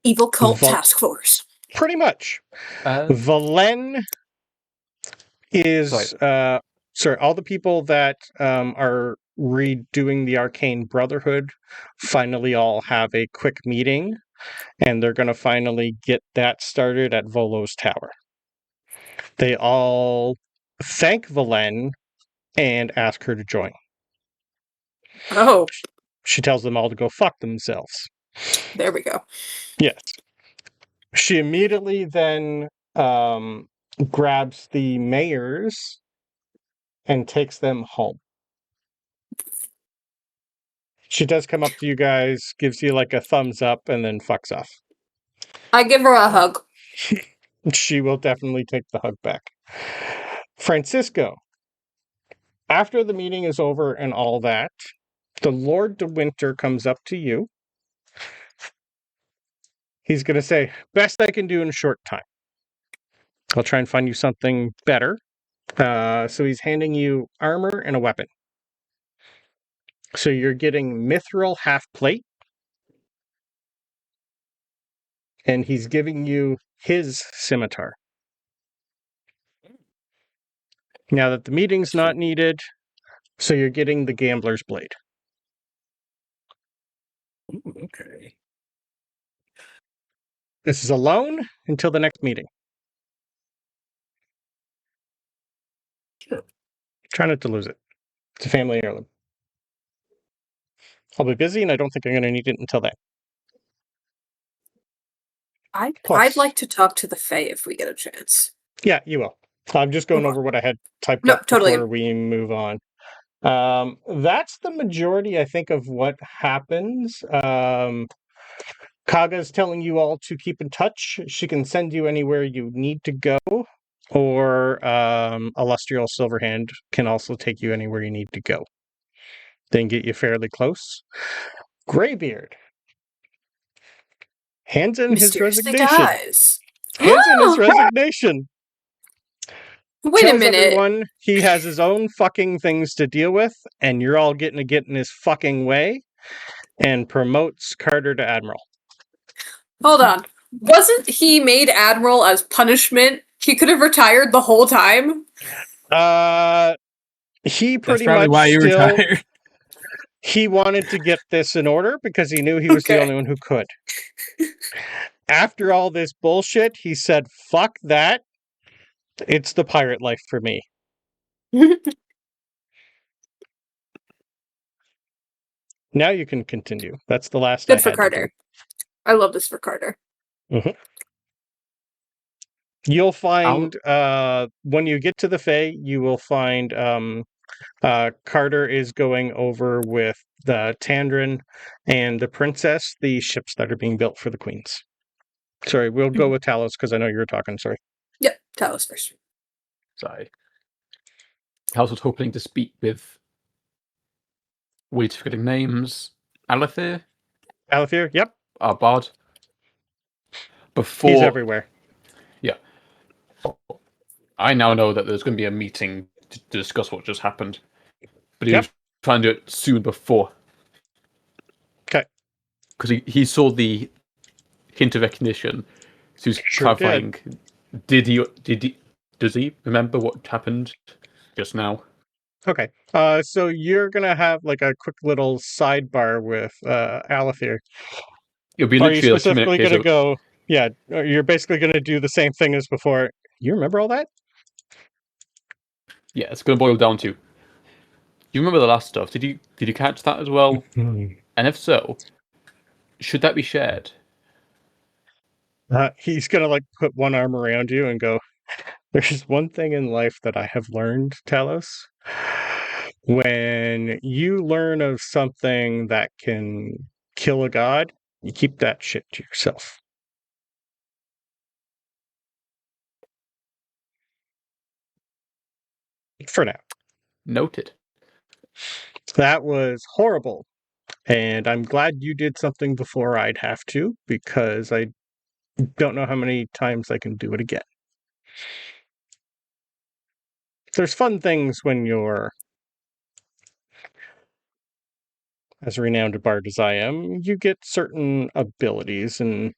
Evil cult task force. Pretty much. Valen is all the people that are redoing the Arcane Brotherhood finally all have a quick meeting, and they're going to finally get that started at Volo's Tower. They all thank Valen and ask her to join. Oh. She tells them all to go fuck themselves. There we go. Yes. She immediately then grabs the mayors and takes them home. She does come up to you guys, gives you like a thumbs up, and then fucks off. I give her a hug. She will definitely take the hug back. Francisco, after the meeting is over and all that, the Lord de Winter comes up to you. He's going to say, best I can do in a short time. I'll try and find you something better. So he's handing you armor and a weapon. So you're getting mithril half plate. And he's giving you his scimitar. Now that the meeting's not needed, so you're getting the gambler's blade. Ooh, okay. This is a loan until the next meeting. Sure. Try not to lose it. It's a family heirloom. I'll be busy, and I don't think I'm going to need it until then. I'd like to talk to the Fae if we get a chance. Yeah, you will. I'm just going over what I had typed up before we move on. That's the majority, I think, of what happens. Kaga's telling you all to keep in touch. She can send you anywhere you need to go, or Illustrial Silverhand can also take you anywhere you need to go. Then get you fairly close. Greybeard hands in his resignation. Dies. Hands in his resignation. Wait Tells a minute. everyone he has his own fucking things to deal with, and you're all getting to get in his fucking way, and promotes Carter to Admiral. Hold on. Wasn't he made Admiral as punishment? He could have retired the whole time? He pretty That's probably much why you retired. He wanted to get this in order because he knew he was the only one who could. After all this bullshit, he said, fuck that. It's the pirate life for me. Now you can continue. That's the last Good for Carter. I love this for Carter. Mm-hmm. You'll find, when you get to the Fae, you will find Carter is going over with the Tandrin and the Princess, the ships that are being built for the Queens. Sorry, we'll go with Talos because I know you were talking, sorry. Yep, Talos first. Sorry. I was hoping to speak with... forgetting names. Alethir? Alethir, yep. Our bard. Before... He's everywhere. Yeah. I now know that there's going to be a meeting to discuss what just happened. But he was trying to do it soon before. Okay. Because he saw the hint of recognition. So he was clarifying. Does he remember what happened just now? Okay. So you're gonna have like a quick little sidebar with Alethir. It'll be Are you literally a 2-minute specifically case gonna of, go? Yeah, you're basically gonna do the same thing as before. You remember all that? yeah, it's going to boil down to. You remember the last stuff? Did you catch that as well? And if so, should that be shared? He's gonna like put one arm around you and go, "There's one thing in life that I have learned, Talos. When you learn of something that can kill a god, you keep that shit to yourself." For now. Noted. That was horrible. And I'm glad you did something before I'd have to, because I don't know how many times I can do it again. There's fun things when you're as renowned bard as I am, you get certain abilities, and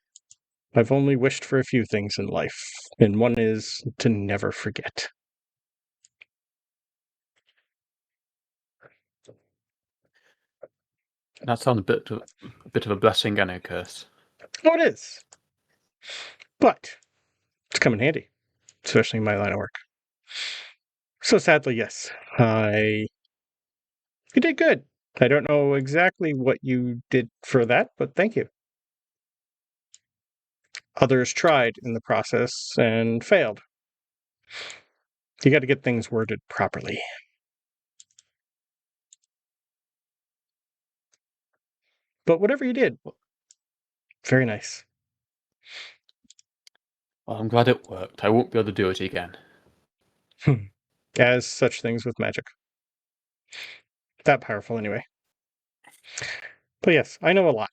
I've only wished for a few things in life, and one is to never forget. That sounds a bit of a blessing and a curse. Oh, it is. But it's come in handy, especially in my line of work. So sadly, yes, you did good. I don't know exactly what you did for that, but thank you. Others tried in the process and failed. You got to get things worded properly. But whatever you did, very nice. Well, I'm glad it worked. I won't be able to do it again. As such things with magic. That powerful, anyway. But yes, I know a lot.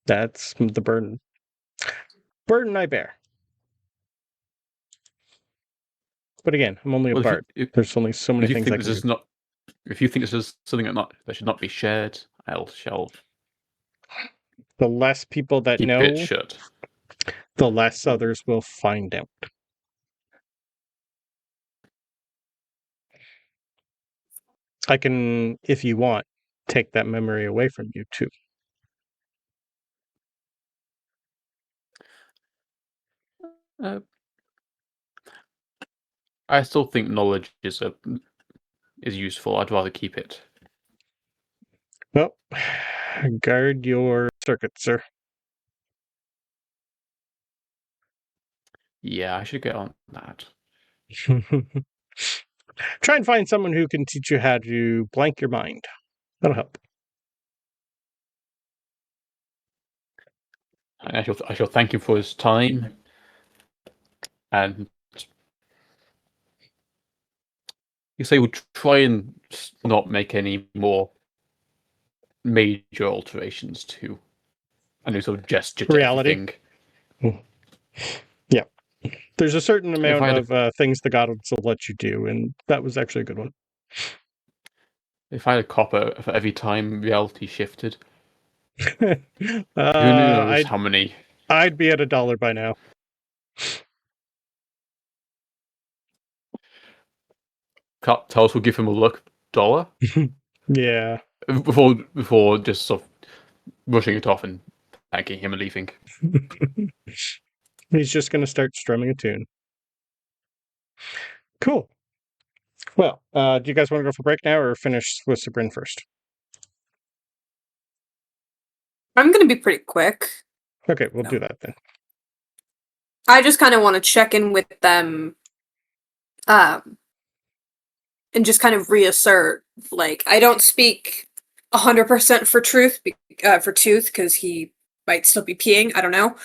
That's the burden. Burden I bear. But again, I'm only a bard. There's only so many things I can do. If you think this is something that should not be shared, I shall. The less people that keep know, it shut. The less others will find out. I can, if you want, take that memory away from you too. I still think knowledge is useful. I'd rather keep it. Well, guard your circuit, sir. Yeah, I should get on that. Try and find someone who can teach you how to blank your mind. That'll help. I shall thank him for his time, and you say we'll try and not make any more major alterations to a new sort of gesture to reality. Everything. Yeah, there's a certain amount of things the gods will let you do, and that was actually a good one. If I had a copper for every time reality shifted, who knows how many? I'd be at $1 by now. Talos will give him a look. $1? Yeah. Before just sort of brushing it off and thanking him and leaving. He's just going to start strumming a tune. Cool. Well, do you guys want to go for break now or finish with Sabryn first? I'm going to be pretty quick. Okay, we'll do that then. I just kind of want to check in with them and just kind of reassert, like, I don't speak 100% for truth, for Tooth, because he might still be peeing, I don't know.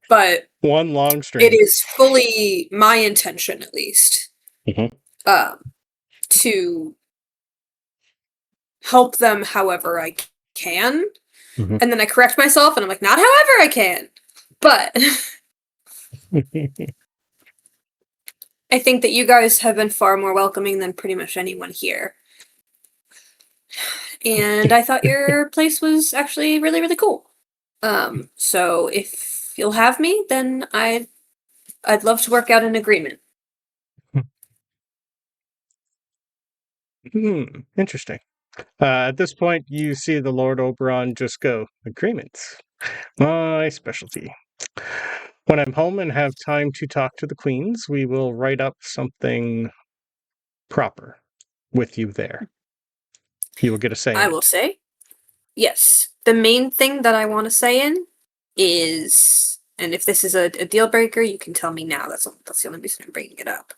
But one long string. It is fully my intention, at least, to help them however I can. And then I correct myself, and I'm like, not however I can, but I think that you guys have been far more welcoming than pretty much anyone here. And I thought your place was actually really, really cool. So if you'll have me, then I'd love to work out an agreement. Interesting. At this point, you see the Lord Oberon just go, agreements. My specialty. When I'm home and have time to talk to the queens, we will write up something proper with you there. You will get a say. I will say, yes. The main thing that I want to say in is, and if this is a deal breaker, you can tell me now. That's the only reason I'm bringing it up.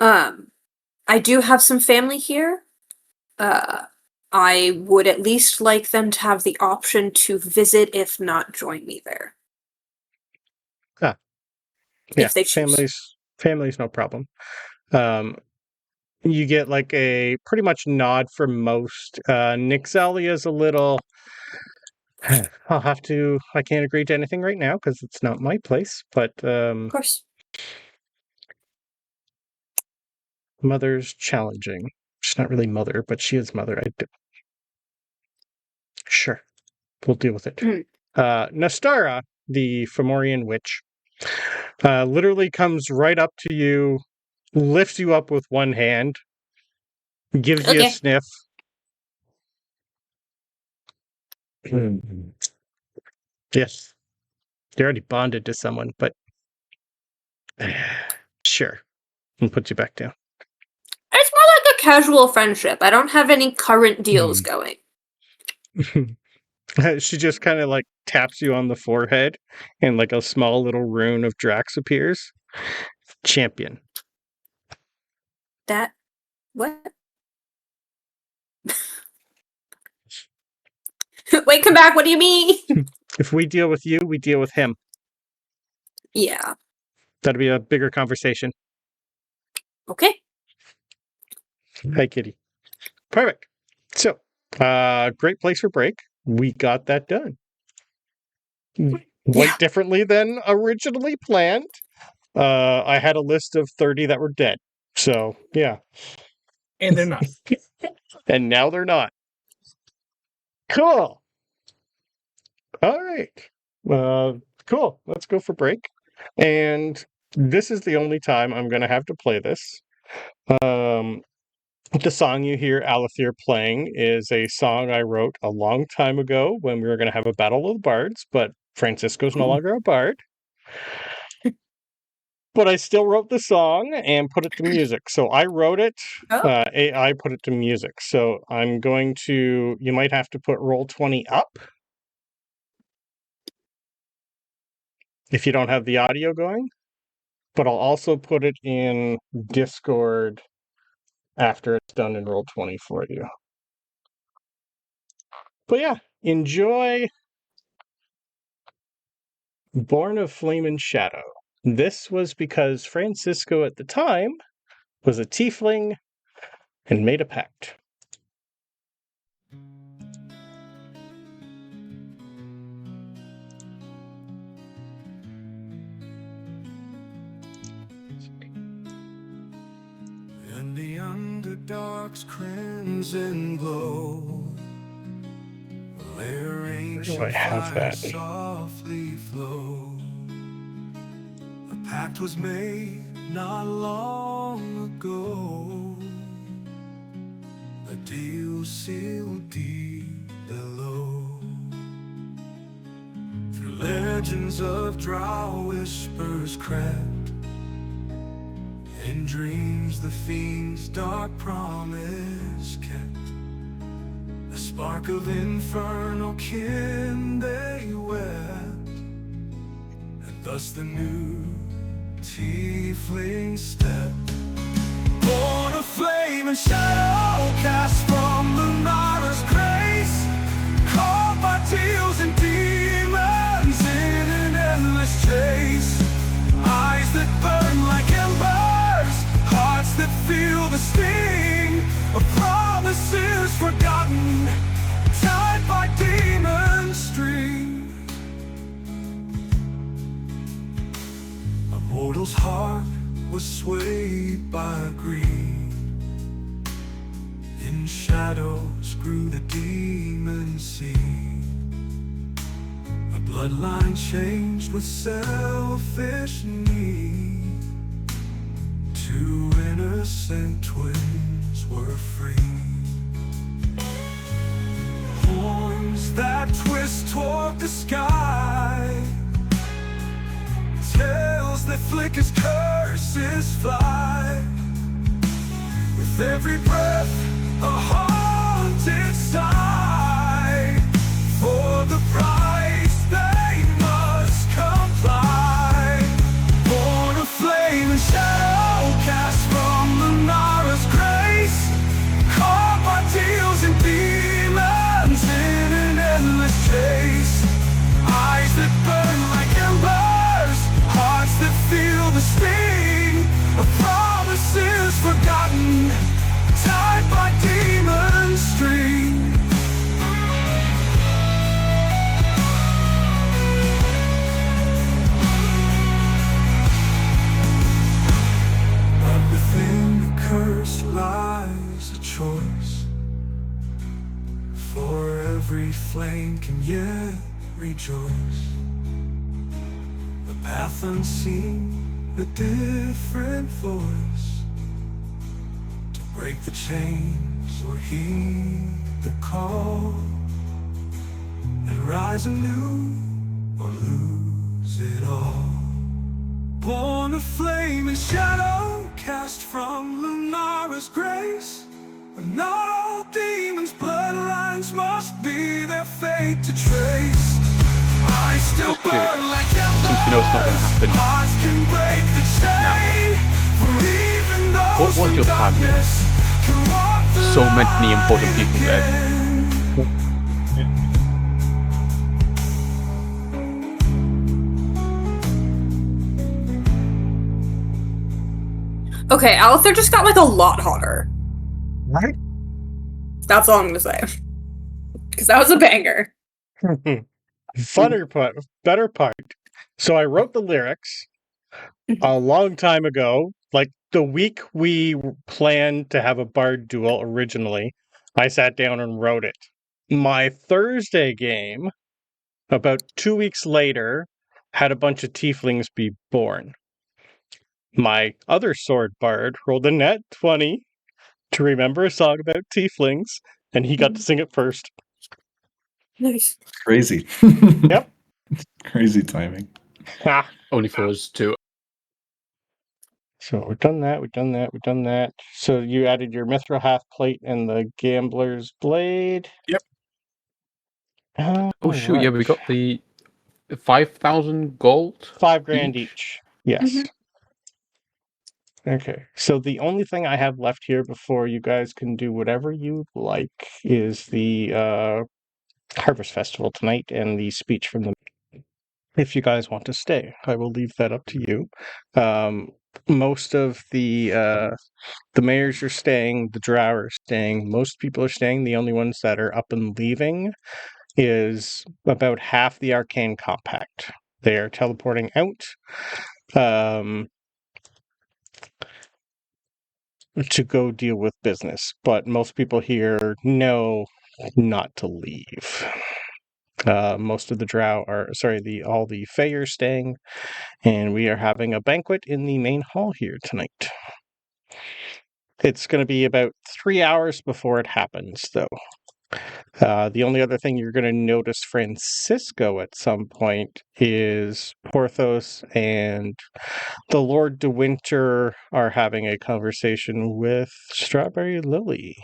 I do have some family here. I would at least like them to have the option to visit, if not join me there. Yeah, if they choose. Family's no problem. You get like a pretty much nod from most. Nixalia's a little. I can't agree to anything right now because it's not my place. But Of course. Mother's challenging. She's not really mother, but she is mother. Sure, we'll deal with it. Nastara, the Fomorian witch, literally comes right up to you, lifts you up with one hand, gives you a sniff. Yes, you're already bonded to someone, but sure, and puts you back down. It's more like a casual friendship. I don't have any current deals going. She just kind of like taps you on the forehead, and like a small little rune of Drax appears. Champion. That what? Wait, come back. What do you mean? If we deal with you, we deal with him. Yeah. That'll be a bigger conversation. Okay. Hi, kitty. Perfect. So, great place for break. We got that done. Went differently than originally planned. I had a list of 30 that were dead. So, yeah. And they're not. And now they're not. Cool. All right. Cool. Let's go for break. And this is the only time I'm going to have to play this. The song you hear Alethir playing is a song I wrote a long time ago when we were going to have a Battle of the Bards, but Francisco's no longer a bard. But I still wrote the song and put it to music. So I wrote it, AI put it to music. So I'm going to, you might have to put Roll20 up if you don't have the audio going. But I'll also put it in Discord after it's done in Roll20 for you. But yeah, enjoy Born of Flame and Shadow. This was because Francisco at the time was a tiefling and made a pact. In the Underdark's crimson glow, where ancient fires softly flow. A pact was made not long ago, a deal sealed deep below. Through legends of Drow whispers crept, in dreams the fiend's dark promise kept. A spark of infernal kin they wept, and thus the new tiefling stepped. Born of flame and shadow, cast from Lunara's grace, called by teals and demons in an endless chase. Eyes that burn like embers, hearts that feel the sting of promises forgotten, tied by demon string. A mortal's heart was swayed by greed, in shadows grew the demon seed. A bloodline changed with selfish need, two innocent twins were free. Horns that twist toward the sky, tails that flick as curses fly. With every breath, a haunted sigh. For the price they must comply. Born of flame and shadow, cast from Lunara's grace. Caught by deals and demons in an endless chase. Eyes that burn like embers, hearts that feel the sting of promises forgotten, tied by demon string. But within the curse lies a choice. For every flame can yet rejoice. The path unseen, a different voice. To break the chains or heed the call, and rise anew or lose it all. Born of flame and shadow, cast from Lunara's grace. When all demons' bloodlines must be their fate to trace. I still burn like embers. You know it's not going to happen. Hearts can break the chain. For even those What was your plan? So many important people dead. Okay, Alether just got like a lot hotter. Right? That's all I'm gonna say. Because that was a banger. Better part. So I wrote the lyrics a long time ago, like the week we planned to have a bard duel originally. I sat down and wrote it. My Thursday game, about 2 weeks later, had a bunch of tieflings be born. My other sword bard rolled a nat 20 to remember a song about tieflings, and he got to sing it first. Nice. Crazy. Yep. Crazy timing. Ah. Only for us two. So we've done that. So you added your Mithril half plate and the Gambler's Blade. Yep. Oh shoot, yeah, we got the 5,000 gold? $5,000 each? each. Yes. Okay. So the only thing I have left here before you guys can do whatever you like is the Harvest Festival tonight and the speech from the. If you guys want to stay, I will leave that up to you. Most of the mayors are staying, the Drow are staying, most people are staying. The only ones that are up and leaving is about half the Arcane Compact. They are teleporting out to go deal with business, but most people here know not to leave. Most of the Drow are, all the Fey are staying, and we are having a banquet in the main hall here tonight. It's going to be about 3 hours before it happens, though. The only other thing you're going to notice Francisco at some point is Porthos and the Lord de Winter are having a conversation with Strawberry Lily.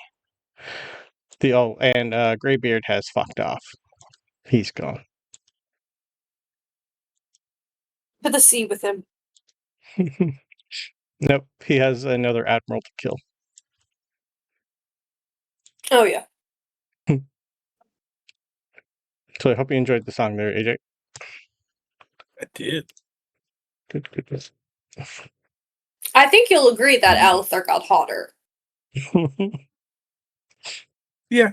And Greybeard has fucked off. He's gone. To the sea with him. Nope, he has another admiral to kill. Oh yeah. So I hope you enjoyed the song there, AJ. I did. Good. I think you'll agree that Alether got hotter. Yeah,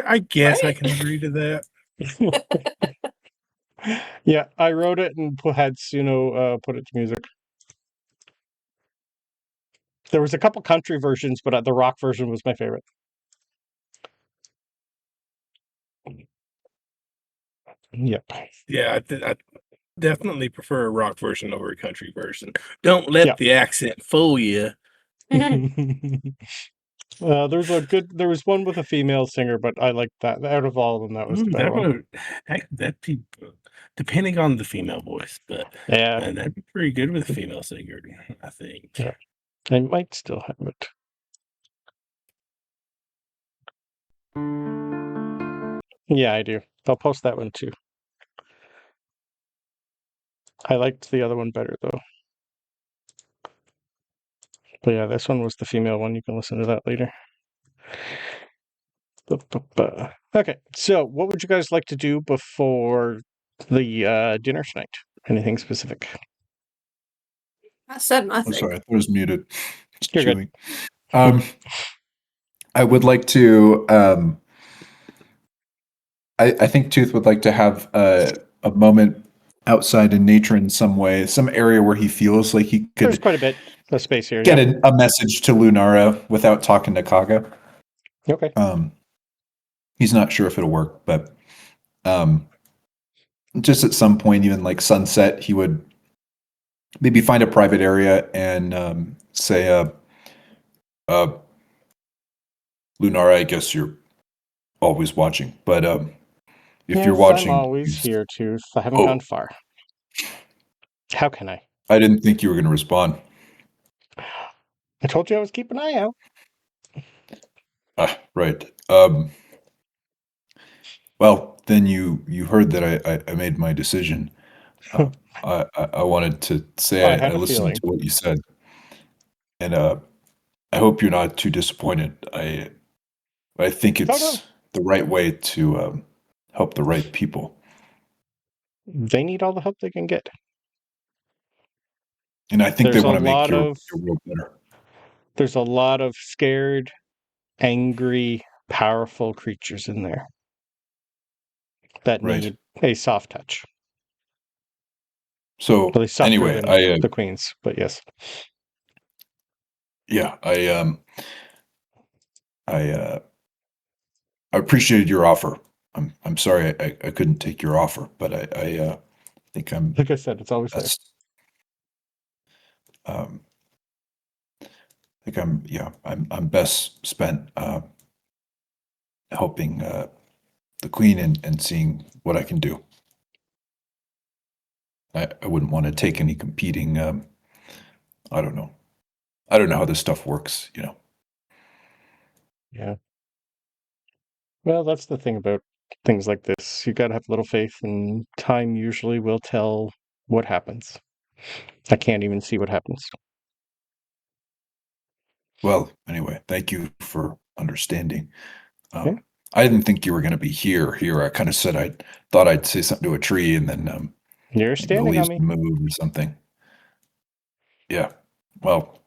I guess I Right. can agree to that. Yeah, I wrote it and had Suno put it to music. There was a couple country versions, but the rock version was my favorite. Yep. Yeah, I definitely prefer a rock version over a country version. Don't let the accent fool you. There was one with a female singer, but I liked that. Out of all of them, that was the better one. That'd be depending on the female voice, but Yeah, that'd be pretty good with a female singer, I think. Yeah. I might still have it. Yeah, I do. I'll post that one too. I liked the other one better though. But yeah, this one was the female one. You can listen to that later. Okay, so what would you guys like to do before the dinner tonight? Anything specific? I said I'm nothing. sorry, I thought it was muted. Just You're chewing. I would like to. I think Tooth would like to have a moment outside in nature in some way, some area where he feels like he There's could quite a bit of space here. get a message to Lunara without talking to Kaga. Okay. He's not sure if it'll work, but just at some point, even like sunset, he would maybe find a private area and say, Lunara, I guess you're always watching, but if you're watching, I'm always here, Tooth. I haven't gone far. How can I? I didn't think you were going to respond. I told you I was keeping an eye out. Right. Well, then you heard that I made my decision. I wanted to say I listened to what you said, and I hope you're not too disappointed. I think it's the right way to help the right people. They need all the help they can get. And I think they want to make your world better. There's a lot of scared, angry, powerful creatures in there that need a soft touch. So anyway, the queens, but yes. Yeah, I appreciated your offer. I'm sorry I couldn't take your offer, but I think I'm. Like I said, it's always there. I think I'm best spent helping the queen and seeing what I can do. I wouldn't want to take any competing. I don't know how this stuff works. Yeah. Well, that's the thing about things like this. You got to have a little faith, and time usually will tell what happens. I can't even see what happens. Well, anyway, thank you for understanding. I didn't think you were going to be here. I kind of said I thought I'd say something to a tree, and then you're standing on me. Move or something. Yeah. Well.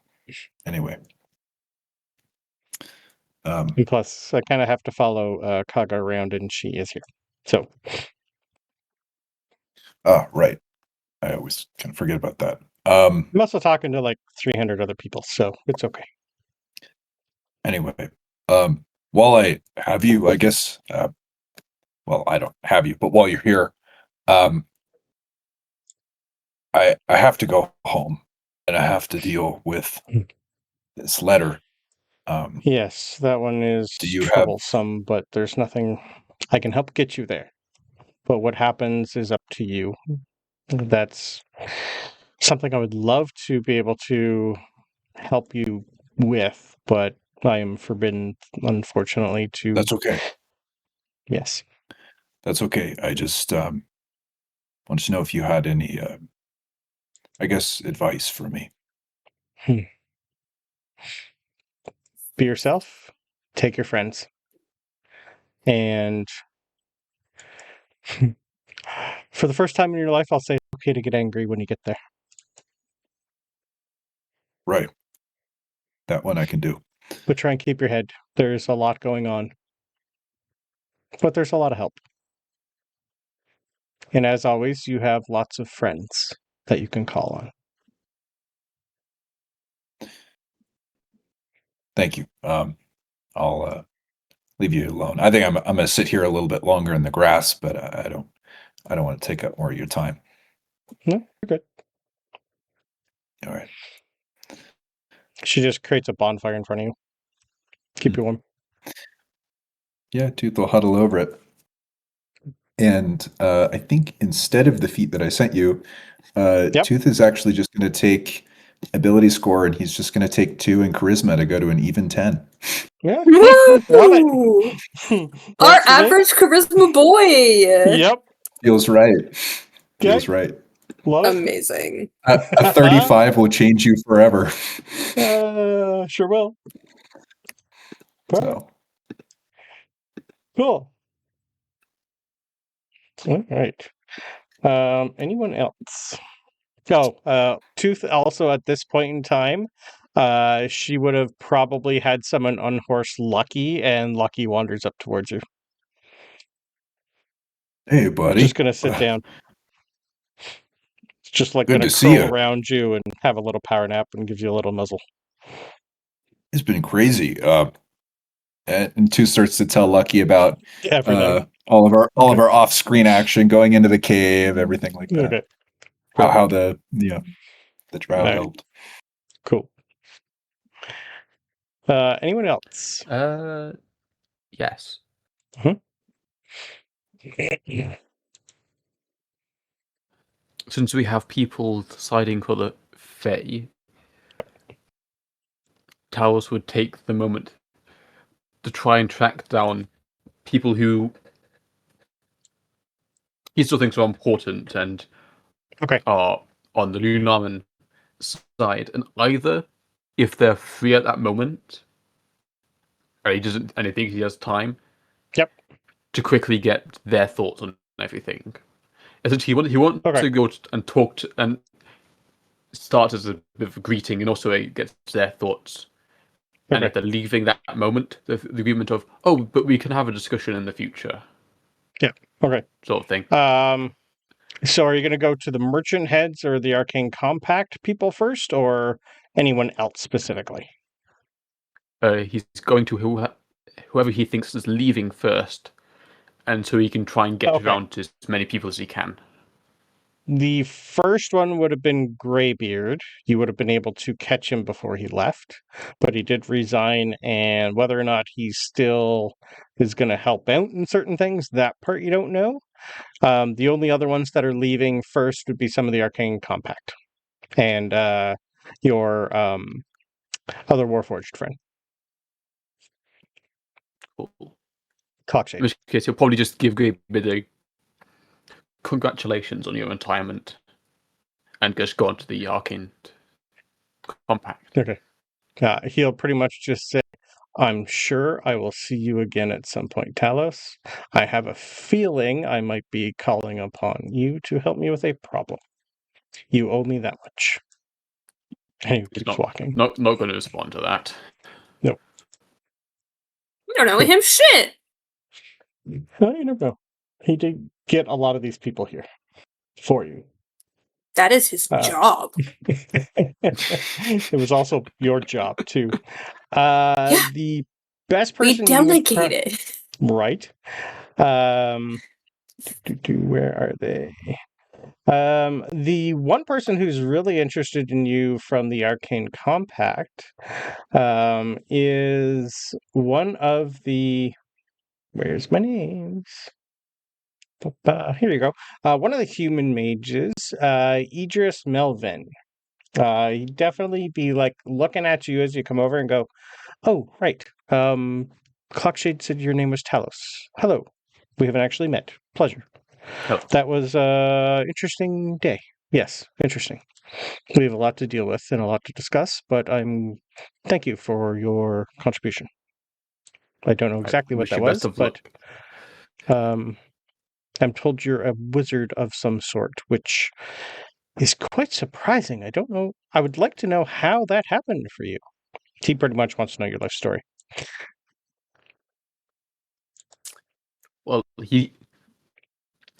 Anyway. And plus, I kind of have to follow Kaga around, and she is here. So. Right. I always kind of forget about that. I'm also talking to like 300 other people, so it's okay. Anyway, while I have you, I guess, well, I don't have you, but while you're here, I have to go home, and I have to deal with this letter. Yes, that one is troublesome, but there's nothing I can help get you there. But what happens is up to you. That's something I would love to be able to help you with, but I am forbidden, unfortunately, to... That's okay. Yes. That's okay. I just wanted to know if you had any, I guess, advice for me. Be yourself. Take your friends. And for the first time in your life, I'll say it's okay to get angry when you get there. Right. That one I can do. But try and keep your head. There's a lot going on. But there's a lot of help. And as always, you have lots of friends that you can call on. Thank you. I'll leave you alone. I think I'm going to sit here a little bit longer in the grass, but I don't want to take up more of your time. No, you're good. All right. She just creates a bonfire in front of you. Keep you warm. Yeah, Tooth will huddle over it. And I think instead of the feat that I sent you, Tooth is actually just going to take ability score, and he's just going to take 2 in charisma to go to an even 10. Yeah. Woo! Our average charisma boy. Yep. Feels right. Feels Okay. right. Love it. Amazing. A 35 will change you forever. Sure will. So. Cool. All right. Anyone else? Oh, Tooth also at this point in time, she would have probably had someone unhorse Lucky, and Lucky wanders up towards you. Hey, buddy. Just gonna sit down. It's just like Good gonna to see curl you. around you and have a little power nap and gives you a little nuzzle. It's been crazy. And Tooth starts to tell Lucky about Everything. all of our off-screen action, going into the cave, everything like that. Okay. How the Drow Right. helped. Cool. Anyone else? Yes. Since we have people deciding for the Fey, Talos would take the moment to try and track down people who he still thinks are important and are on the Lunaran side, and either if they're free at that moment, or he doesn't, and he thinks he has time, to quickly get their thoughts on everything. Essentially, he wants to go and talk to, and start as a bit of a greeting, and also get their thoughts. And if they're leaving that moment, the agreement of, oh, but we can have a discussion in the future. Yeah. Okay. Sort of thing. So are you going to go to the Merchant Heads or the Arcane Compact people first, or anyone else specifically? He's going to whoever he thinks is leaving first, and so he can try and get around to as many people as he can. The first one would have been Greybeard. You would have been able to catch him before he left, but he did resign, and whether or not he still is going to help out in certain things, that part you don't know. The only other ones that are leaving first would be some of the Arcane Compact and your other Warforged friend. Cool. Cockshade. In which case, he'll probably just give Greybeard a congratulations on your retirement and just go on to the Arcane Compact. Okay. He'll pretty much just say, I'm sure I will see you again at some point, Talos. I have a feeling I might be calling upon you to help me with a problem. You owe me that much. And he keeps walking. Not going to respond to that. No. You don't know him shit. Well, you never know. He did get a lot of these people here for you. That is his job. It was also your job, too. The best person... We delegated. Right. Where are they? The one person who's really interested in you from the Arcane Compact is one of the... Where's my names? Here you go. One of the human mages, Idris Melvin. He'd definitely be like looking at you as you come over and go, oh, right. Clockshade said your name was Talos. Hello. We haven't actually met. Pleasure. Hello. That was an interesting day. Yes, interesting. We have a lot to deal with and a lot to discuss, but thank you for your contribution. I don't know exactly what that was, but I'm told you're a wizard of some sort, which is quite surprising. I don't know. I would like to know how that happened for you. He pretty much wants to know your life story. Well, he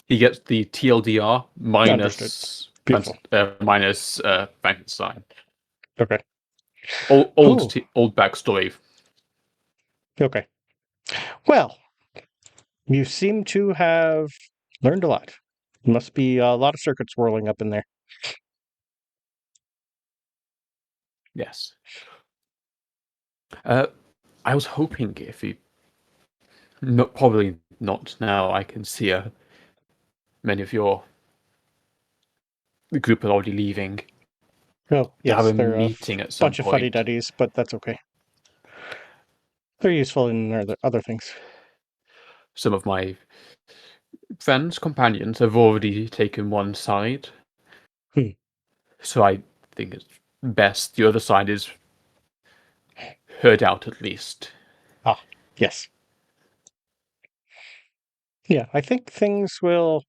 gets the TLDR minus Frankenstein. Okay. Old backstory. Okay. Well, you seem to have learned a lot. Must be a lot of circuits whirling up in there. Yes. I was hoping if he, not probably not now. I can see many of your the group are already leaving. Oh, To have yes, a they're a meeting at some bunch of point. fuddy-duddies, but that's okay. They're useful in other things. Some of my friends, companions, have already taken one side. So I think it's best the other side is heard out at least. Ah, yes. Yeah, I think things will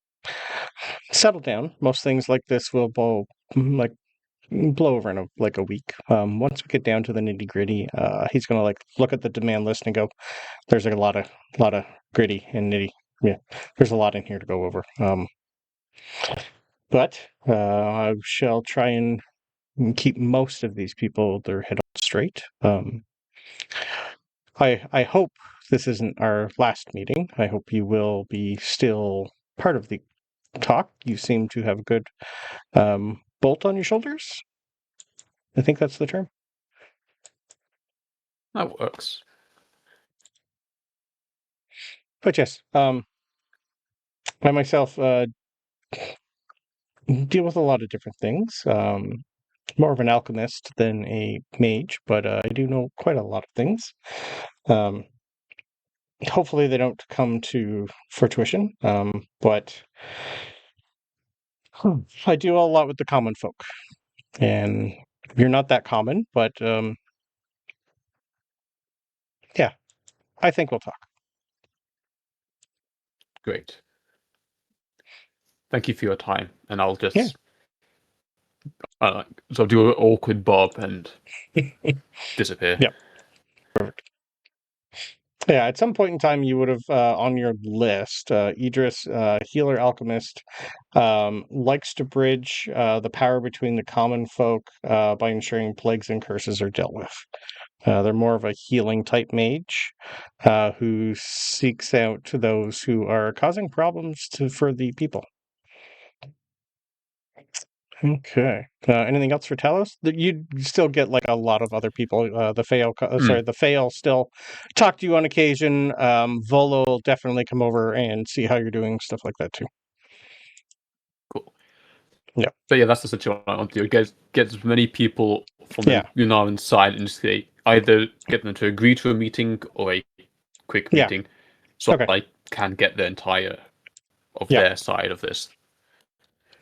settle down. Most things like this will blow over in a week. Once we get down to the nitty gritty, he's gonna look at the demand list and go, "There's a lot of gritty and nitty. Yeah, there's a lot in here to go over." But I shall try and keep most of these people their head on straight. I hope this isn't our last meeting. I hope you will be still part of the talk. You seem to have a good bolt on your shoulders. I think that's the term. That works. But yes, I myself deal with a lot of different things. More of an alchemist than a mage, but I do know quite a lot of things. Hopefully they don't come to fruition, but I do a lot with the common folk. And you're not that common, but yeah, I think we'll talk. Great. Thank you for your time, and I'll just sort of do an awkward bob and disappear. Yeah. Perfect. Yeah, at some point in time, you would have on your list, Idris, healer alchemist, likes to bridge the power between the common folk by ensuring plagues and curses are dealt with. They're more of a healing type mage who seeks out those who are causing problems for the people. Okay. Anything else for Talos? You still get a lot of other people. The Fail still talk to you on occasion. Volo will definitely come over and see how you're doing, stuff like that too. Cool. Yeah. But yeah, that's the situation I want to do. Get as many people from the Lunaran side and say either get them to agree to a meeting or a quick meeting, so I can get the entire of their side of this.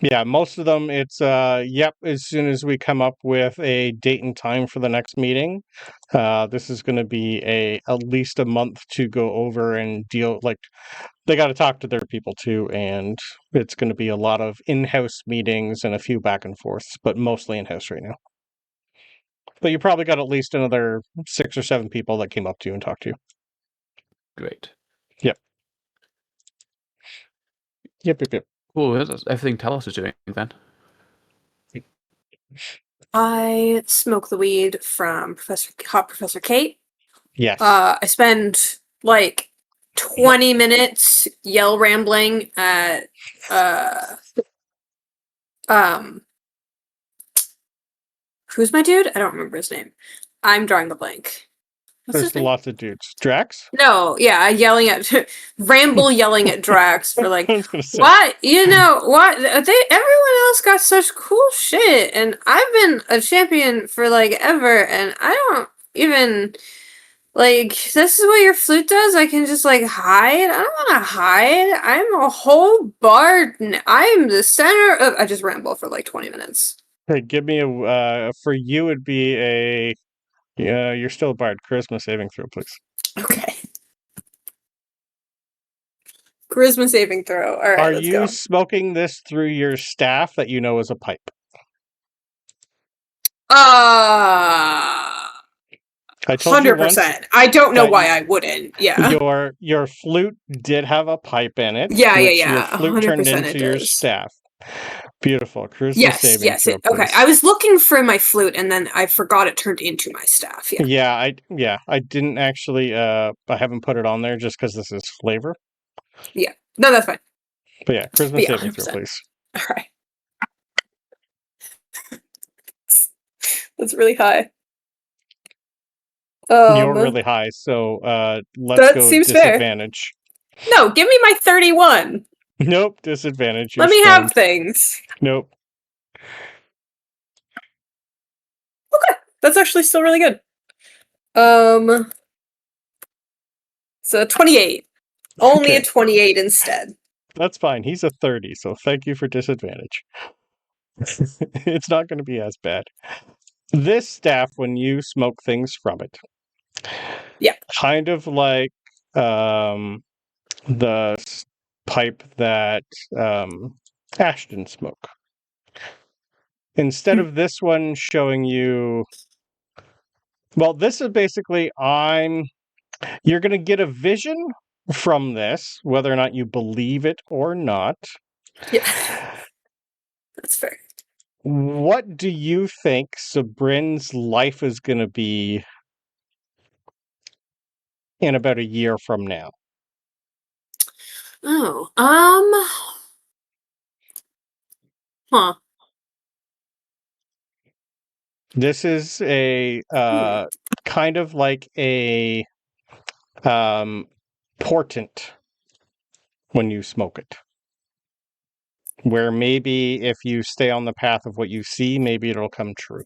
Yeah, most of them, it's, as soon as we come up with a date and time for the next meeting, this is going to be at least a month to go over and deal, they got to talk to their people too, and it's going to be a lot of in-house meetings and a few back and forths, but mostly in-house right now. But you probably got at least another 6 or 7 people that came up to you and talked to you. Great. Yep. Cool, that's everything Talos is doing then. I smoke the weed from Professor Kate. Yes. I spend 20 minutes rambling at who's my dude? I don't remember his name. I'm drawing the blank. There's lots of dudes. Drax? No, yeah, yelling at Drax for what? What? Everyone else got such cool shit, and I've been a champion for ever, and I don't even this is what your flute does? I can just hide? I don't want to hide. I'm a whole bard. I'm the center of. I just ramble for 20 minutes. Hey, give me for you it'd be a. Yeah, you're still a bard. Charisma saving throw, please. Okay. Charisma saving throw. All right, Are you smoking this through your staff that you know is a pipe? 100%. I don't know why I wouldn't. Yeah. Your flute did have a pipe in it. Yeah. Your flute turned into your staff. Beautiful. Charisma saving throw. Okay. I was looking for my flute and then I forgot it turned into my staff. Yeah. I didn't actually I haven't put it on there just because this is flavor. Yeah. No, that's fine. But yeah, charisma saving throw, please. All right. That's really high. You're really high, so let's that go seems fair. disadvantage. No, give me my 31. Nope, disadvantage. You're Let me stoned. have things. Nope. Okay, that's actually still really good. So 28. Only a 28 instead. That's fine. He's a 30, so thank you for disadvantage. It's not going to be as bad. This staff, when you smoke things from it, kind of like the pipe that Ashton smoke. Instead of this one showing you, well, this is basically you're going to get a vision from this, whether or not you believe it or not. Yeah, that's fair. What do you think Sabryn's life is going to be in about a year from now? This is a kind of like a portent when you smoke it. Where maybe if you stay on the path of what you see, maybe it'll come true.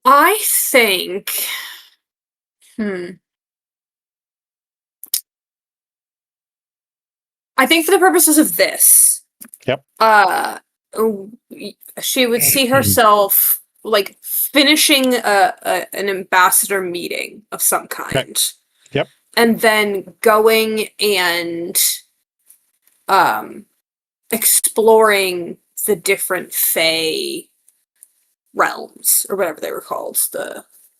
I think... I think for the purposes of this... Yep. She would see herself, like, finishing an ambassador meeting of some kind. Okay. Yep. And then going and exploring the different Fey realms, or whatever they were called.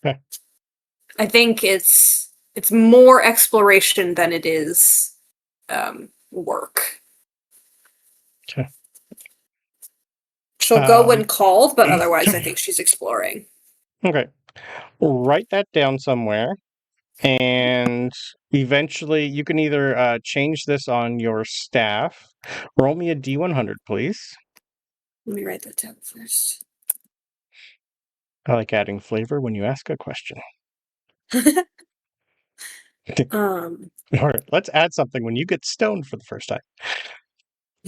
Okay. I think it's more exploration than it is work. Okay. She'll go when called, but otherwise I think she's exploring. Okay. Write that down somewhere. And eventually you can either change this on your staff. Roll me a D100, please. Let me write that down first. I like adding flavor when you ask a question. All right, let's add something when you get stoned for the first time.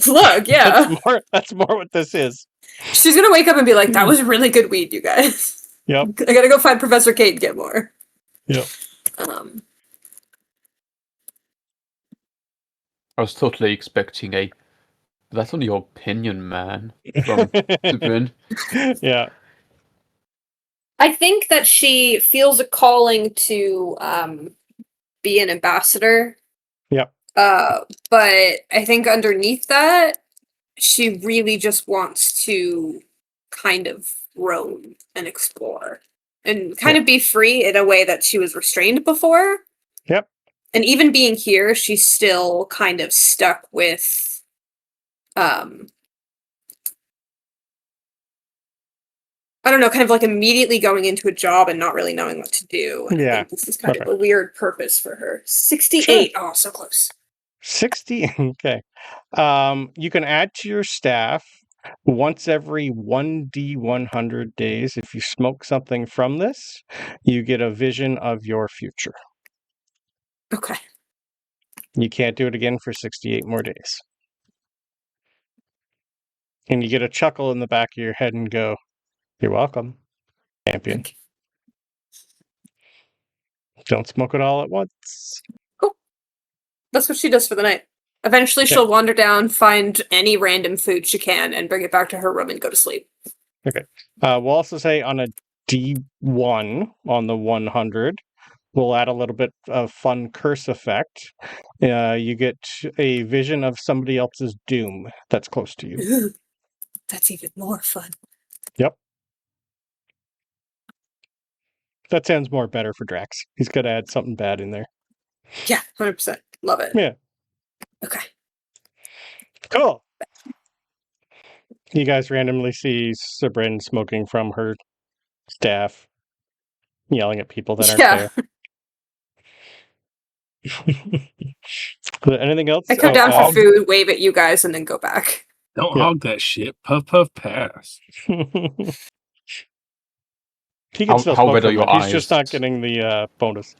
Look, yeah. That's more what this is. She's gonna wake up and be like, that was really good weed, you guys. Yep. I gotta go find Professor Kate and get more. Yep. I was totally expecting that's only your opinion, man, from Sabryn. Yeah. I think that she feels a calling to be an ambassador. Yep. But I think underneath that, she really just wants to kind of roam and explore and kind of be free in a way that she was restrained before. Yep. And even being here, she's still kind of stuck with I don't know, kind of like immediately going into a job and not really knowing what to do. And I think this is kind of a weird purpose for her. 68. Sure. Oh, so close. 60. Okay. You can add to your staff once every 1d100 days. If you smoke something from this, you get a vision of your future. Okay. You can't do it again for 68 more days. And you get a chuckle in the back of your head and go, "You're welcome, champion." Don't smoke it all at once. Cool. That's what she does for the night. Eventually she'll wander down, find any random food she can, and bring it back to her room and go to sleep. Okay. We'll also say on a D1 on the 100, we'll add a little bit of fun curse effect. You get a vision of somebody else's doom that's close to you. Ooh, that's even more fun. Yep. That sounds more better for Drax. He's got to add something bad in there. Yeah, 100%. Love it. Yeah. Okay. Cool. You guys randomly see Sabryn smoking from her staff, yelling at people that aren't there. Anything else? I come down for food, wave at you guys, and then go back. Don't hog that shit. Puff, puff, pass. He can still smoke red are from your it. He's just eyes? not getting the bonus.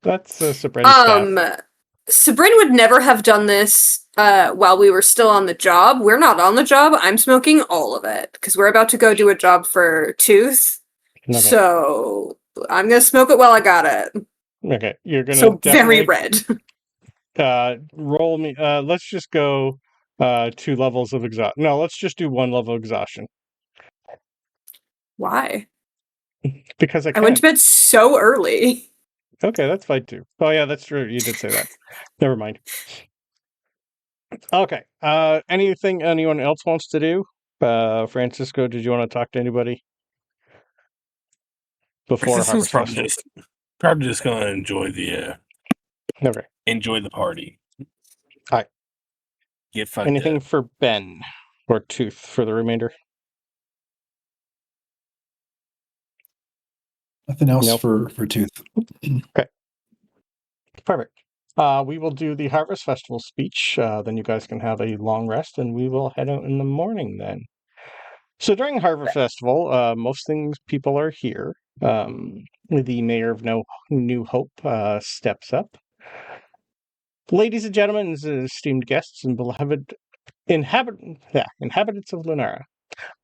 That's Sabryn's stat. Sabryn would never have done this while we were still on the job. We're not on the job. I'm smoking all of it because we're about to go do a job for Tooth. Okay. So I'm gonna smoke it while I got it. Okay, you're gonna So very definitely red. roll me. Let's just go 2 levels of exhaustion. No, let's just do 1 level of exhaustion Why? because I I went to can. bed so early. Okay, that's fine too. Oh yeah, that's true. You did say that. Never mind. Okay. Anything anyone else wants to do? Francisco, did you want to talk to anybody before Francisco's Harvest Festival? probably just gonna enjoy the party. All right. Get fucked Anything up. for Ben or Tooth for the remainder? Nothing else Nope. for Tooth. Okay. Perfect. We will do the Harvest Festival speech. Then you guys can have a long rest, and we will head out in the morning then. So during Harvest Festival, most things people are here. The Mayor of New Hope steps up. Ladies and gentlemen, esteemed guests and beloved inhabitants of Lunara,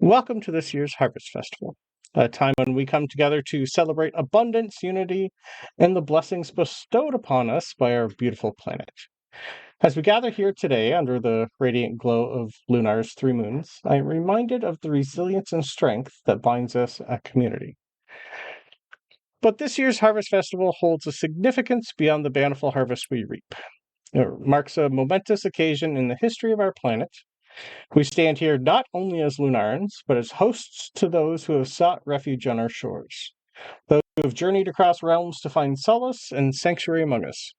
welcome to this year's Harvest Festival, a time when we come together to celebrate abundance, unity, and the blessings bestowed upon us by our beautiful planet. As we gather here today under the radiant glow of Lunar's 3 moons, I am reminded of the resilience and strength that binds us a community. But this year's Harvest Festival holds a significance beyond the bountiful harvest we reap. It marks a momentous occasion in the history of our planet. We stand here not only as Lunarans, but as hosts to those who have sought refuge on our shores, those who have journeyed across realms to find solace and sanctuary among us.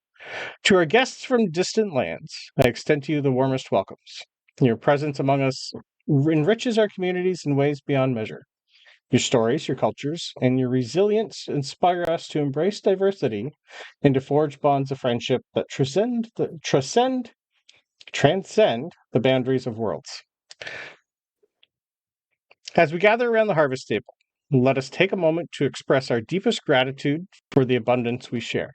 To our guests from distant lands, I extend to you the warmest welcomes. Your presence among us enriches our communities in ways beyond measure. Your stories, your cultures, and your resilience inspire us to embrace diversity and to forge bonds of friendship that transcend the boundaries of worlds. As we gather around the harvest table, let us take a moment to express our deepest gratitude for the abundance we share.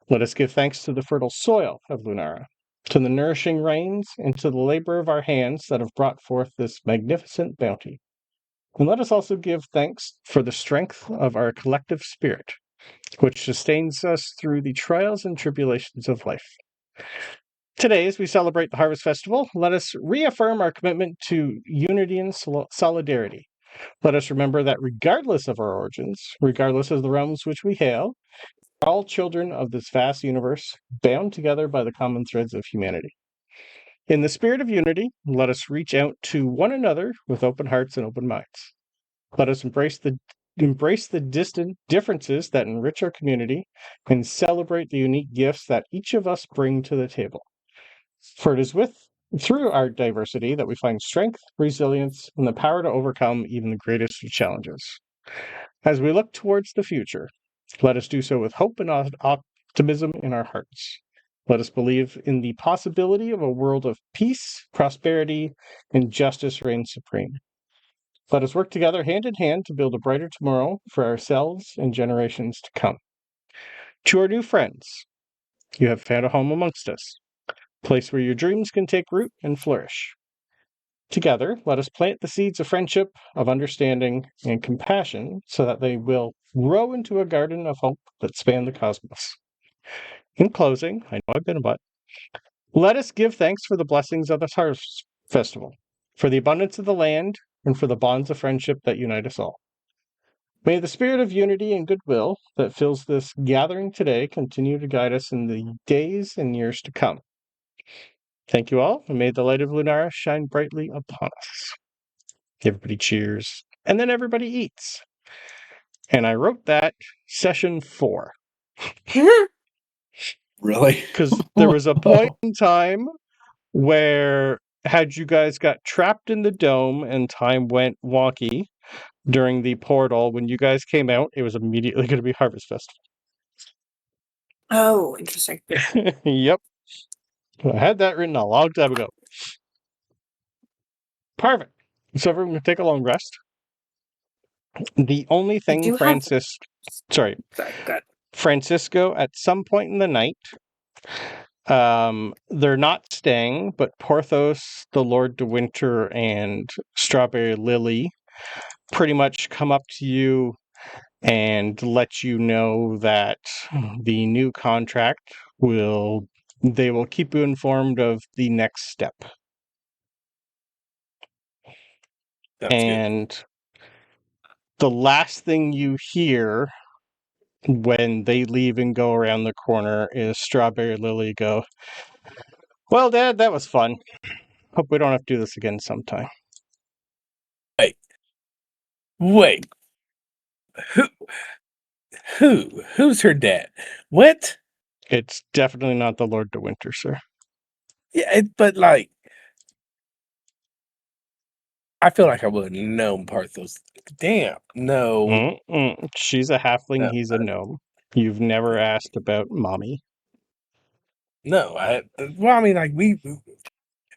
Let us give thanks to the fertile soil of Lunara, to the nourishing rains, and to the labor of our hands that have brought forth this magnificent bounty. And let us also give thanks for the strength of our collective spirit, which sustains us through the trials and tribulations of life. Today, as we celebrate the Harvest Festival, let us reaffirm our commitment to unity and solidarity. Let us remember that regardless of our origins, regardless of the realms which we hail, we're all children of this vast universe, bound together by the common threads of humanity. In the spirit of unity, let us reach out to one another with open hearts and open minds. Let us embrace the distant differences that enrich our community and celebrate the unique gifts that each of us bring to the table. For it is through our diversity that we find strength, resilience, and the power to overcome even the greatest of challenges. As we look towards the future, let us do so with hope and optimism in our hearts. Let us believe in the possibility of a world of peace, prosperity, and justice reign supreme. Let us work together hand in hand to build a brighter tomorrow for ourselves and generations to come. To our new friends, you have found a home amongst us, a place where your dreams can take root and flourish. Together, let us plant the seeds of friendship, of understanding, and compassion so that they will grow into a garden of hope that span the cosmos. In closing, I know I've been a butt, let us give thanks for the blessings of this Harvest Festival, for the abundance of the land, and for the bonds of friendship that unite us all. May the spirit of unity and goodwill that fills this gathering today continue to guide us in the days and years to come. Thank you all, and may the light of Lunara shine brightly upon us. Everybody cheers, and then everybody eats. And I wrote that session 4. Really? Because there was a point in time where had you guys got trapped in the dome and time went wonky during the portal, when you guys came out, it was immediately going to be Harvest Festival. Oh, interesting. Yep. I had that written a long time ago. Perfect. So everyone can take a long rest. The only thing do have- Sorry, Francisco, at some point in the night, they're not staying, but Porthos, the Lord de Winter, and Strawberry Lily pretty much come up to you and let you know that the new contract they will keep you informed of the next step. That's and good. The last thing you hear when they leave and go around the corner is Strawberry Lily go, "Well, Dad, that was fun. Hope we don't have to do this again sometime." Wait. Who's her dad? What? It's definitely not the Lord de Winter, sir. Yeah, but like, I feel like I would have known Porthos. Damn, no. She's a halfling. No. He's a gnome. You've never asked about mommy. No, I mean, like we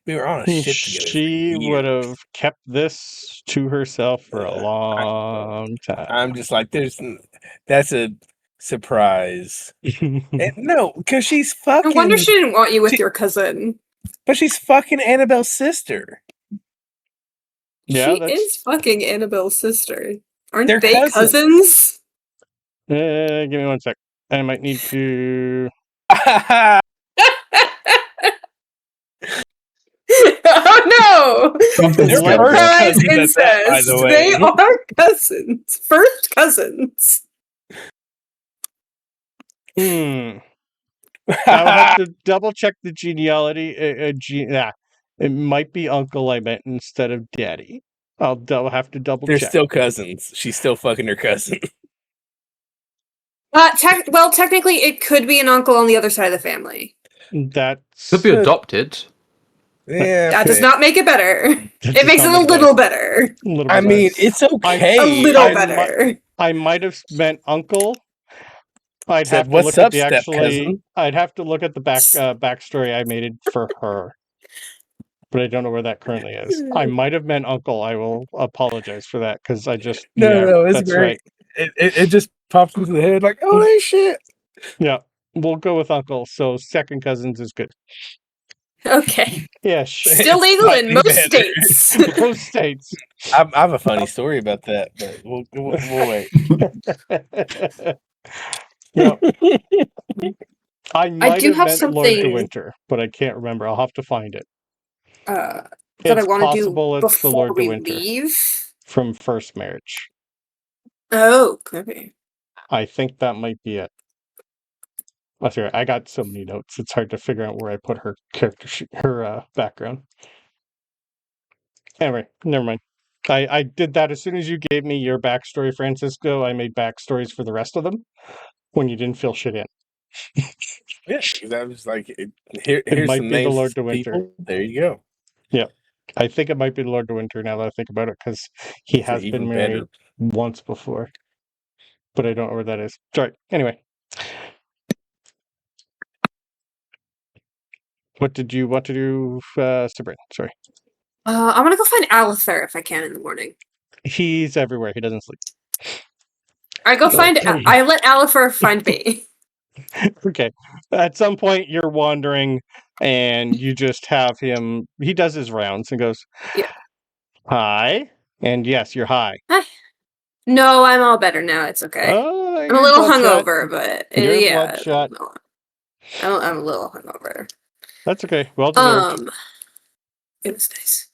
were on a ship together. She would have kept this to herself for a long time. I'm just like, that's a surprise. No, because she's fucking. No wonder she didn't want you with your cousin. But she's fucking Annabelle's sister. Yeah, she is fucking Annabelle's sister. Aren't They're they cousins? Give me 1 sec. I might need to. Oh no! Surprise incest! They are cousins. First cousins. I'll have to double check the genealogy. It might be uncle I meant instead of daddy. I'll have to double check. They're still cousins. She's still fucking her cousin. Technically, it could be an uncle on the other side of the family. Could be adopted. Yeah, that does not make it better. It makes it a little better. I mean, it's okay. A little better. I might have meant uncle. I'd have to look at the backstory I made for her, but I don't know where that currently is. I might have meant uncle. I will apologize for that because I just no, it's that's great. Right. It just pops into the head like, holy shit. Yeah, we'll go with uncle. So second cousins is good. Okay. Yeah, still legal in most states. Most states. I have a funny story about that, but we'll wait. I might have meant Lord de Winter, but I can't remember. I'll have to find it. That I want to do it's the Lord we de Winter leave from first marriage. Oh, okay. I think that might be it. I got so many notes; it's hard to figure out where I put her character, her background. Anyway, never mind. I did that as soon as you gave me your backstory, Francisco. I made backstories for the rest of them when you didn't fill shit in. Yeah, because I was like, here's might some be names the Lord de Winter. Winter. There you go. Yeah, I think it might be the Lord de Winter now that I think about it, because he has been married once before, but I don't know where that is. Sorry. Anyway, what did you want to do, Sabryn? Sorry. I'm gonna go find Alether if I can in the morning. He's everywhere. He doesn't sleep. I go find. I let Alether find me. Okay. At some point, you're wandering, and you just have him. He does his rounds and goes, "Yeah, hi." And yes, you're high. Hi. No, I'm all better now. It's okay. I'm a little hungover, but yeah, bloodshot. I'm a little hungover. That's okay. Well deserved. It was nice.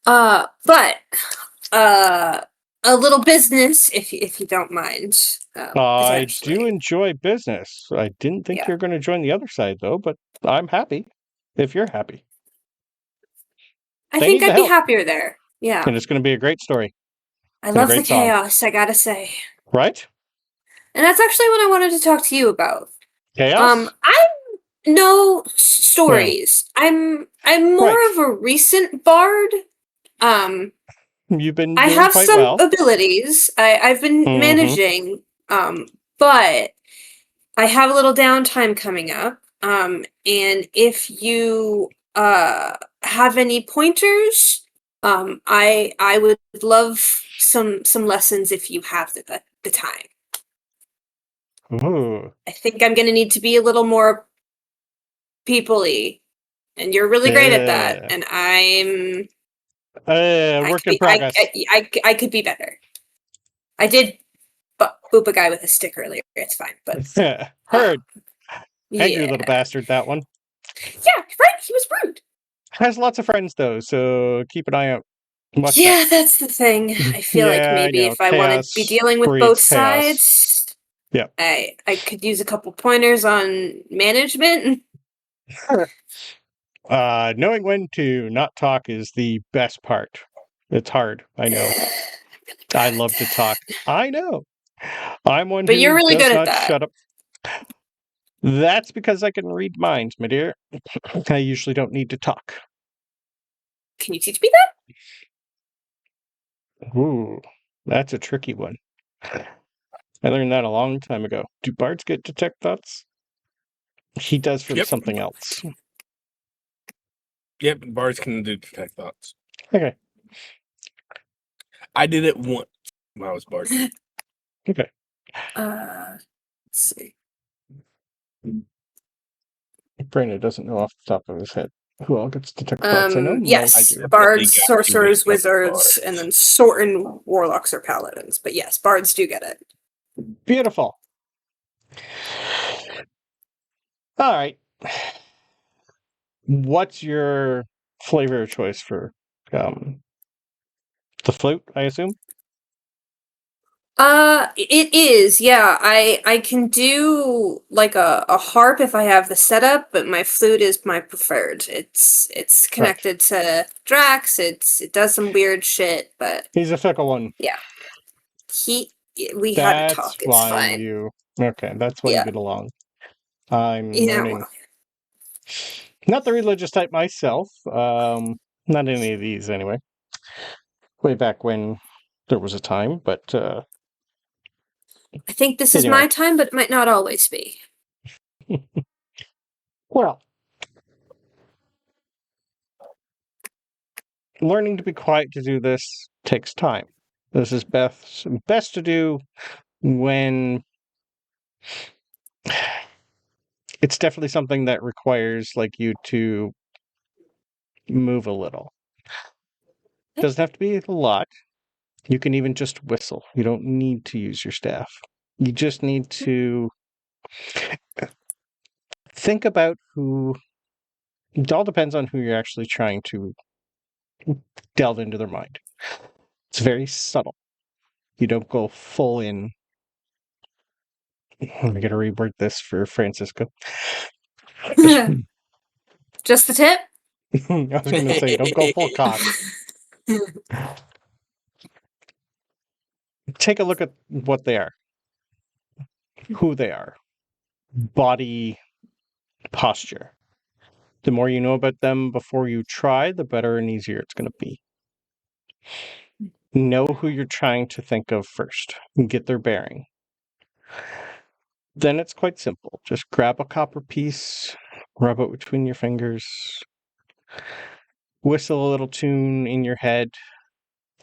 But a little business, if you don't mind. I do enjoy business. I didn't think you're going to join the other side, though, but I'm happy if you're happy. I think I'd be happier there. Yeah. And it's going to be a great story. I love the chaos, I gotta say. Right? And that's actually what I wanted to talk to you about. Chaos? No stories. No. I'm more of a recent bard. You've been I have quite some well. abilities. I've been managing, but I have a little downtime coming up. And if you have any pointers, I would love some lessons if you have the time. Ooh. I think I'm going to need to be a little more people-y, and you're really great at that. Yeah. And I'm work in progress. I could be better. I did boop a guy with a stick earlier. It's fine, but Heard. yeah, Angry little bastard, that one. yeah, right. He was rude. Has lots of friends though, so keep an eye out. What's Yeah, next? that's the thing. I feel like Yeah, I maybe know. if I want to be Chaos dealing with breeds both chaos. sides, Yeah. I could use a couple pointers on management. Knowing when to not talk is the best part. It's hard, I know. I love to talk. I know. I'm one But who you're really does good at not that. shut up. That's because I can read minds, my dear. I usually don't need to talk. Can you teach me that? Ooh, that's a tricky one. I learned that a long time ago. Do bards get detect thoughts? He does for Yep. something else. Yep, bards can do detect thoughts. Okay. I did it once when I was bard. Okay. Let's see. Brandon doesn't know off the top of his head who all gets detect thoughts. I know Yes, most do. bards, got sorcerers, you with wizards, bards. and then certain warlocks or paladins. But yes, bards do get it. Beautiful. All right. What's your flavor of choice for the flute, I assume? It is, yeah. I can do like a harp if I have the setup, but my flute is my preferred. It's connected to Drax. It does some weird shit, but He's a fickle one. we had to That's talk. It's why fine. you. Okay, that's why you Yeah. get along. I'm Yeah, learning. well, Not the religious type myself. Not any of these anyway. Way back when there was a time, but I think this is anyway. my time, but it might not always be. Well, learning to be quiet to do this takes time. This is best to do when it's definitely something that requires like you to move a little. Doesn't have to be a lot. You can even just whistle. You don't need to use your staff. You just need to think about who. It all depends on who you're actually trying to delve into their mind. It's very subtle. You don't go full in. I'm going to reword this for Francisco. Just the tip? I was going to say, don't go full cock. Take a look at what they are, who they are, body posture. The more you know about them before you try, the better and easier it's going to be. Know who you're trying to think of first and get their bearing. Then it's quite simple. Just grab a copper piece, rub it between your fingers, whistle a little tune in your head,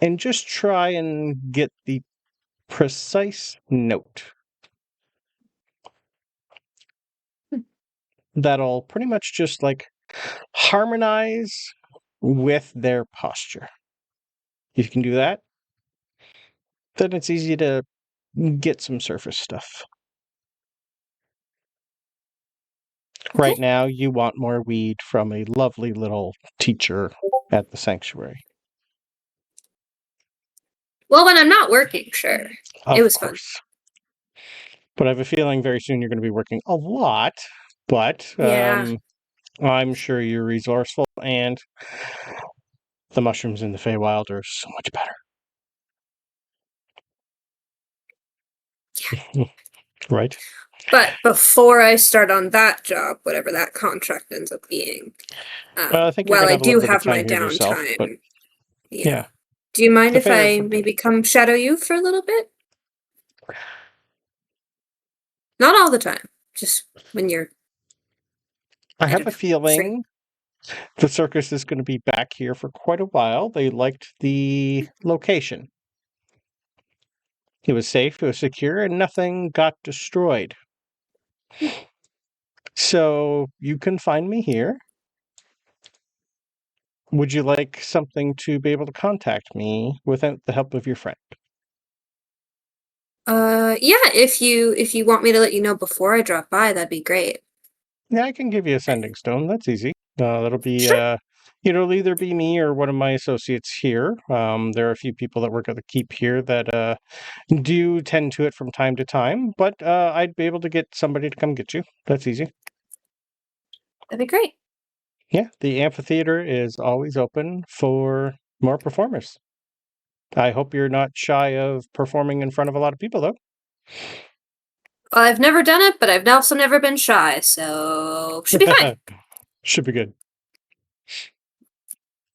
and just try and get the precise note. That'll pretty much just like harmonize with their posture. If you can do that, then it's easy to get some surface stuff. Okay. Right now, you want more weed from a lovely little teacher at the sanctuary. Well, when I'm not working, sure. It was fun. But I have a feeling very soon you're going to be working a lot. But Yeah. I'm sure you're resourceful, and the mushrooms in the Feywild are so much better. Yeah. Right? But before I start on that job, whatever that contract ends up being, I think you're while gonna I have a do little bit of have my time here yourself, downtime, but yeah. Do you mind The if I Fey- maybe come shadow you for a little bit? Not all the time, just when you're. I have don't a know, feeling the circus is going to be back here for quite a while. They liked the location. It was safe, it was secure, and nothing got destroyed. So you can find me here. Would you like something to be able to contact me without the help of your friend? Yeah, if you want me to let you know before I drop by, that'd be great. Yeah, I can give you a sending stone. That's easy. That'll be Sure. it'll either be me or one of my associates here. There are a few people that work at the keep here that do tend to it from time to time, but I'd be able to get somebody to come get you. That's easy. That'd be great. Yeah, the amphitheater is always open for more performers. I hope you're not shy of performing in front of a lot of people, though. Well, I've never done it, but I've also never been shy, so should be fine. Should be good.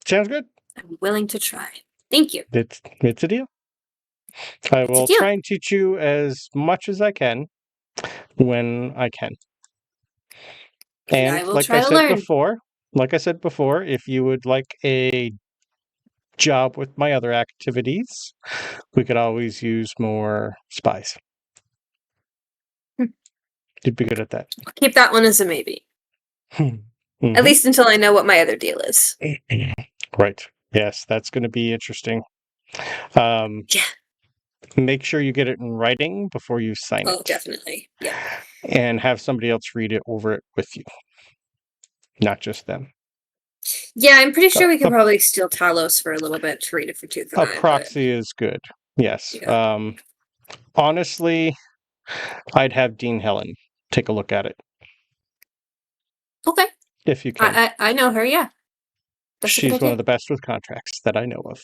Sounds good. I'm willing to try. Thank you. It's a deal. I It's a will deal. try and teach you as much as I can when I can. And I And will like try I to said learn. before, if you would like a job with my other activities, we could always use more spies. You'd be good at that. I'll keep that one as a maybe. At least until I know what my other deal is. Right. Yes, that's going to be interesting. Yeah. Make sure you get it in writing before you sign it. Oh, definitely. Yeah. And have somebody else read it over it with you. Not just them. Yeah, I'm pretty sure we could probably steal Talos for a little bit to read it for tooth and A proxy is good. Yes. Yeah. Honestly, I'd have Dean Helen take a look at it. Okay. If you can. I know her, yeah. That's She's one of the best with contracts that I know of.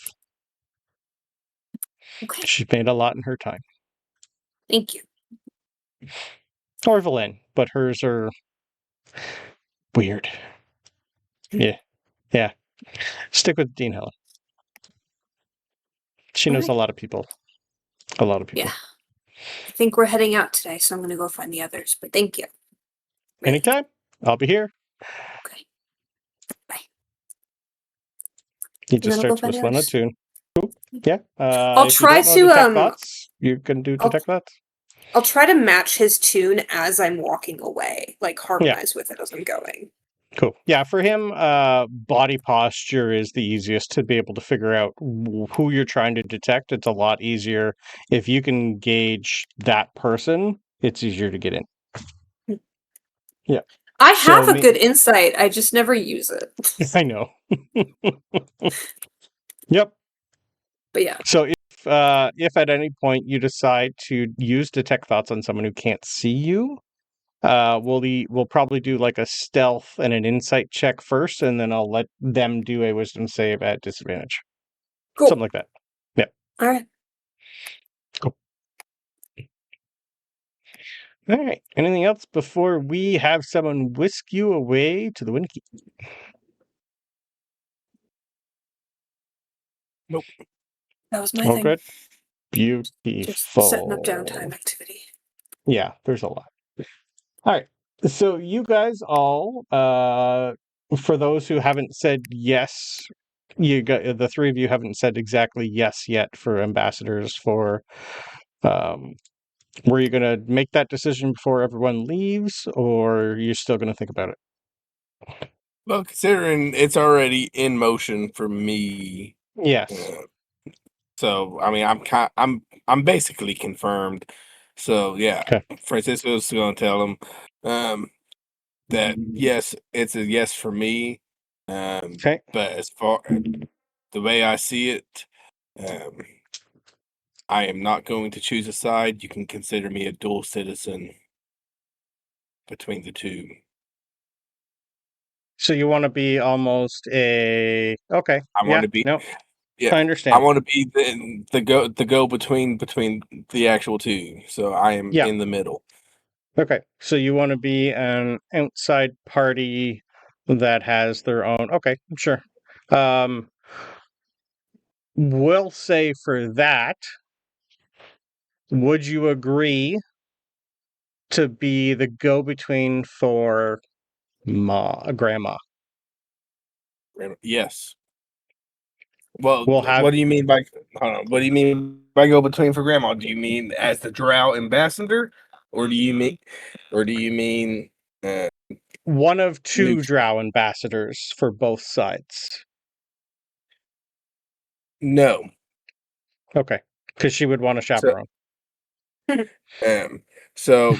Okay. She's made a lot in her time. Thank you. Or Valen, but hers are weird. Yeah. Stick with Dean Helen. She knows a lot of people. Yeah. I think we're heading out today, so I'm going to go find the others, but thank you. Really. Anytime. I'll be here. Okay. Bye. He just starts whistling a tune. Cool. Yeah. I'll if try you don't know to detect thoughts, you can do detect thoughts. I'll try to match his tune as I'm walking away, like harmonize with it as I'm going. Cool. Yeah, for him, body posture is the easiest to be able to figure out who you're trying to detect. It's a lot easier. If you can gauge that person, it's easier to get in. Yeah. I have a good insight. I just never use it. I know. Yep. But yeah. So if at any point you decide to use detect thoughts on someone who can't see you, we'll probably do like a stealth and an insight check first, and then I'll let them do a wisdom save at disadvantage. Cool. Something like that. Yeah. All right. Cool. All right. Anything else before we have someone whisk you away to the Windkeep? Nope. That was my thing. Good. Beautiful. Just setting up downtime activity. Yeah, there's a lot. All right. So you guys all, for those who haven't said yes, the three of you haven't said exactly yes yet for ambassadors for, were you going to make that decision before everyone leaves, or are you still going to think about it? Well, considering it's already in motion for me. Yes. So I mean, I'm basically confirmed. So yeah, Francisco's going to tell him that yes, it's a yes for me. But as far the way I see it, I am not going to choose a side. You can consider me a dual citizen between the two. So you want to be almost a okay? I want to be. No, yeah, I understand. I want to be the go between the actual two. So I am in the middle. Okay, so you want to be an outside party that has their own. Okay, sure. We'll say for that, would you agree to be the go-between for grandma? Yes. Well, We'll have- what do you mean by hold on? What do you mean by go between for grandma? Do you mean as the Drow ambassador, or do you mean one of two neutral? Drow ambassadors for both sides? No. Okay, because she would want a chaperone. So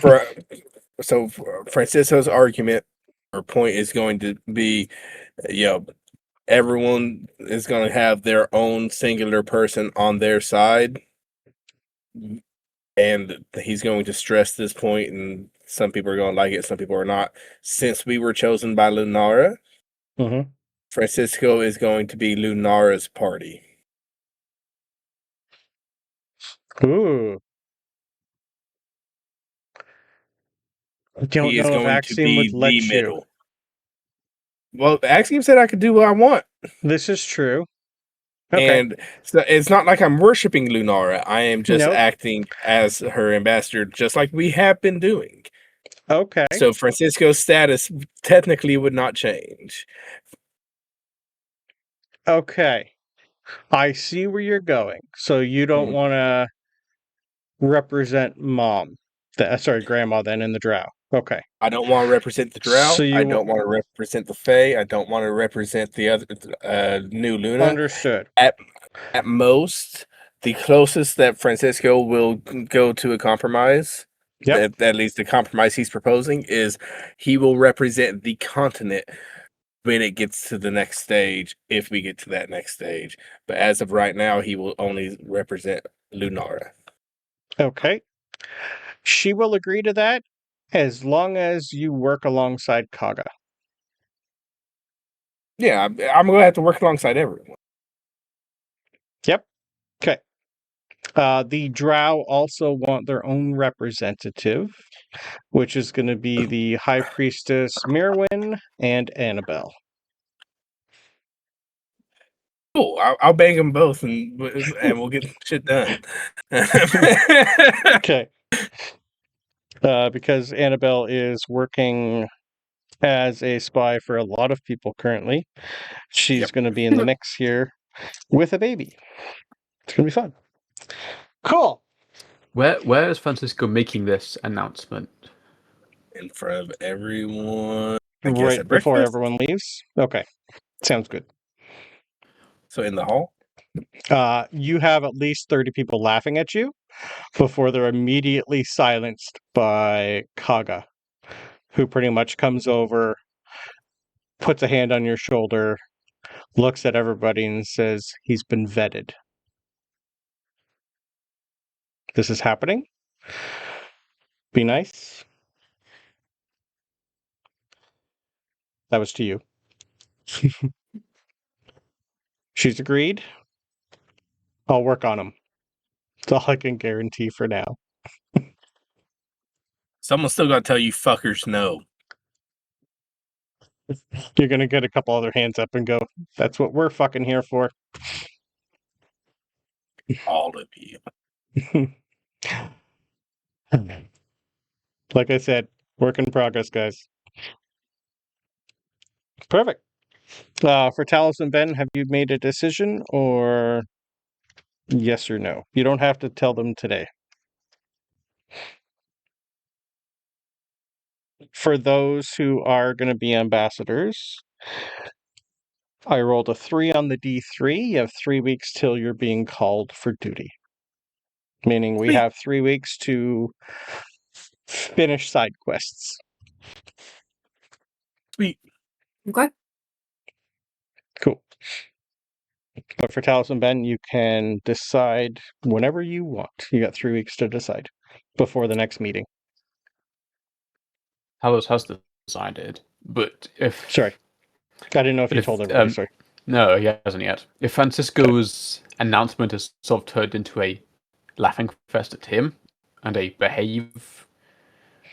for Francisco's argument or point is going to be, everyone is going to have their own singular person on their side, and he's going to stress this point, and some people are going to like it, some people are not. Since we were chosen by Lunara, Francisco is going to be Lunara's party. Ooh. I don't He is know if going to Axiom would be let the you. middle. Well, Axiom said I could do what I want. This is true. Okay. And so it's not like I'm worshiping Lunara. I am just Nope. acting as her ambassador, just like we have been doing. Okay. So Francisco's status technically would not change. Okay. I see where you're going. So you don't want to represent mom. Grandma then in the Drow. Okay. I don't want to represent the Drow. So I don't want to represent the Fey. I don't want to represent the other new Luna. Understood. At most, the closest that Francisco will go to a compromise, at least the compromise he's proposing, is he will represent the continent when it gets to the next stage, if we get to that next stage. But as of right now, he will only represent Lunara. Okay. She will agree to that as long as you work alongside Kaga. Yeah, I'm going to have to work alongside everyone. Yep. Okay. The Drow also want their own representative, which is going to be the High Priestess Mirwin and Annabelle. Cool. I'll bang them both, and we'll get shit done. Okay. Because Annabelle is working as a spy for a lot of people currently. She's going to be in the mix here with a baby. It's going to be fun. Cool. Where is Francisco making this announcement? In front of everyone. Right before everyone leaves? Okay. Sounds good. So in the hall? You have at least 30 people laughing at you before they're immediately silenced by Kaga, who pretty much comes over, puts a hand on your shoulder, looks at everybody and says he's been vetted. This is happening. Be nice. That was to you. She's agreed. I'll work on him. That's all I can guarantee for now. Someone's still got to tell you fuckers no. You're going to get a couple other hands up and go, that's what we're fucking here for. All of you. Like I said, work in progress, guys. Perfect. For Talos and Ben, have you made a decision or yes or no? You don't have to tell them today. For those who are going to be ambassadors, I rolled a 3 on the D3. You have 3 weeks till you're being called for duty. Meaning we have 3 weeks to finish side quests. Sweet. Okay. Cool. But for Talos and Ben, you can decide whenever you want. You got 3 weeks to decide before the next meeting. Talos has decided, but if... Sorry. I didn't know if you told everybody, sorry. No, he hasn't yet. If Francisco's announcement has sort of turned into a laughing fest at him and a behave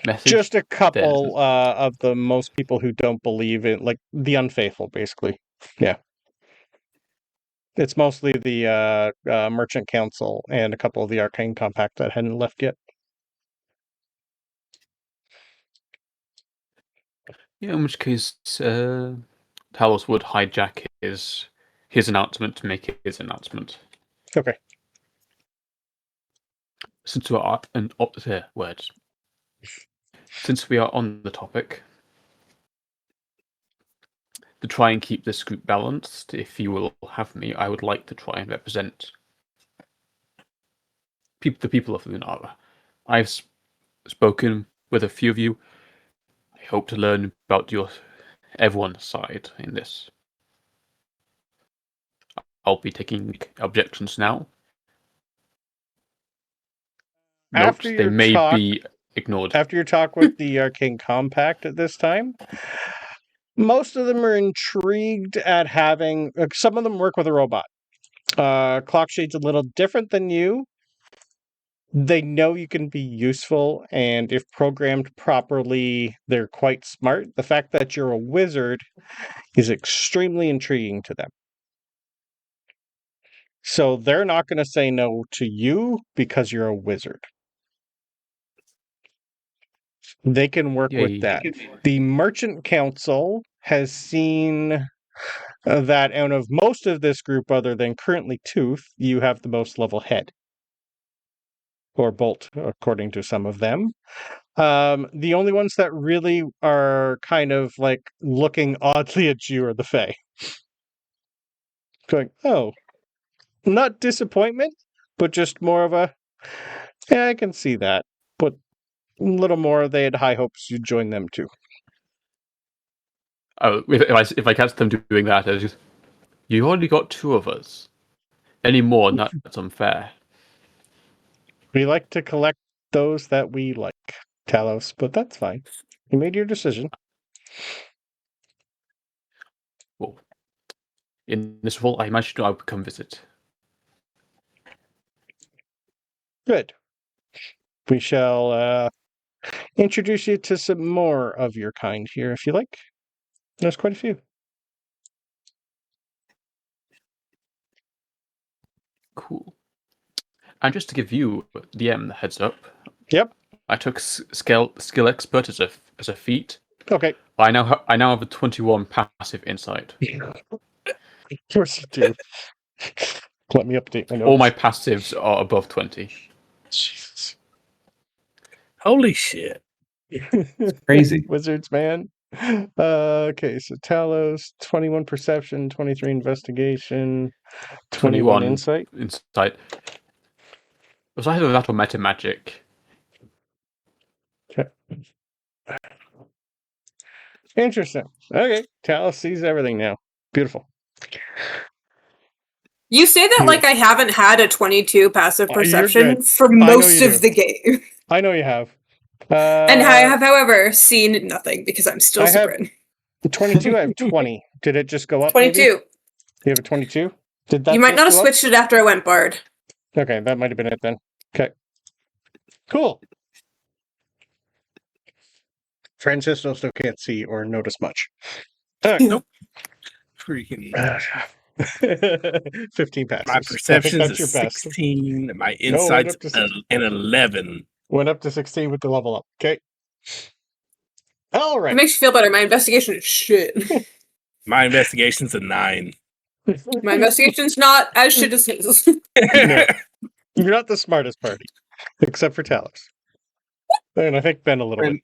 message... Just a couple of the most people who don't believe in, like, the unfaithful, basically. Yeah. It's mostly the Merchant Council and a couple of the Arcane Compact that hadn't left yet. Yeah, in which case, Talos would hijack his his announcement to make his announcement. Okay. Since we are Since we are on the topic, to try and keep this group balanced, if you will have me, I would like to try and represent the people of Lunara. I've spoken with a few of you. I hope to learn about everyone's side in this. I'll be taking objections now. Note, they may be ignored. After your talk with the Arcane Compact at this time, most of them are intrigued at having... some of them work with a robot. Clockshade's a little different than you. They know you can be useful, and if programmed properly, they're quite smart. The fact that you're a wizard is extremely intriguing to them. So they're not going to say no to you because you're a wizard. They can work with that. The Merchant Council has seen that out of most of this group, other than currently Tooth, you have the most level head. Or Bolt, according to some of them. The only ones that really are kind of like looking oddly at you are the Fae. Going, oh, not disappointment, but just more of a, yeah, I can see that. But a little more, they had high hopes you'd join them too. Oh, if I catch them doing that, I just, you already got 2 of us. Any more, that's unfair. We like to collect those that we like, Talos, but that's fine. You made your decision. Well, in this role, I imagine I would come visit. Good. We shall introduce you to some more of your kind here, if you like. There's quite a few. Cool. And just to give you, DM, the heads up. Yep. I took skill expert as a feat. Okay. I now have a 21 passive insight. Of course you do. Let me update my notes. All my passives are above 20. Jesus. Holy shit. Crazy. Wizards, man. Okay, so Talos, 21 perception, 23 investigation, 21 insight. It was either that or meta magic. Okay. Interesting. Okay, Talos sees everything now. Beautiful. You say that like I haven't had a 22 passive perception for know most you of do. the game. I know you have. And I have, however, seen nothing because I'm still Sabryn. 22, I have 20. Did it just go up? 22. Maybe? You have a 22? Did that You might just not have go up? switched it after I went Bard. Okay, that might have been it then. Okay. Cool. Francisco still can't see or notice much. All right. Nope. Freaking. 15 passes. My perception's That's a your best. 16. My No, went insight's up to 16. an 11. Went up to 16 with the level up. Okay. All It right. makes you feel better. My investigation is shit. My investigation's a 9. My investigation's not as shit as his. No. You're not the smartest party, except for Talos. And I think Ben a little bit.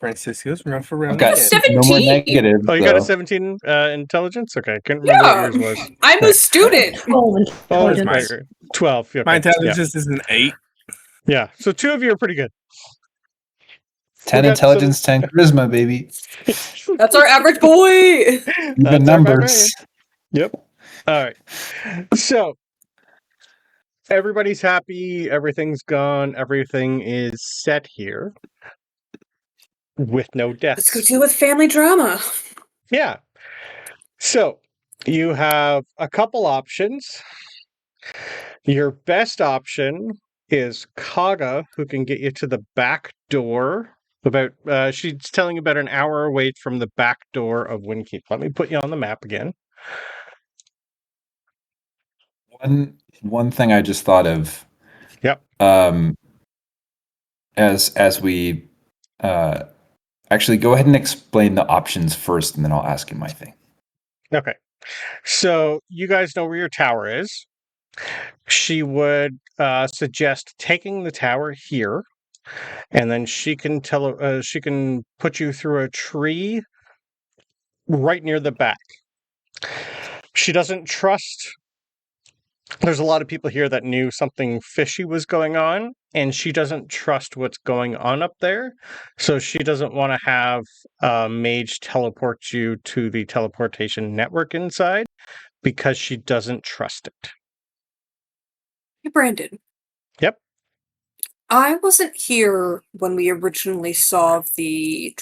Francisco's rough around Okay, the head. no more 17. negative. Oh, you got a though. 17 intelligence? Okay, I couldn't remember Yeah, what yours was. I'm a student. Oh, Oh, it's intelligence. bigger. 12. Okay. My intelligence is an 8. Yeah, so 2 of you are pretty good. 10 We got intelligence, 10 charisma, baby. That's our average boy. Even That's our numbers. Yep. All right. So everybody's happy. Everything's gone. Everything is set here with no deaths. Let's go deal with family drama. Yeah. So you have a couple options. Your best option is Kaga, who can get you to the back door. She's telling you about an hour away from the back door of Windkeep. Let me put you on the map again. One thing I just thought of. Yep. As we actually go ahead and explain the options first, and then I'll ask you my thing. Okay. So you guys know where your tower is. She would suggest taking the tower here, and then she can put you through a tree right near the back. She doesn't trust. There's a lot of people here that knew something fishy was going on, and she doesn't trust what's going on up there. So she doesn't want to have a mage teleport you to the teleportation network inside because she doesn't trust it. Hey, Brandon. Yep. I wasn't here when we originally saw the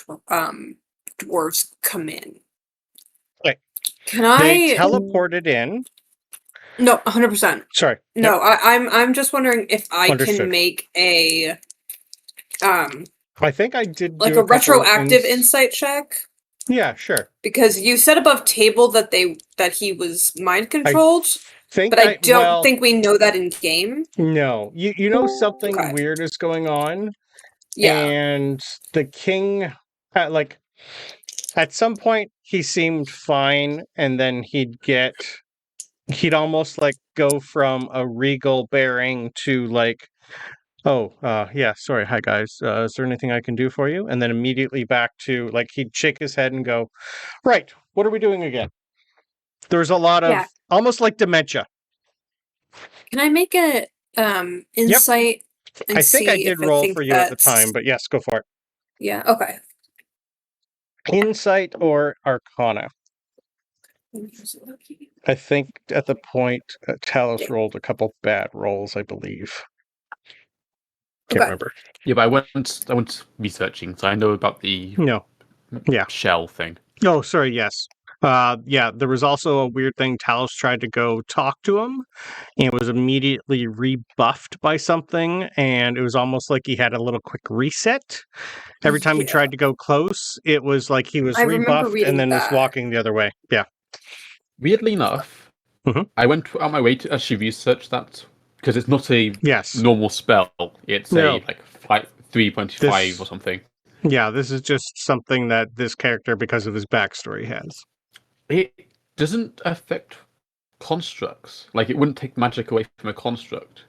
dwarves come in. Okay. Can They I? teleported in. No, 100%. Sorry. No, Yep. I'm just wondering if I Understood. can make a I think I did like do a retroactive insight check. Yeah, sure. Because you said above table that he was mind controlled, but I don't think we know that in game. No, you know something Okay. weird is going on. Yeah. And the king, like, at some point he seemed fine, and then he'd almost like go from a regal bearing to like, yeah, sorry, hi guys, is there anything I can do for you? And then immediately back to like, he'd shake his head and go, right, what are we doing again? There's a lot of almost like dementia. Can I make a insight? Yep. I think I did roll for you at the time, but yes, go for it. Yeah, okay. Insight or Arcana? I think at the point Talos rolled a couple bad rolls, I believe. Can't remember. Yeah, but I went researching, so I know about the shell thing. Oh, sorry, yes. Yeah, there was also a weird thing. Talos tried to go talk to him, and was immediately rebuffed by something, and it was almost like he had a little quick reset. Every time he tried to go close, it was like he was rebuffed and then was walking the other way. Yeah. Weirdly enough, I went out my way to actually research that, because it's not a normal spell. It's a 3.5 or something. Yeah, this is just something that this character, because of his backstory, has. It doesn't affect constructs. Like, it wouldn't take magic away from a construct.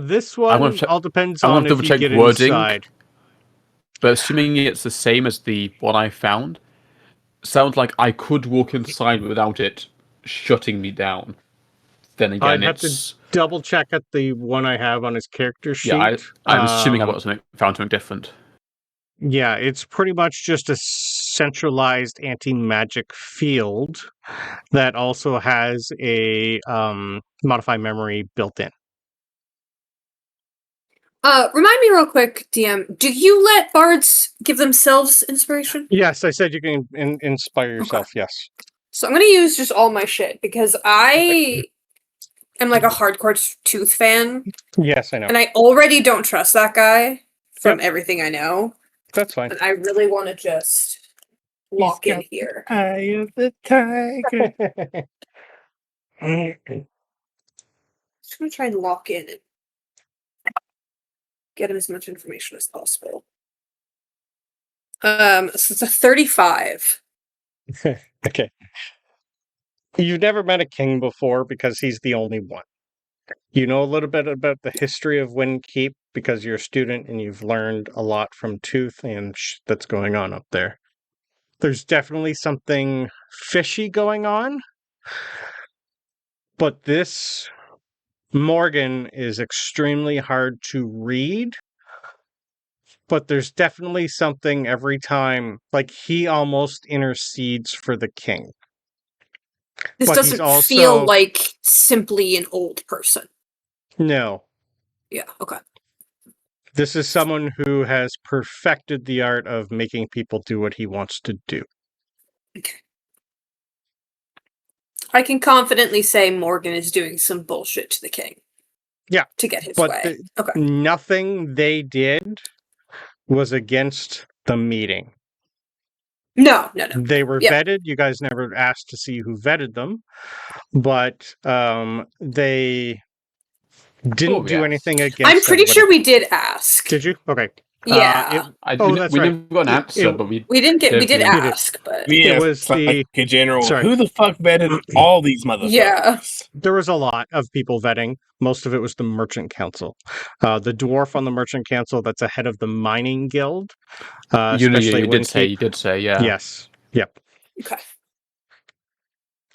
This one all depends on if you get inside. But assuming it's the same as the one I found, sounds like I could walk inside without it shutting me down. Then again, I'd have to double check at the one I have on his character sheet. Yeah, I'm assuming I found something different. Yeah, it's pretty much just a centralized anti-magic field that also has a modify memory built in. Remind me real quick, DM, do you let bards give themselves inspiration? Yes, I said you can inspire yourself, yes. So I'm going to use just all my shit, because I am like a hardcore Tooth fan. Yes, I know. And I already don't trust that guy from everything I know. That's fine. And I really want to just lock in here. Eye of the tiger. Just going to try and lock in and get him as much information as possible. So it's a 35. Okay. You've never met a king before because he's the only one. You know a little bit about the history of Windkeep because you're a student and you've learned a lot from Tooth and that's going on up there. There's definitely something fishy going on. But this Morgan is extremely hard to read. But there's definitely something every time, like he almost intercedes for the king. This but doesn't feel like simply an old person. No. Yeah, okay. This is someone who has perfected the art of making people do what he wants to do. Okay. I can confidently say Morgan is doing some bullshit to the king. Yeah. To get his way. Okay. Nothing they did was against the meeting. No. They were vetted. You guys never asked to see who vetted them. But they didn't do anything against I'm pretty sure we did ask. Did you? Okay. Yeah. That's we right. never got an answer, but we did definitely- ask, but It was like in general. Sorry. Who the fuck vetted all these motherfuckers? Yeah. There was a lot of people vetting. Most of it was the Merchant Council. The dwarf on the Merchant Council that's ahead of the Mining Guild. you Especially when did say, yeah. Yes. Yep. Okay.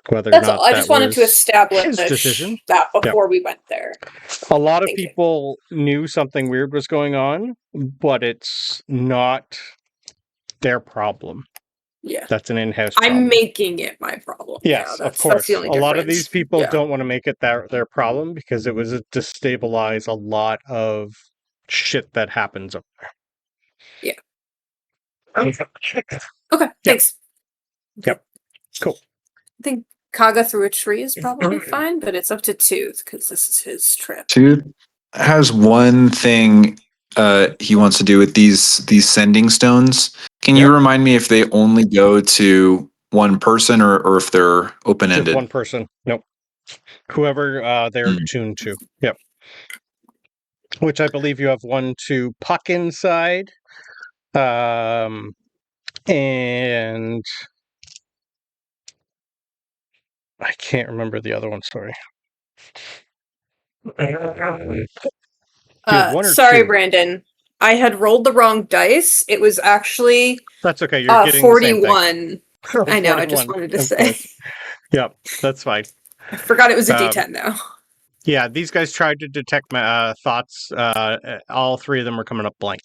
Whether That's or not all. I just wanted to was establish his decision. that before we went there. A lot of Thank you. people knew something weird was going on, but it's not their problem. Yeah. That's an in-house problem. I'm making it my problem. Yes, Yeah, of course. That's the only A lot of difference. these people Yeah. don't want to make it their problem because it was destabilize a lot of shit that happens up there. Okay, thanks. Yep. Cool. I think Kaga through a tree is probably fine, but it's up to Tooth because this is his trip. Tooth has one thing he wants to do with these sending stones. Can you remind me if they only go to one person or if they're open-ended? Just one person. Nope. Whoever they're tuned to. Yep. Which I believe you have one to Puck inside. And I can't remember the other one, sorry. Sorry, Brandon. I had rolled the wrong dice. It was actually that's okay. You're getting 41. I know, 41, I just wanted to say. Course. Yep, that's fine. I forgot it was a D10 now. Yeah, these guys tried to detect my thoughts. All three of them were coming up blank.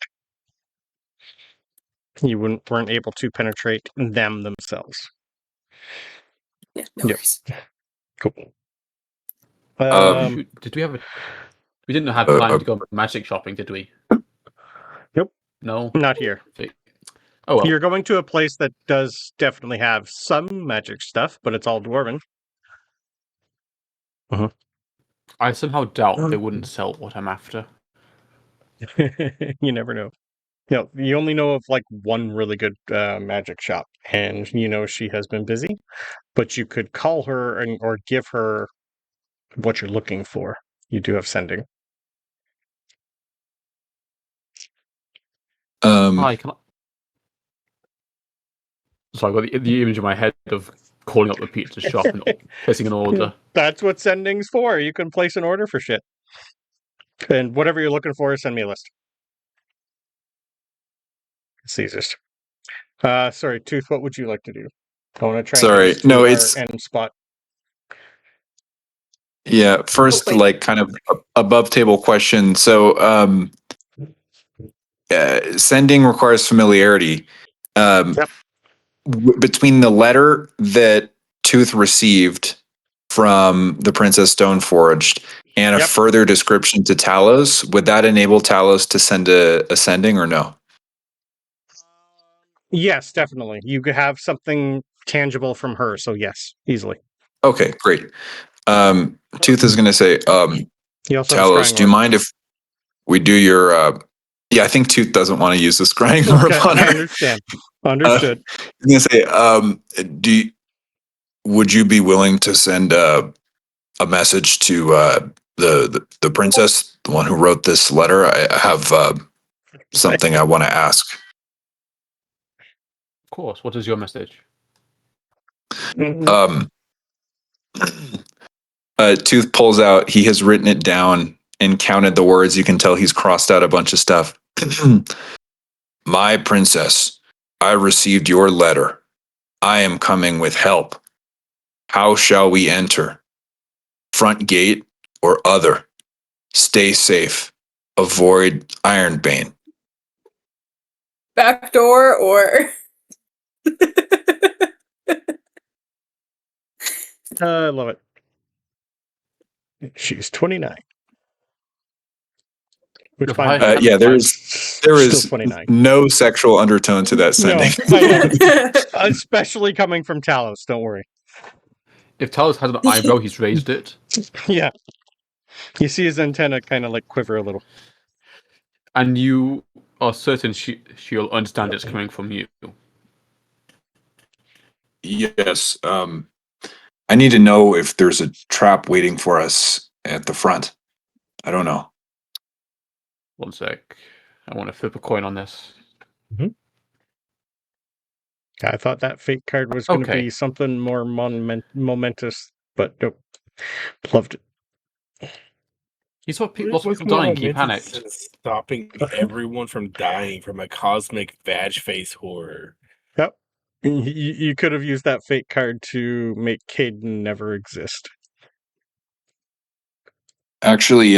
You weren't able to penetrate them themselves. Yeah, no worries. Cool. Did we have we didn't have time to go magic shopping, did we? Nope. No? Not here. Oh, well. You're going to a place that does definitely have some magic stuff, but it's all dwarven. I somehow doubt they wouldn't sell what I'm after. You never know. No, you only know of like one really good magic shop, and you know she has been busy, but you could call her or give her what you're looking for. You do have sending. Hi, can I... So I got the image in my head of calling up the pizza shop and placing an order. That's what sending's for. You can place an order for shit. And whatever you're looking for, send me a list. It's easiest. Sorry, Tooth, what would you like to do? I want to try and get to our end spot. Yeah, first, like, kind of above table question. So, sending requires familiarity. Between the letter that Tooth received from the Princess Stoneforged and a further description to Talos, would that enable Talos to send a sending or no? Yes, definitely. You could have something tangible from her, so yes, easily. Okay, great. Tooth is going to say, Talos, do you mind if we do your... yeah, I think Tooth doesn't want to use the scrying orb on her. I understand. Understood. I'm going to say, would you be willing to send a message to the princess, the one who wrote this letter? I have something I want to ask. Of course. What is your message? Tooth pulls out. He has written it down and counted the words. You can tell he's crossed out a bunch of stuff. My princess, I received your letter. I am coming with help. How shall we enter? Front gate or other? Stay safe. Avoid Ironbane. Back door or... I love it. She's 29. Which there is no sexual undertone to that sending. No, especially coming from Talos, don't worry. If Talos has an eyebrow, he's raised it. Yeah. You see his antenna kind of like quiver a little. And you are certain she'll understand it's coming from you. Yes. I need to know if there's a trap waiting for us at the front. I don't know. One sec. I want to flip a coin on this. I thought that fate card was going to be something more momentous, but nope. Loved it. You saw lots of people dying. He panicked. Stopping everyone from dying from a cosmic vag face horror. Yep. You could have used that fate card to make Caden never exist. Actually,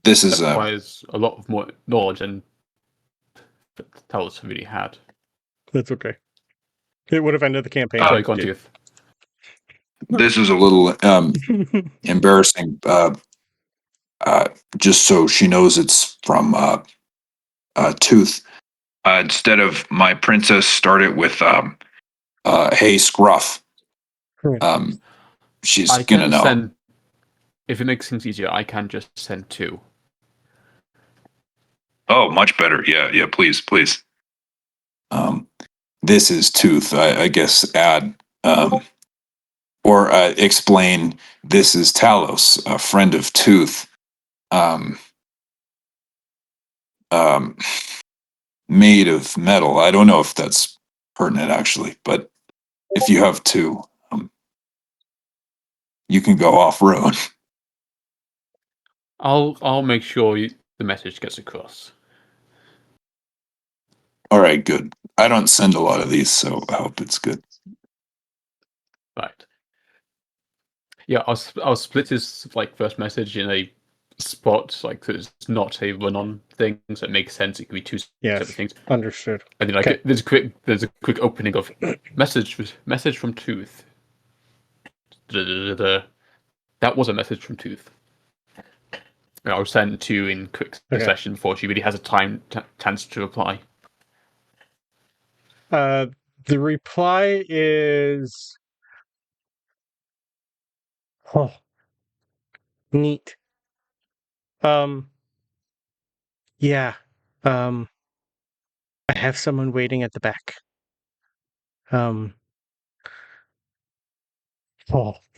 this is requires a lot of more knowledge than Talos really had. That's okay. It would have ended the campaign. Sorry, go on, Judith. This is a little embarrassing. Just so she knows it's from Tooth. Instead of my princess, started with Hey Scruff. She's gonna know. If it makes things easier, I can just send 2. Oh, much better. Yeah, please. This is Tooth. I guess add or explain this is Talos, a friend of Tooth. Made of metal. I don't know if that's pertinent actually, but if you have 2, you can go off road. I'll make sure the message gets across. All right, good. I don't send a lot of these, so I hope it's good. Right. Yeah, I'll split his first message in a spot, so it's not a run-on thing, so it makes sense. It can be 2 separate things. Understood. And then there's a quick opening of message from Tooth. That was a message from Tooth. I'll send 2 in quick succession before she really has a chance to reply. The reply is neat. Yeah. I have someone waiting at the back.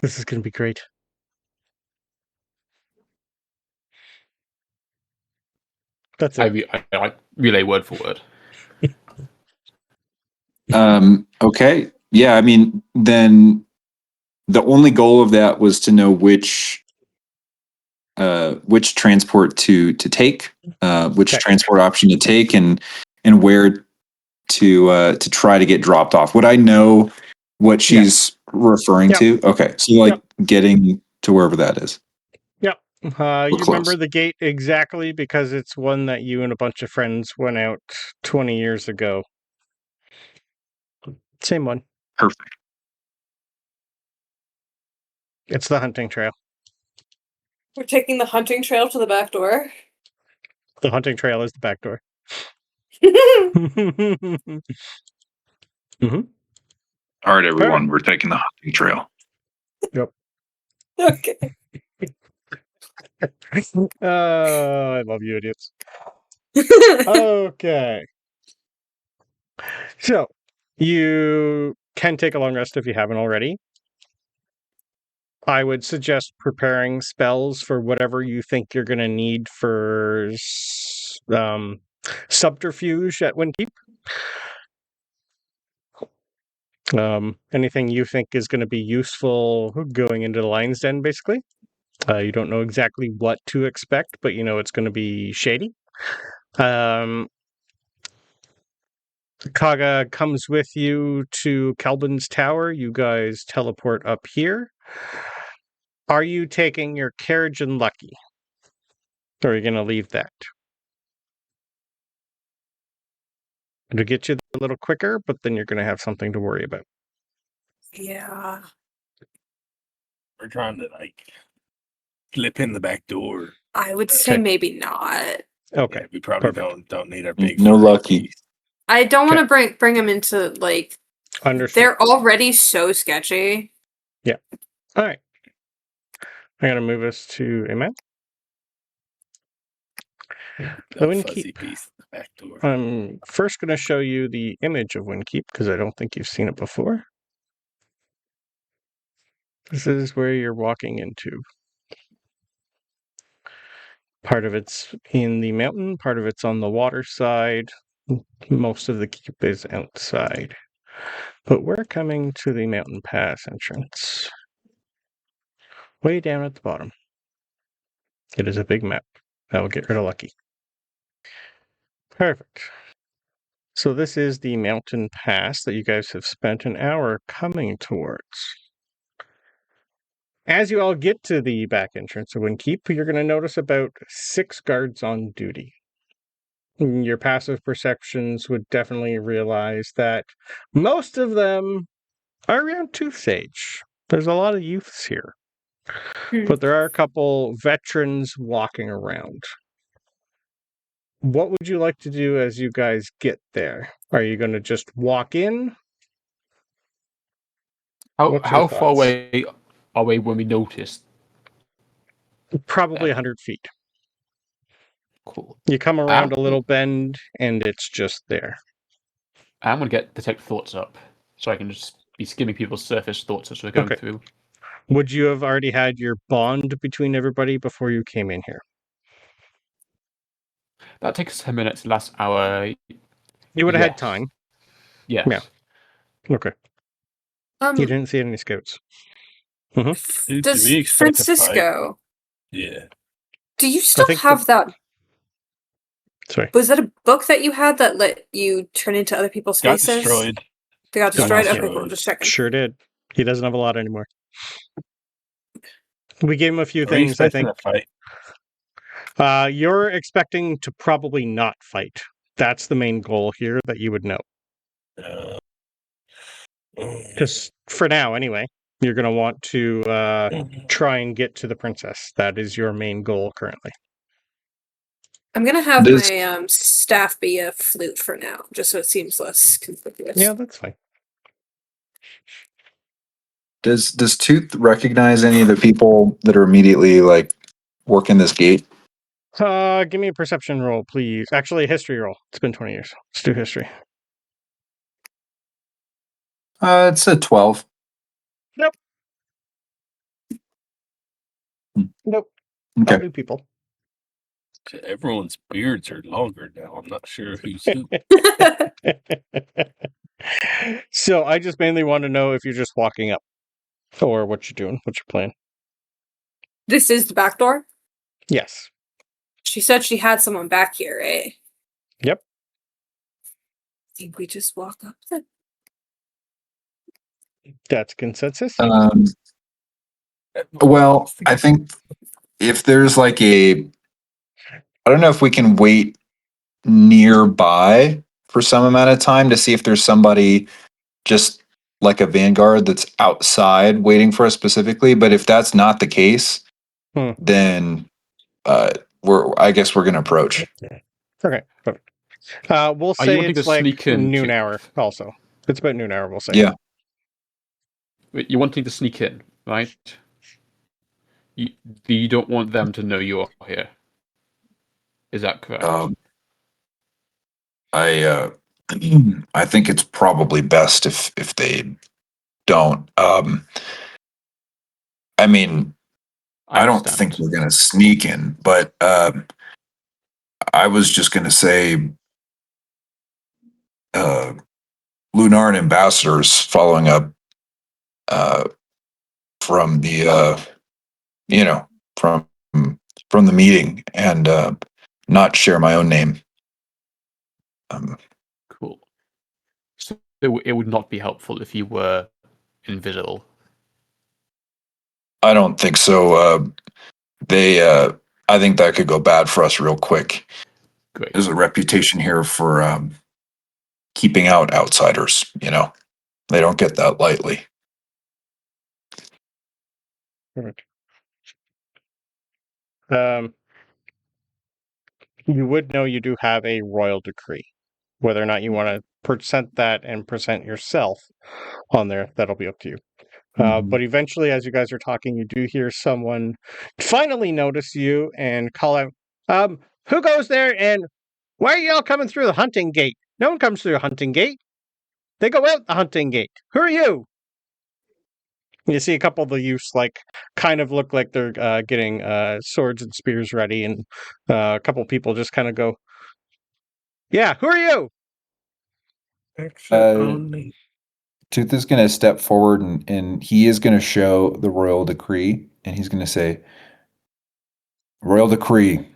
This is gonna be great. That's it. I relay word for word. Okay. Yeah, I mean, then the only goal of that was to know which transport to take, which transport option to take, and where to try to get dropped off. Would I know what she's referring to? Okay, so getting to wherever that is. Yep. You remember the gate exactly because it's one that you and a bunch of friends went out 20 years ago. Same one. Perfect. It's the hunting trail. We're taking the hunting trail to the back door. The hunting trail is the back door. Mm-hmm. All right, everyone, we're taking the hunting trail. Yep. Okay. I love you, idiots. Okay. So, you can take a long rest if you haven't already. I would suggest preparing spells for whatever you think you're going to need for subterfuge at Windkeep. Anything you think is going to be useful going into the Lion's Den, basically. You don't know exactly what to expect, but you know it's going to be shady. Kaga comes with you to Kelbin's Tower. You guys teleport up here. Are you taking your carriage and Lucky? Or are you going to leave that? It'll get you a little quicker, but then you're going to have something to worry about. Yeah. We're trying to slip in the back door. I would say maybe not. Okay. Yeah, we probably don't need our big. No Lucky. I don't want to bring them into Understood. They're already so sketchy. Yeah. All right. I'm going to move us to a map. The Windkeep. I'm first going to show you the image of Windkeep because I don't think you've seen it before. This is where you're walking into. Part of it's in the mountain, part of it's on the water side. Most of the keep is outside. But we're coming to the mountain pass entrance. Way down at the bottom. It is a big map. That will get rid of Lucky. Perfect. So this is the mountain pass that you guys have spent an hour coming towards. As you all get to the back entrance of Windkeep, you're going to notice about 6 guards on duty. Your passive perceptions would definitely realize that most of them are around Tooth's age. There's a lot of youths here. But there are a couple veterans walking around. What would you like to do as you guys get there? Are you going to just walk in? How far away are we when we notice? Probably 100 feet. Cool. You come around a little bend, and it's just there. I'm going to get detect thoughts up, so I can just be skimming people's surface thoughts as we're going through. Would you have already had your bond between everybody before you came in here? That takes 10 minutes. Last hour. You would have had time. Yes. Yeah. Okay. You didn't see any scouts. Does Francisco? Yeah. Do you still have that? Sorry. Was that a book that you had that let you turn into other people's faces? Got destroyed. They got destroyed? Okay, cool. Just checking. Sure did. He doesn't have a lot anymore. We gave him a few things, I think. You're expecting to probably not fight. That's the main goal here that you would know. Because for now, anyway, you're going to want to try and get to the princess. That is your main goal currently. I'm going to have my staff be a flute for now, just so it seems less conspicuous. Yeah, that's fine. Does Tooth recognize any of the people that are immediately working this gate? Give me a perception roll, please. Actually, a history roll. It's been 20 years. Let's do history. It's a 12. Nope. Nope. Okay. All new people. Everyone's beards are longer now. I'm not sure who's who. So I just mainly want to know if you're just walking up or what you're doing, what's your plan. This is the back door? Yes. She said she had someone back here, eh? Yep. I think we just walk up then. That's consensus. Well, I think if there's I don't know if we can wait nearby for some amount of time to see if there's somebody just like a vanguard that's outside waiting for us specifically. But if that's not the case, then I guess we're going to approach. Okay, perfect. We'll say it's like noon hour also. It's about noon hour, we'll say. Yeah. You're wanting to sneak in, right? You don't want them to know you're here. Is that correct? I think it's probably best if they don't. I mean, I don't think we're going to sneak in, but I was just going to say Lunara ambassadors following up from the from the meeting and not share my own name. Cool. So it would not be helpful if you were invisible. I don't think so. I think that could go bad for us real quick. Great. There's a reputation here for keeping out outsiders. They don't get that lightly. Perfect. You would know you do have a royal decree. Whether or not you want to present that and present yourself on there, that'll be up to you. But eventually, as you guys are talking, you do hear someone finally notice you and call out, who goes there and why are y'all coming through the hunting gate? No one comes through the hunting gate. They go out the hunting gate. Who are you? You see a couple of the youths kind of look like they're getting swords and spears ready, and a couple of people just kind of go, "Yeah, who are you?" Only. Tooth is going to step forward and he is going to show the royal decree, and he's going to say, "Royal decree,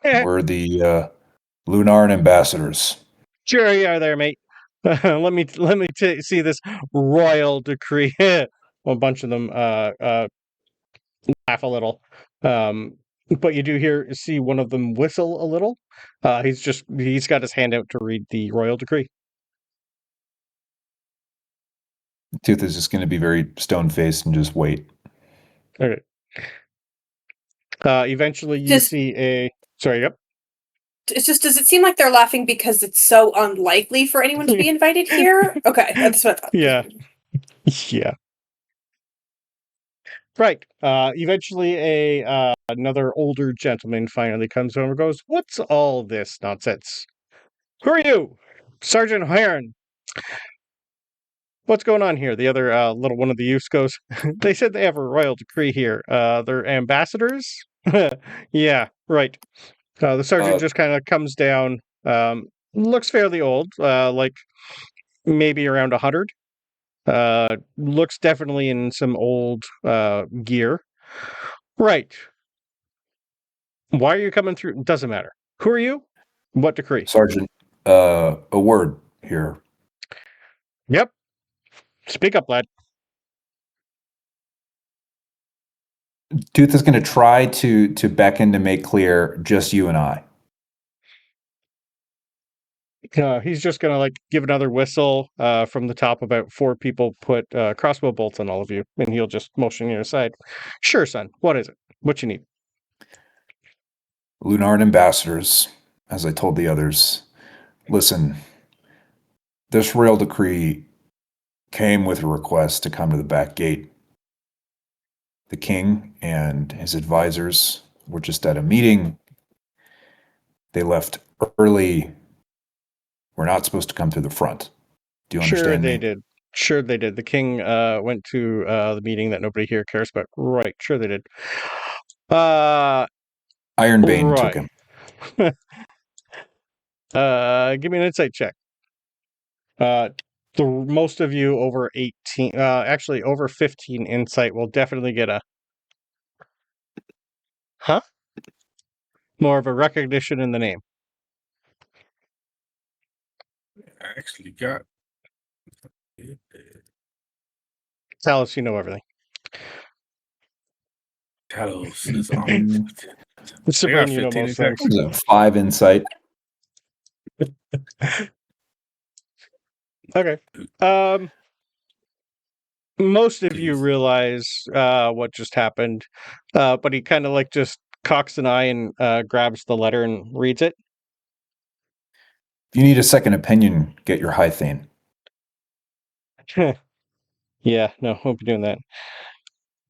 we're the Lunaran ambassadors." Sure you are there, mate. let me see this royal decree. A bunch of them laugh a little, but you do see one of them whistle a little. He's got his hand out to read the royal decree. Tooth is just going to be very stone-faced and just wait. Okay. Eventually, you see a. Sorry, yep. It's just, does it seem like they're laughing because it's so unlikely for anyone to be invited here? Okay, that's what I thought. Yeah. Yeah. Right. Eventually, another older gentleman finally comes over and goes, "What's all this nonsense? Who are you? Sergeant Heron. What's going on here?" The other little one of the youths goes, "They said they have a royal decree here. They're ambassadors?" Yeah, right. The sergeant just kind of comes down, looks fairly old, like maybe around 100. Looks definitely in some old gear. Right. Why are you coming through? Doesn't matter. Who are you? What decree? Sergeant, a word here. Yep. Speak up, lad. Tooth is going to try to beckon to make clear just you and I. He's just gonna give another whistle from the top. About 4 people put crossbow bolts on all of you, and he'll just motion you aside. Sure, son. What is it? What you need? Lunaran ambassadors, as I told the others, listen, this royal decree came with a request to come to the back gate. The king and his advisors were just at a meeting. They left early. We're not supposed to come through the front. Do you understand Sure, they me? did. Sure, they did. The king went to the meeting that nobody here cares about. Right. Sure, they did. Ironbane right. took him. Give me an insight check. The most of you over 18, actually over 15 insight will definitely get a. Huh? More of a recognition in the name. I actually got. Talos, you know everything. Talos is on. Sabryn, you know most things. 5 insight. Okay. Most of you realize what just happened, but he kind of just cocks an eye and grabs the letter and reads it. If you need a second opinion, get your high thane. Yeah, no, won't be doing that.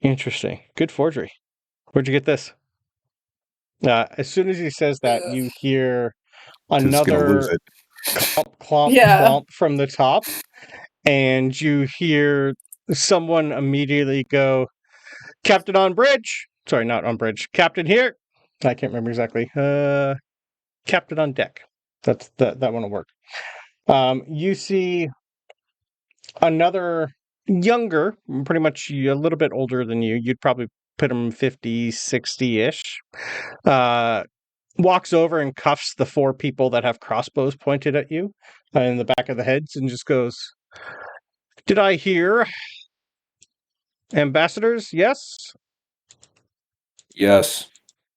Interesting. Good forgery. Where'd you get this? As soon as he says that, you hear another clomp, clomp, clomp from the top, and you hear someone immediately go, "Captain on bridge." Sorry, not on bridge. Captain here. I can't remember exactly. Captain on deck. That one will work. You see another younger, pretty much a little bit older than you. You'd probably put him 50, 60-ish. Walks over and cuffs the 4 people that have crossbows pointed at you in the back of the heads and just goes, "Did I hear ambassadors? Yes? Yes.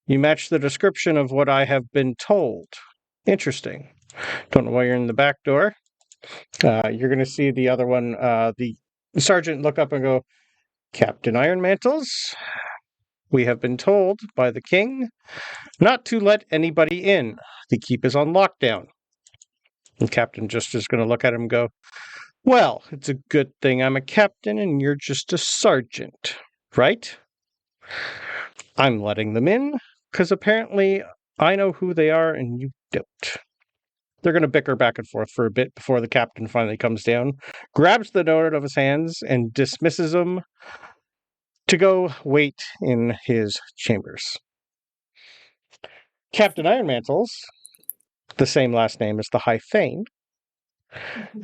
You match the description of what I have been told. Interesting. Don't know why you're in the back door." You're going to see the other one, the sergeant, look up and go, "Captain Ironmantles, we have been told by the king not to let anybody in. The keep is on lockdown." And Captain just is going to look at him and go, "Well, it's a good thing I'm a captain and you're just a sergeant, right? I'm letting them in because apparently I know who they are and you don't." They're going to bicker back and forth for a bit before the captain finally comes down, grabs the note out of his hands, and dismisses him to go wait in his chambers. Captain Ironmantles, the same last name as the High Thane,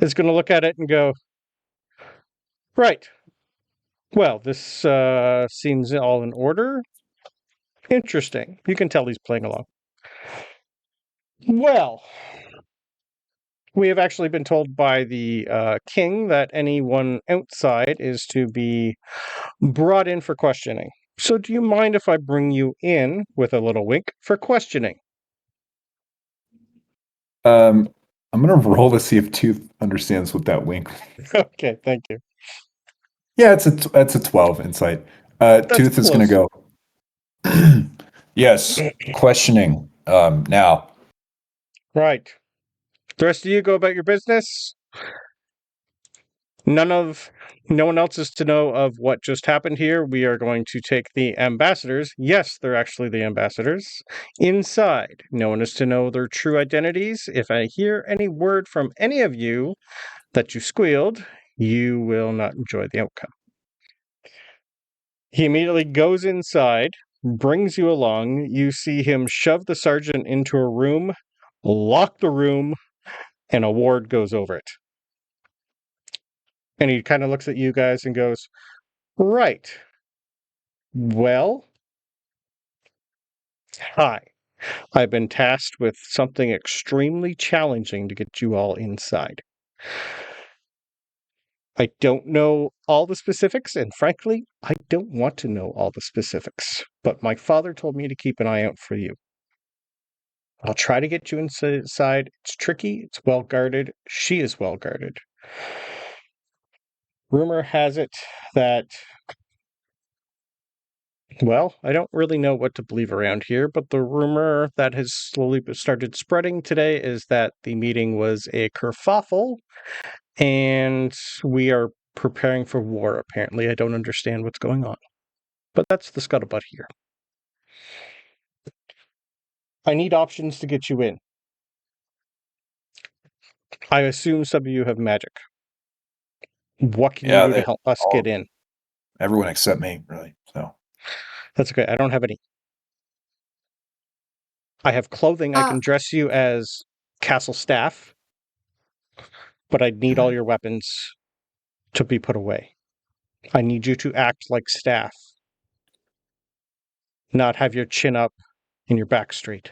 is going to look at it and go, right. Well, this seems all in order. Interesting. You can tell he's playing along. Well, we have actually been told by the king that anyone outside is to be brought in for questioning. So do you mind if I bring you in, with a little wink, for questioning? I'm going to roll to see if Tooth understands what that wink. Okay, thank you. Yeah, it's a 12 insight. Tooth is going to go. Yes, questioning. Now. Right. The rest of you go about your business. No one else is to know of what just happened here. We are going to take the ambassadors. Yes, they're actually the ambassadors. Inside. No one is to know their true identities. If I hear any word from any of you that you squealed, you will not enjoy the outcome. He immediately goes inside, brings you along. You see him shove the sergeant into a room, lock the room, and a ward goes over it. And he kind of looks at you guys and goes, right. Well, hi. I've been tasked with something extremely challenging to get you all inside. I don't know all the specifics, and frankly, I don't want to know all the specifics. But my father told me to keep an eye out for you. I'll try to get you inside. It's tricky. It's well guarded. She is well guarded. Rumor has it that, well, I don't really know what to believe around here, but the rumor that has slowly started spreading today is that the meeting was a kerfuffle, and we are preparing for war, apparently. I don't understand what's going on. But that's the scuttlebutt here. I need options to get you in. I assume some of you have magic. What can you do to help us get in? Everyone except me, really. So that's okay. I don't have any. I have clothing. I can dress you as castle staff, but I need all your weapons to be put away. I need you to act like staff, not have your chin up and your back straight.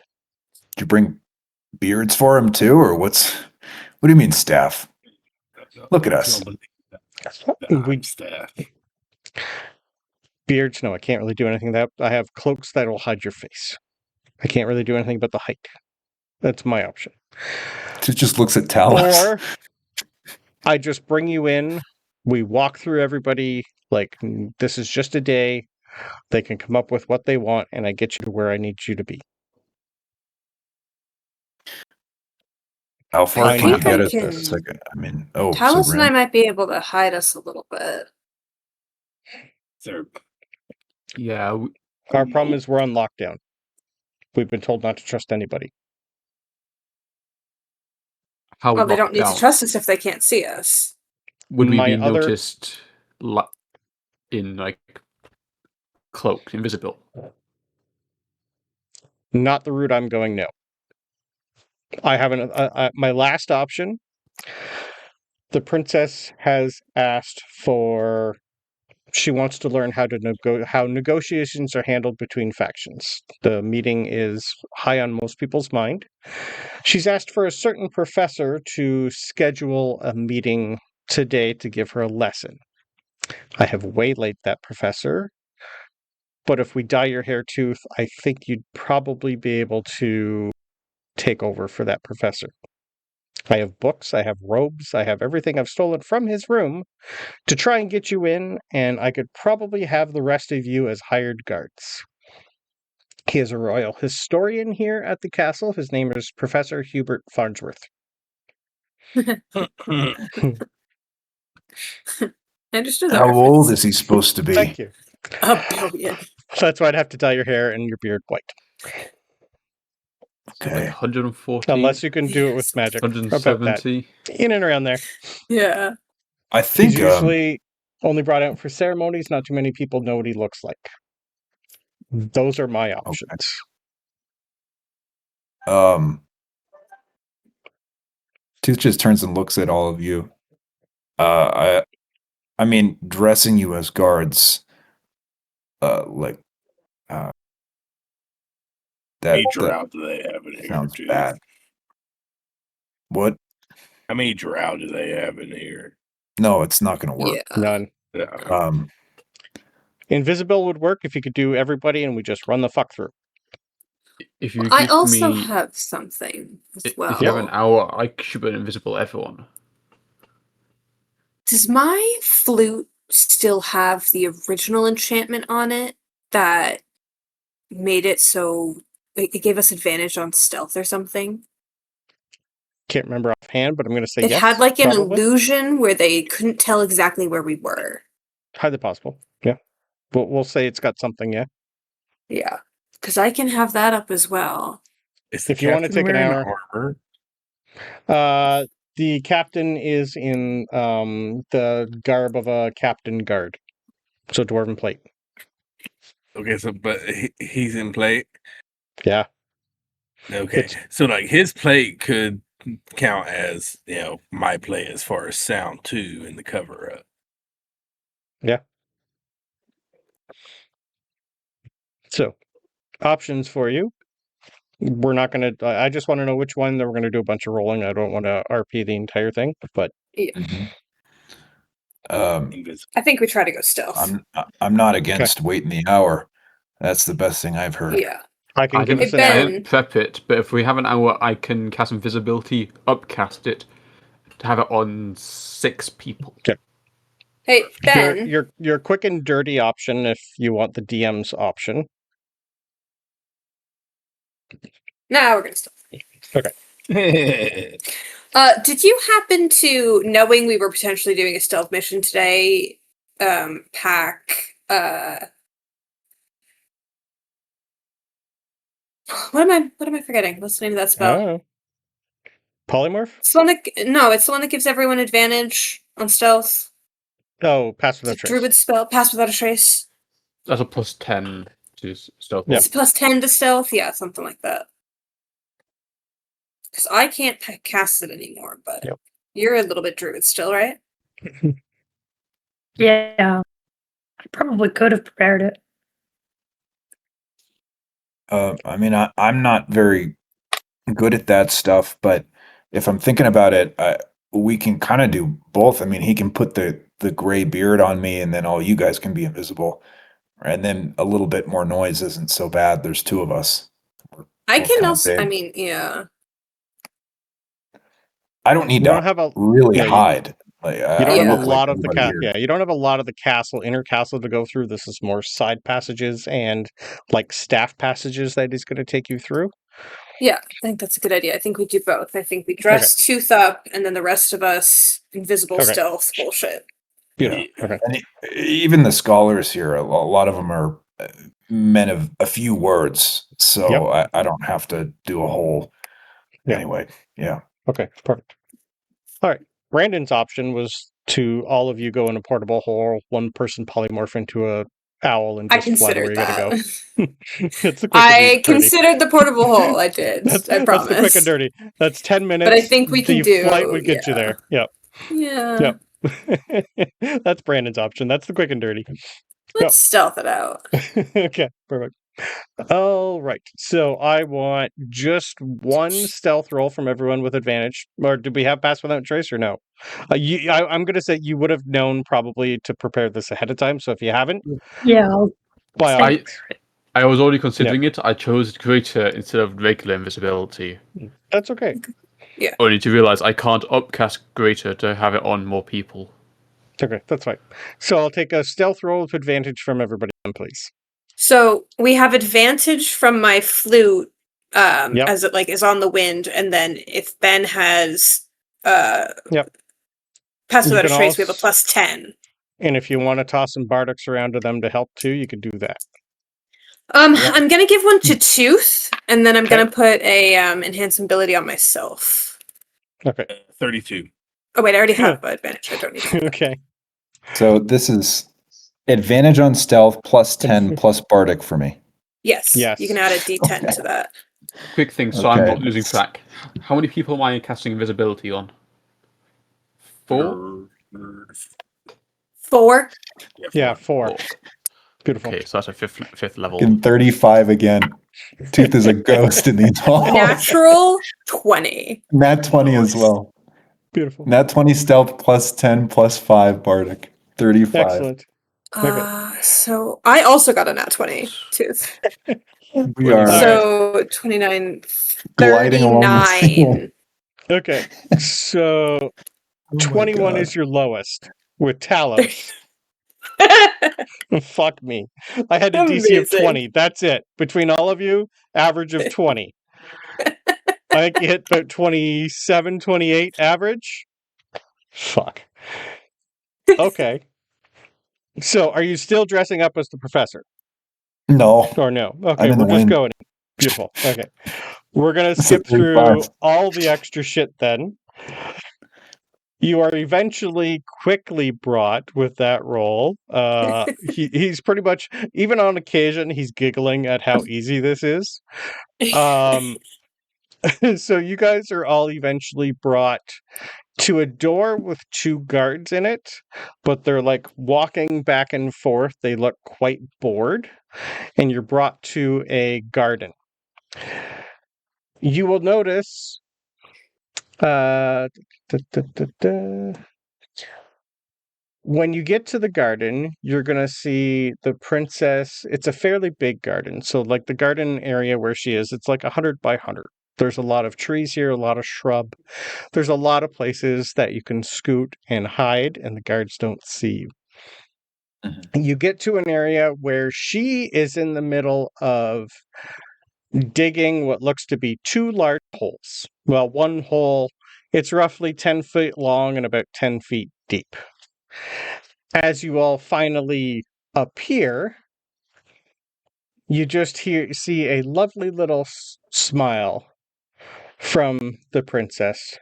Did you bring beards for him too, or what do you mean staff? Look at us. Staff. Beards, no, I can't really do anything that. I have cloaks that will hide your face. I can't really do anything but the height. That's my option. It just looks at Talos. Or I just bring you in. We walk through everybody. Like, this is just a day. They can come up with what they want, and I get you to where I need you to be. How far can you get at this? Like, I mean, Talos Sabryn. and I might be able to hide us a little bit. Sir. Yeah. Our problem is we're on lockdown. We've been told not to trust anybody. How well, they don't need to trust us if they can't see us. Would we be noticed in, like, cloaked, invisible? Not the route I'm going, no. I have my last option. The princess has asked for... She wants to learn how negotiations are handled between factions. The meeting is high on most people's mind. She's asked for a certain professor to schedule a meeting today to give her a lesson. I have waylaid that professor, but if we dye your hair, Tooth, I think you'd probably be able to take over for that professor. I have books, I have robes, I have everything I've stolen from his room to try and get you in, and I could probably have the rest of you as hired guards. He is a royal historian here at the castle. His name is Professor Hubert Farnsworth. I understood that. How old is he supposed to be? Thank you. A billion. So that's why I'd have to dye your hair and your beard white. So like 140. Unless you can do it with magic. About that. 170. In and around there. Yeah. I think He's usually only brought out for ceremonies. Not too many people know what he looks like. Those are my options. Tooth just turns and looks at all of you. I mean, dressing you as guards, that How many Drow do they have in here? sounds bad. What? How many Drow do they have in here? No, it's not going to work. Yeah. None. Yeah. Invisible would work if you could do everybody and we just run the fuck through. If you I give also me, have something as if well. you have an hour, I should be invisible everyone. Does my flute still have the original enchantment on it that made it so it gave us advantage on stealth or something? Can't remember offhand, but I'm going to say It yes. had like an probably. illusion where they couldn't tell exactly where we were. Highly possible. Yeah. But we'll say it's got something, yeah. Yeah. Because I can have that up as well. If you want to take an hour. The captain is in the garb of a captain guard. So dwarven plate. Okay, so but he's in plate. Yeah. Okay, so like his plate could count as my plate as far as sound too in the cover up. Yeah. So options for you. We're not going to. I just want to know which one. Then we're going to do a bunch of rolling. I don't want to RP the entire thing, but yeah. I think we try to go stealth. I'm not against waiting the hour. That's the best thing I've heard. Yeah. I can give us an I hour. didn't prep it, but if we have an hour, I can cast invisibility, upcast it, to have it on 6 people. Okay. Hey, Ben. Your quick and dirty option if you want the DM's option. Now we're gonna stop. Okay. Did you happen to, knowing we were potentially doing a stealth mission today, pack what am I forgetting? What's the name of that spell? Polymorph? It's the one that gives everyone advantage on stealth. Oh, Pass Without It's a Trace. Druid spell, Pass Without a Trace. That's a +10 to stealth. Yeah. It's +10 to stealth, yeah, something like that. Because I can't cast it anymore, but you're a little bit Druid still, right? Yeah. I probably could have prepared it. I mean, I'm not very good at that stuff, but if I'm thinking about it, we can kind of do both. I mean, he can put the gray beard on me, and then all you guys can be invisible. And then a little bit more noise isn't so bad. There's 2 of us. I can also, I mean, yeah. I don't need to have a, really hide. You don't have a lot of the you don't have a lot of the castle, inner castle to go through. This is more side passages and like staff passages that he's going to take you through. Yeah, I think that's a good idea. I think we do both. I think we dress Tooth up, and then the rest of us invisible stealth bullshit. Beautiful. Okay. And even the scholars here, a lot of them are men of a few words, so I don't have to do a whole. Anyway, yeah. Okay, perfect. All right. Brandon's option was to all of you go in a portable hole, one person polymorph into a owl and just fly where you gotta go. It's I considered the portable hole. I did. I promise. That's the quick and dirty. That's 10 minutes. But I think we can do. The flight would get you there. Yep. Yeah. Yep. That's Brandon's option. That's the quick and dirty. Let's stealth it out. Okay, perfect. All right. So I want just one stealth roll from everyone with advantage. Or do we have Pass Without Trace or no? I'm going to say you would have known probably to prepare this ahead of time. So if you haven't, I was already considering it. I chose greater instead of regular invisibility. That's okay. Yeah. Only to realize I can't upcast greater to have it on more people. Okay, that's fine. So I'll take a stealth roll with advantage from everybody, please. So we have advantage from my flute as it is on the wind, and then if Ben has Pass Without a Trace, we have a +10. And if you want to toss some Bardics around to them to help too, you could do that. I'm gonna give one to Tooth, and then I'm gonna put a enhance ability on myself. Okay. 32. Oh wait, I already have advantage. I don't need to. Okay. So this is advantage on stealth plus 10 plus bardic for me. Yes. Yes. You can add a D10 to that. Quick thing, so I'm Okay. not losing track. How many people am I casting invisibility on? 4? 4. Yeah, 4. 4. Beautiful. Okay, so that's a fifth level. In 35 again. Tooth is a ghost in these halls. Natural 20. Nat 20 as well. Beautiful. Nat 20 stealth plus 10 plus 5 bardic. 35. Excellent. So I also got a nat 20 Tooth. We are So 29, gliding along the 39. Okay. So 21 is your lowest with Talos. Fuck me. I had a DC of Amazing. 20. That's it. Between all of you, average of 20. I think you hit about 27, 28 average. Fuck. Okay. So are you still dressing up as the professor? No. Or no? Okay, I'm in we're the just wind. going. Beautiful. Okay. We're going to It's skip a through 35. all the extra shit then. You are eventually quickly brought with that roll. He's pretty much, even on occasion, he's giggling at how easy this is. So you guys are all eventually brought to a door with 2 guards in it, but they're like walking back and forth. They look quite bored, and you're brought to a garden. You will notice when you get to the garden, you're going to see the princess. It's a fairly big garden. So like the garden area where she is, it's like 100 by 100. There's a lot of trees here, a lot of shrub. There's a lot of places that you can scoot and hide, and the guards don't see you. Mm-hmm. You get to an area where she is in the middle of digging what looks to be 2 large holes. Well, one hole, it's roughly 10 feet long and about 10 feet deep. As you all finally appear, you just see a lovely little smile from the princess.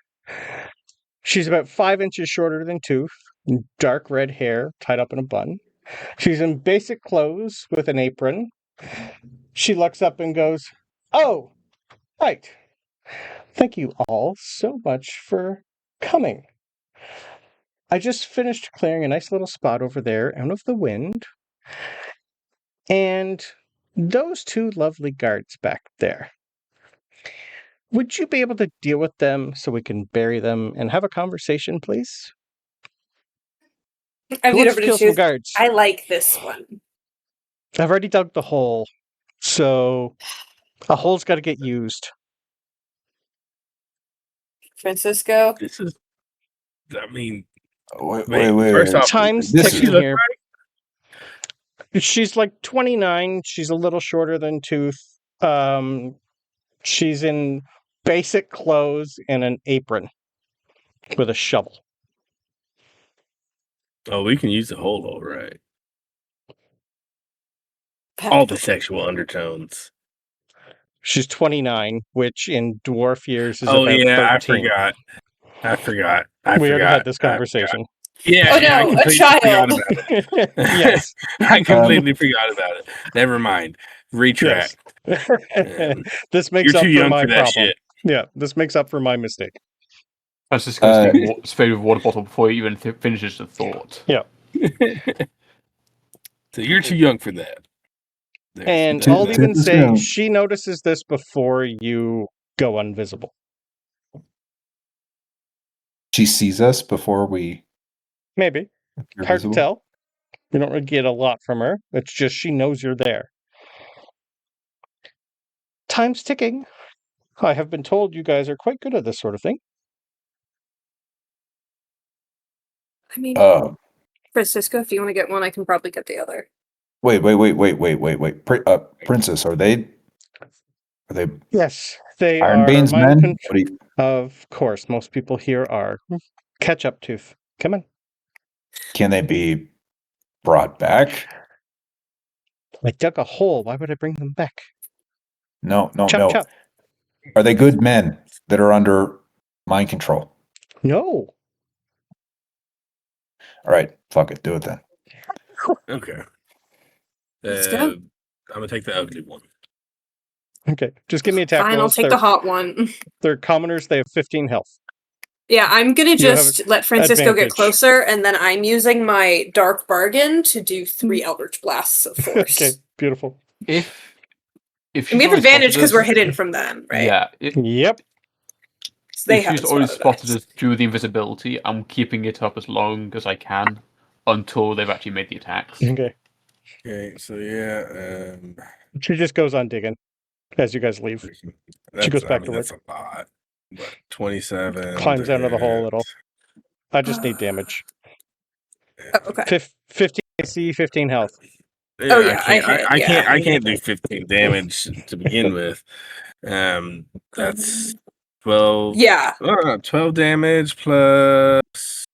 She's about 5 inches shorter than Tooth, dark red hair tied up in a bun. She's in basic clothes with an apron. She looks up and goes, "Oh, right. Thank you all so much for coming. I just finished clearing a nice little spot over there out of the wind. And those 2 lovely guards back there. Would you be able to deal with them so we can bury them and have a conversation, please?" I Who wants to kill some guards? I like this one. I've already dug the hole, so a hole's got to get used. Francisco? This is, I mean, wait. First off, Time's ticking here. She's like 29. She's a little shorter than Tooth. She's in basic clothes and an apron with a shovel. Oh, we can use the whole, all right. All the sexual undertones. She's 29, which in dwarf years is Oh, about yeah, 13. I forgot. We already had this conversation. Yeah, Oh, no, I completely a child. forgot about it. Yes. I completely forgot about it. Never mind. Retract. Yes. This makes You're up too for young my for that problem. shit. Yeah, this makes up for my mistake. Francisco's sprayed with a water bottle before he even finishes the thought. Yeah. So you're too young for that. And I'll even say she notices this before you go invisible. She sees us before we... Maybe. Hard visible? to tell. You don't really get a lot from her. It's just she knows you're there. Time's ticking. I have been told you guys are quite good at this sort of thing. I mean, Francisco, if you want to get one, I can probably get the other. Wait. Princess, are they... Yes, they Ironbane's are men? Of course, most people here are. Catch up, Tooth. Come on. Can they be brought back? I dug a hole. Why would I bring them back? No. Chop. Are they good men that are under mind control? No. All right, fuck it, do it then. Okay. Let's go. I'm gonna take the ugly one. Okay, just give me attack Fine, I'll rolls. take the hot one. They're commoners. They have 15 health. Yeah, I'm gonna just let Francisco advantage. get closer, and then I'm using my Dark Bargain to do 3 Eldritch Blasts of Force. Okay, beautiful. If And we have advantage because we're hidden from them, right? Yeah. Yep. So they if she's haven't already spotted spotted us through the invisibility, I'm keeping it up as long as I can until they've actually made the attacks. Okay. Okay, so yeah, She just goes on digging as you guys leave. She goes back to work. That's a lot. But 27. Climbs out of the hole a little. I just need damage. Oh, okay. 15 AC, 15 health. Yeah, Oh, yeah, I can't do 15 damage to begin with. That's 12. Yeah. 12 damage plus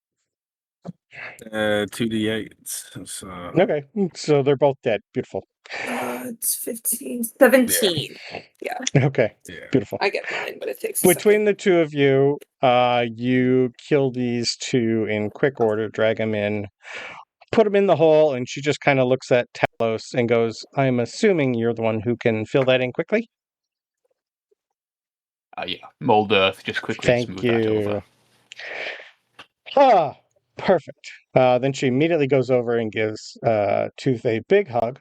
2d8. So Okay, so they're both dead. Beautiful. It's 15, 17. Yeah. Okay, yeah. beautiful. I get mine, but it takes a Between the two of you, you kill these two in quick order, drag them in, put them in the hole, and she just kind of looks at Talos and goes, I'm assuming you're the one who can fill that in quickly? Yeah, mold earth, just quickly smooth that over. Ah, perfect. Then she immediately goes over and gives Tooth a big hug.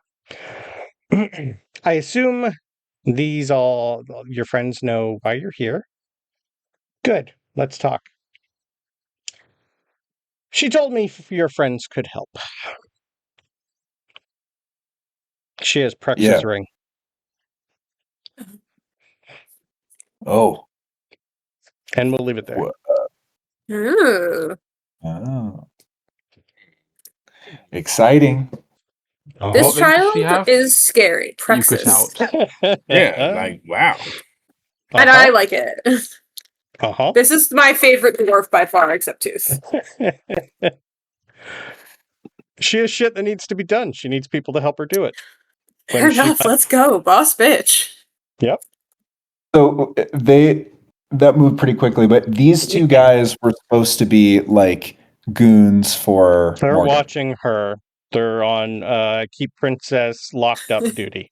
I assume these all your friends know why you're here. Good. Let's talk. She told me your friends could help. She has Prex's ring. Oh. And we'll leave it there. Ooh. Oh. Exciting. This child is scary. Prex's. Yeah, like, wow. And I like it. Uh-huh. This is my favorite dwarf by far, except Tooth. She has shit that needs to be done. She needs people to help her do it. Fair enough. Let's go. Boss bitch. Yep. So that moved pretty quickly, but these two guys were supposed to be like goons for They're Morgan. watching her. They're on keep princess locked up duty.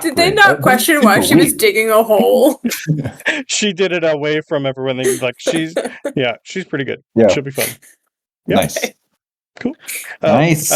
Did they not question why she was digging a hole? She did it away from everyone. They like she's pretty good. Yeah. She'll be fun. Yep. Nice. Cool. Nice.